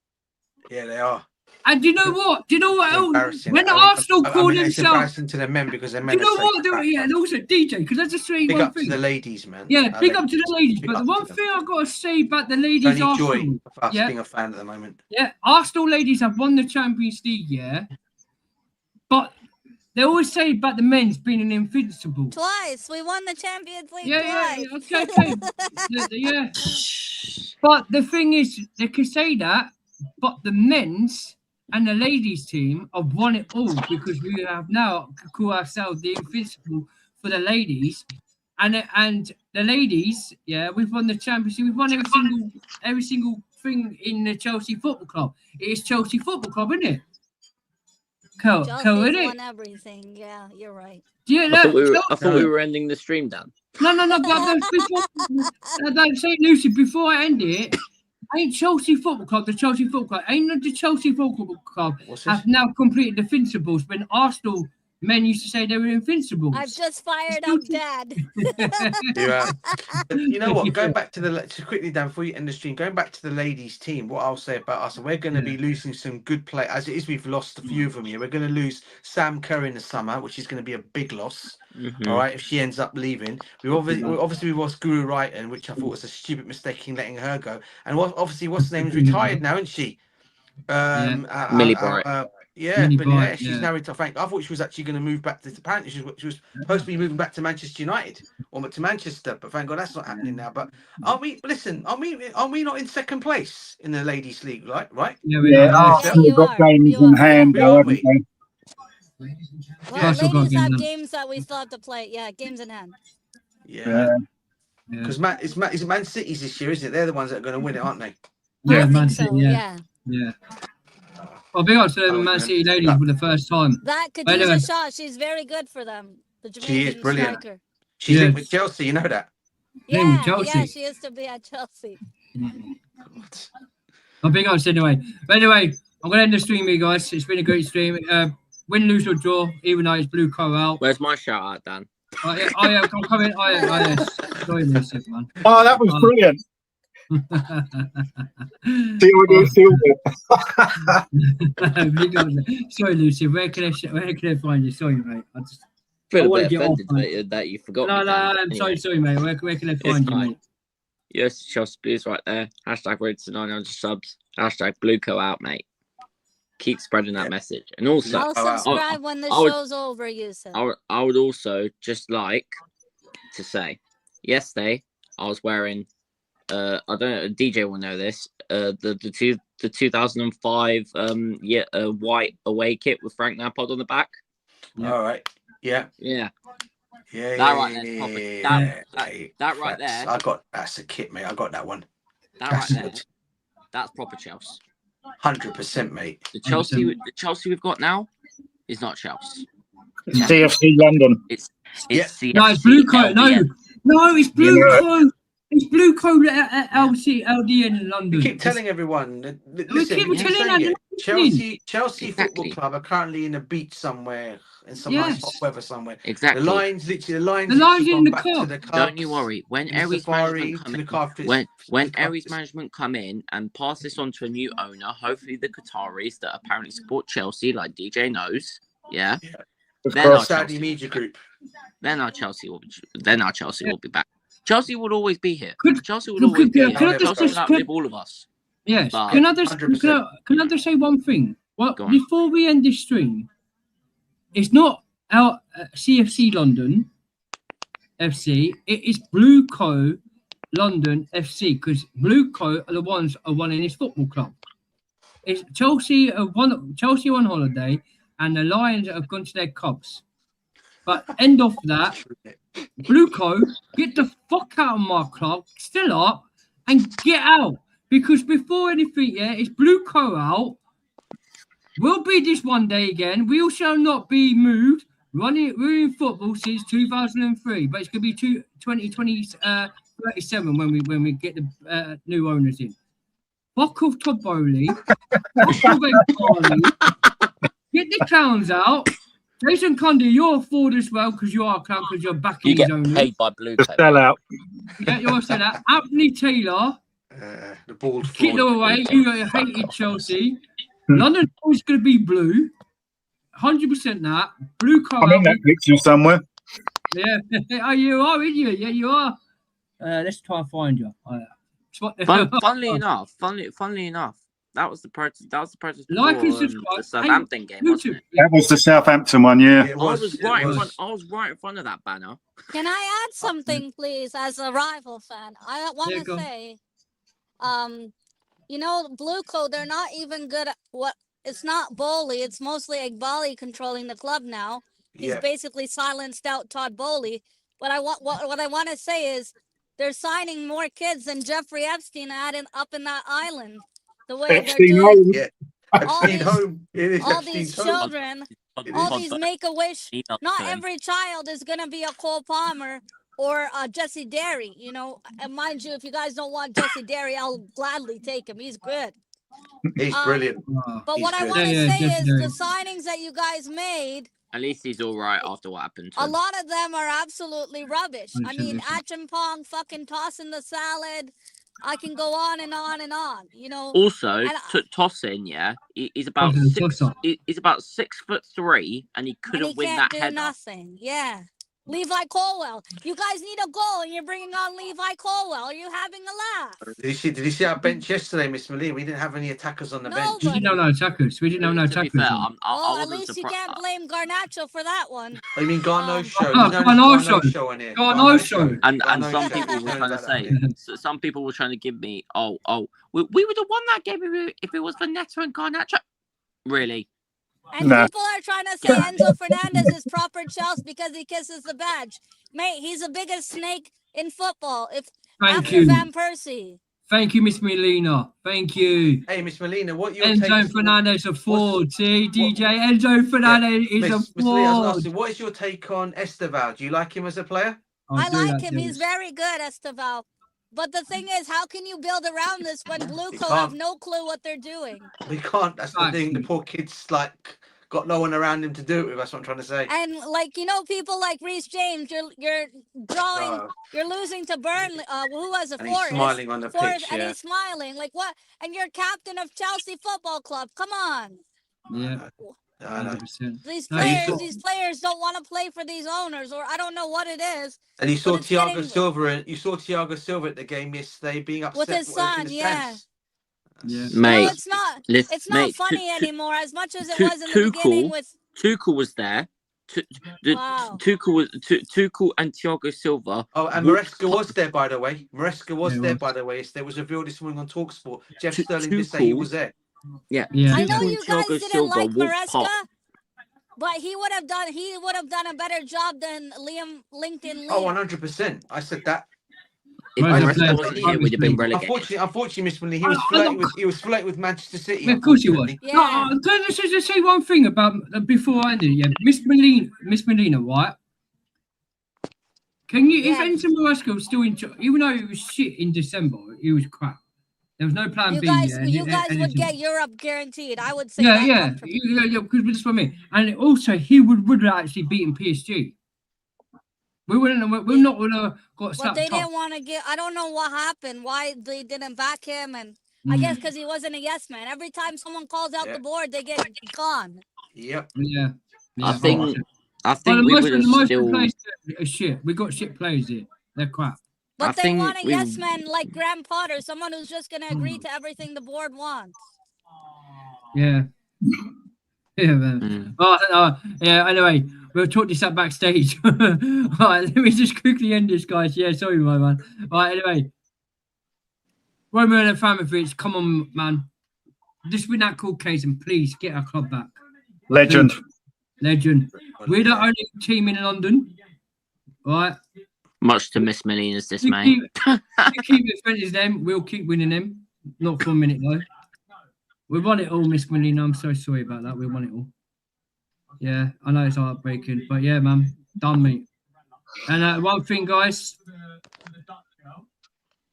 Yeah, they are. And do you know what? Do you know what else? When Arsenal call themselves, it's embarrassing to the men because they're men. Do you know what? Yeah, and also DJ, because let's just say big one up thing. to the ladies, man. Yeah, big up to the ladies. But the one thing I've got to say about the ladies, Only Arsenal, joy of us being a fan at the moment. Yeah, Arsenal ladies have won the Champions League, yeah. But they always say about the men's being an invincible. Twice. We won the Champions League twice. Yeah. But the thing is, they can say that, but the men's and the ladies team have won it all because we have now called ourselves the invincible for the ladies. And the ladies, yeah, we've won the Champions League. We've won every single thing in the Chelsea Football Club. It is Chelsea Football Club, isn't it? Chelsea's won everything. Yeah, you're right. Yeah, I thought we were ending the stream, Dan. No. Don't say Lucy. Before I end it, ain't Chelsea Football Club the Chelsea Football Club? Ain't the Chelsea Football Club have now completed the Invincibles when Arsenal men used to say they were invincibles? I've just fired up Dad. Yeah. You know what? Going back to quickly, Dan, before you end the stream, going back to the ladies' team, what I'll say about us, we're going to be losing some good play. As it is, we've lost a few of them here. We're going to lose Sam Kerr in the summer, which is going to be a big loss. Mm-hmm. All right, if she ends up leaving, we obviously lost Guru Wrighton, which I thought was a stupid mistake in letting her go. And what's her name's retired now, isn't she? Millie Bright. She's now retired. I thought she was actually going to move back to. Apparently, she was supposed to be moving back to Manchester United or to Manchester, but thank God that's not happening now. But are we not in second place in the ladies' league? Right? Yeah, Arsenal got games in hand, haven't they? Well, ladies have games that we still have to play. Yeah, games in hand. Yeah. Because it's Man City's this year, isn't it? They're the ones that are going to win it, aren't they? Yeah, Man City. So, yeah. Well, big up to the Man City ladies for the first time. That Khadija Shaw, she's very good for them. The Jamaican she is brilliant. Striker. She's in with Chelsea, you know that. Yeah, she used to be at Chelsea. Well, big ups anyway. But anyway, I'm going to end the stream here, guys. It's been a great stream. Win, lose, or draw, even though it's BlueCoOut. Where's my shout out, Dan? I'm coming. Sorry, Lucy, man. Oh, that was brilliant. Sorry, Lucy. Where can I find you? Sorry, mate. I feel a bit offended that you forgot. No, I'm sorry, mate. Where can I find you, mate? Yes, Chelsea Blues right there. # road to 900 subs. # BlueCoOut, mate. Keep spreading that message. And also, I'll subscribe when the show's over, Yusuf. I would also just like to say, yesterday I was wearing. I don't know. DJ will know this. The 2005 white away kit with Frank Lampard on the back. All right. Yeah. Yeah. Yeah. That right there's proper. That right there. That's a kit, mate. I got that one. That right there. That's proper Chelsea. 100%, mate. The Chelsea we've got now is not Chelsea. It's CFC London. It's CFC. No, it's BlueCoOut. No, it's BlueCoOut. It's BlueCoOut at LDN in London. We keep telling everyone. Chelsea Football Club are currently in a beach somewhere in some nice hot weather somewhere. Exactly. The Lions in the club. Don't you worry. When Aries management come in and pass this on to a new owner, hopefully the Qataris that apparently support Chelsea, like DJ knows, then our Saudi media group. Then our Chelsea will be back. Chelsea will always be here. Chelsea will always be here. Chelsea will outlive all of us. Yes. Can I just say one thing? Before we end this stream, it's not our CFC London FC. It is BlueCoOut London FC because BlueCoOut are the ones are running this football club. It's Chelsea on holiday, and the Lions have gone to their Cubs. But end of that, BlueCoOut, get the fuck out of my club, still up, and get out. Because before anything, it's BlueCoOut. We'll be this one day again. We shall not be moved. Running football since 2003, but it's going to be 2037 when we get the new owners in. Fuck off Todd Bowley. Fuck off Barley. Get the clowns out. Jason Cundy, you're a fraud as well because you are a clown because you're backing his owners. You get paid by BlueCoOut. Sell out. Yeah, you're a sellout. Anthony Taylor. The bald Get away. You hated Chelsea. London's always going to be blue. 100% that. BlueCoOut. I'm in that picture somewhere. Yeah. Oh, you are, isn't you? Yeah, you are. Let's try and find you. Funnily enough, that was the purchase. That was the purchase before the Southampton game, wasn't it? That was the Southampton one, yeah. I was right in front of that banner. Can I add something, please, as a rival fan? I want to say, BlueCoOut, they're not even good at what. It's not Bowley. It's mostly Igbali controlling the club now. He's basically silenced out Todd Bowley. What I want to say is they're signing more kids than Jeffrey Epstein had up in that island. The way Epstein they're doing all these children, all these Make-A-Wish. Not every child is gonna be a Cole Palmer or Jesse Derry. And mind you, if you guys don't want Jesse Derry, I'll gladly take him. He's good. He's brilliant. But what I want to say is the signings that you guys made. At least he's all right after what happened to him. A lot of them are absolutely rubbish. I mean, Achimpong fucking tossing the salad. I can go on and on and on. Also, tossing, he's about 6'3", and he couldn't win that header. Nothing. Yeah. Levi Colwell. You guys need a goal, and you're bringing on Levi Colwell. Are you having a laugh? Did you see our bench yesterday, Miss Malene? We didn't have any attackers on the bench. We didn't have no attackers. At least you can't blame Garnacho for that one. I mean, Garnacho. Garnacho on here. Garnacho. And some people were trying to say, some people were trying to give me, we would have won that game if it was for Neto and Garnacho. Really? And people are trying to say Enzo Fernandez is proper Chelsea because he kisses the badge. Mate, he's the biggest snake in football. After Van Persie. Thank you, Miss Melina. Thank you. Hey, Miss Melina, what your Enzo Fernandez a fraud. See, DJ Enzo Fernandez is a fraud. What is your take on Esteval? Do you like him as a player? I like him. He's very good, Esteval. But the thing is, how can you build around this when BlueCoOut have no clue what they're doing? We can't. That's the thing. The poor kid's got no one around him to do it with. That's what I'm trying to say. And people like Reece James, you're drawing, you're losing to Burnley. Who was a Forest? He's smiling on the pitch, and he's smiling like what? And you're captain of Chelsea Football Club. Come on. Yeah. 100%. These players don't want to play for these owners, or I don't know what it is. And you saw Thiago Silva. You saw Thiago Silva at the game yesterday being upset with his son. Mate, it's not funny anymore as much as it was in the beginning with. Tuchel was there. Wow. Tuchel and Thiago Silva. Oh, and Maresca was there, by the way. Maresca was there, by the way. There was a reveal this morning on TalkSport. Jeff Sterling did say he was there. Yeah. I know you guys Thiago didn't Silva like walked Maresca, past. but he would have done a better job than LinkedIn Liam. Oh, 100%. I said that. If Maresca wasn't here, we'd have been relegated. Unfortunately, Miss Manley, he was flirting with Manchester City. Yeah, of course he was. Yeah. No, let's just say one thing about before I ended. Yeah, Miss Molina, right? Can you? If Enzo Maresca was still in, even though he was shit in December, he was crap. There was no plan B. You guys would get Europe guaranteed. I would say yeah, because that's what I mean. And also, he would have actually beaten PSG. We're not gonna got. But they didn't want to get. I don't know what happened. Why they didn't back him, and I guess because he wasn't a yes man. Every time someone calls out the board, they get gone. Yep. Yeah. I think we would have still. Players are shit. We got shit players here. They're crap. But they want a yes man like Graham Potter, someone who's just gonna agree to everything the board wants. Yeah. Yeah, man. Yeah, anyway, we'll talk this up backstage. All right, let me just quickly end this, guys. Yeah, sorry, my man. All right, anyway. Romeo and Abramovich, come on, man. Just win that court case and please get our club back. Legend. Please. Legend. We're the only team in London. All right. Much to Miss Molina's dismay. You keep defending them, we'll keep winning them. Not for a minute, though. We won it all, Miss Molina. I'm so sorry about that. We won it all. Yeah, I know it's heartbreaking, but yeah, man, done, mate. And one thing, guys.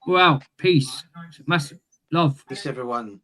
We're out. Peace. Massive love. Peace, everyone.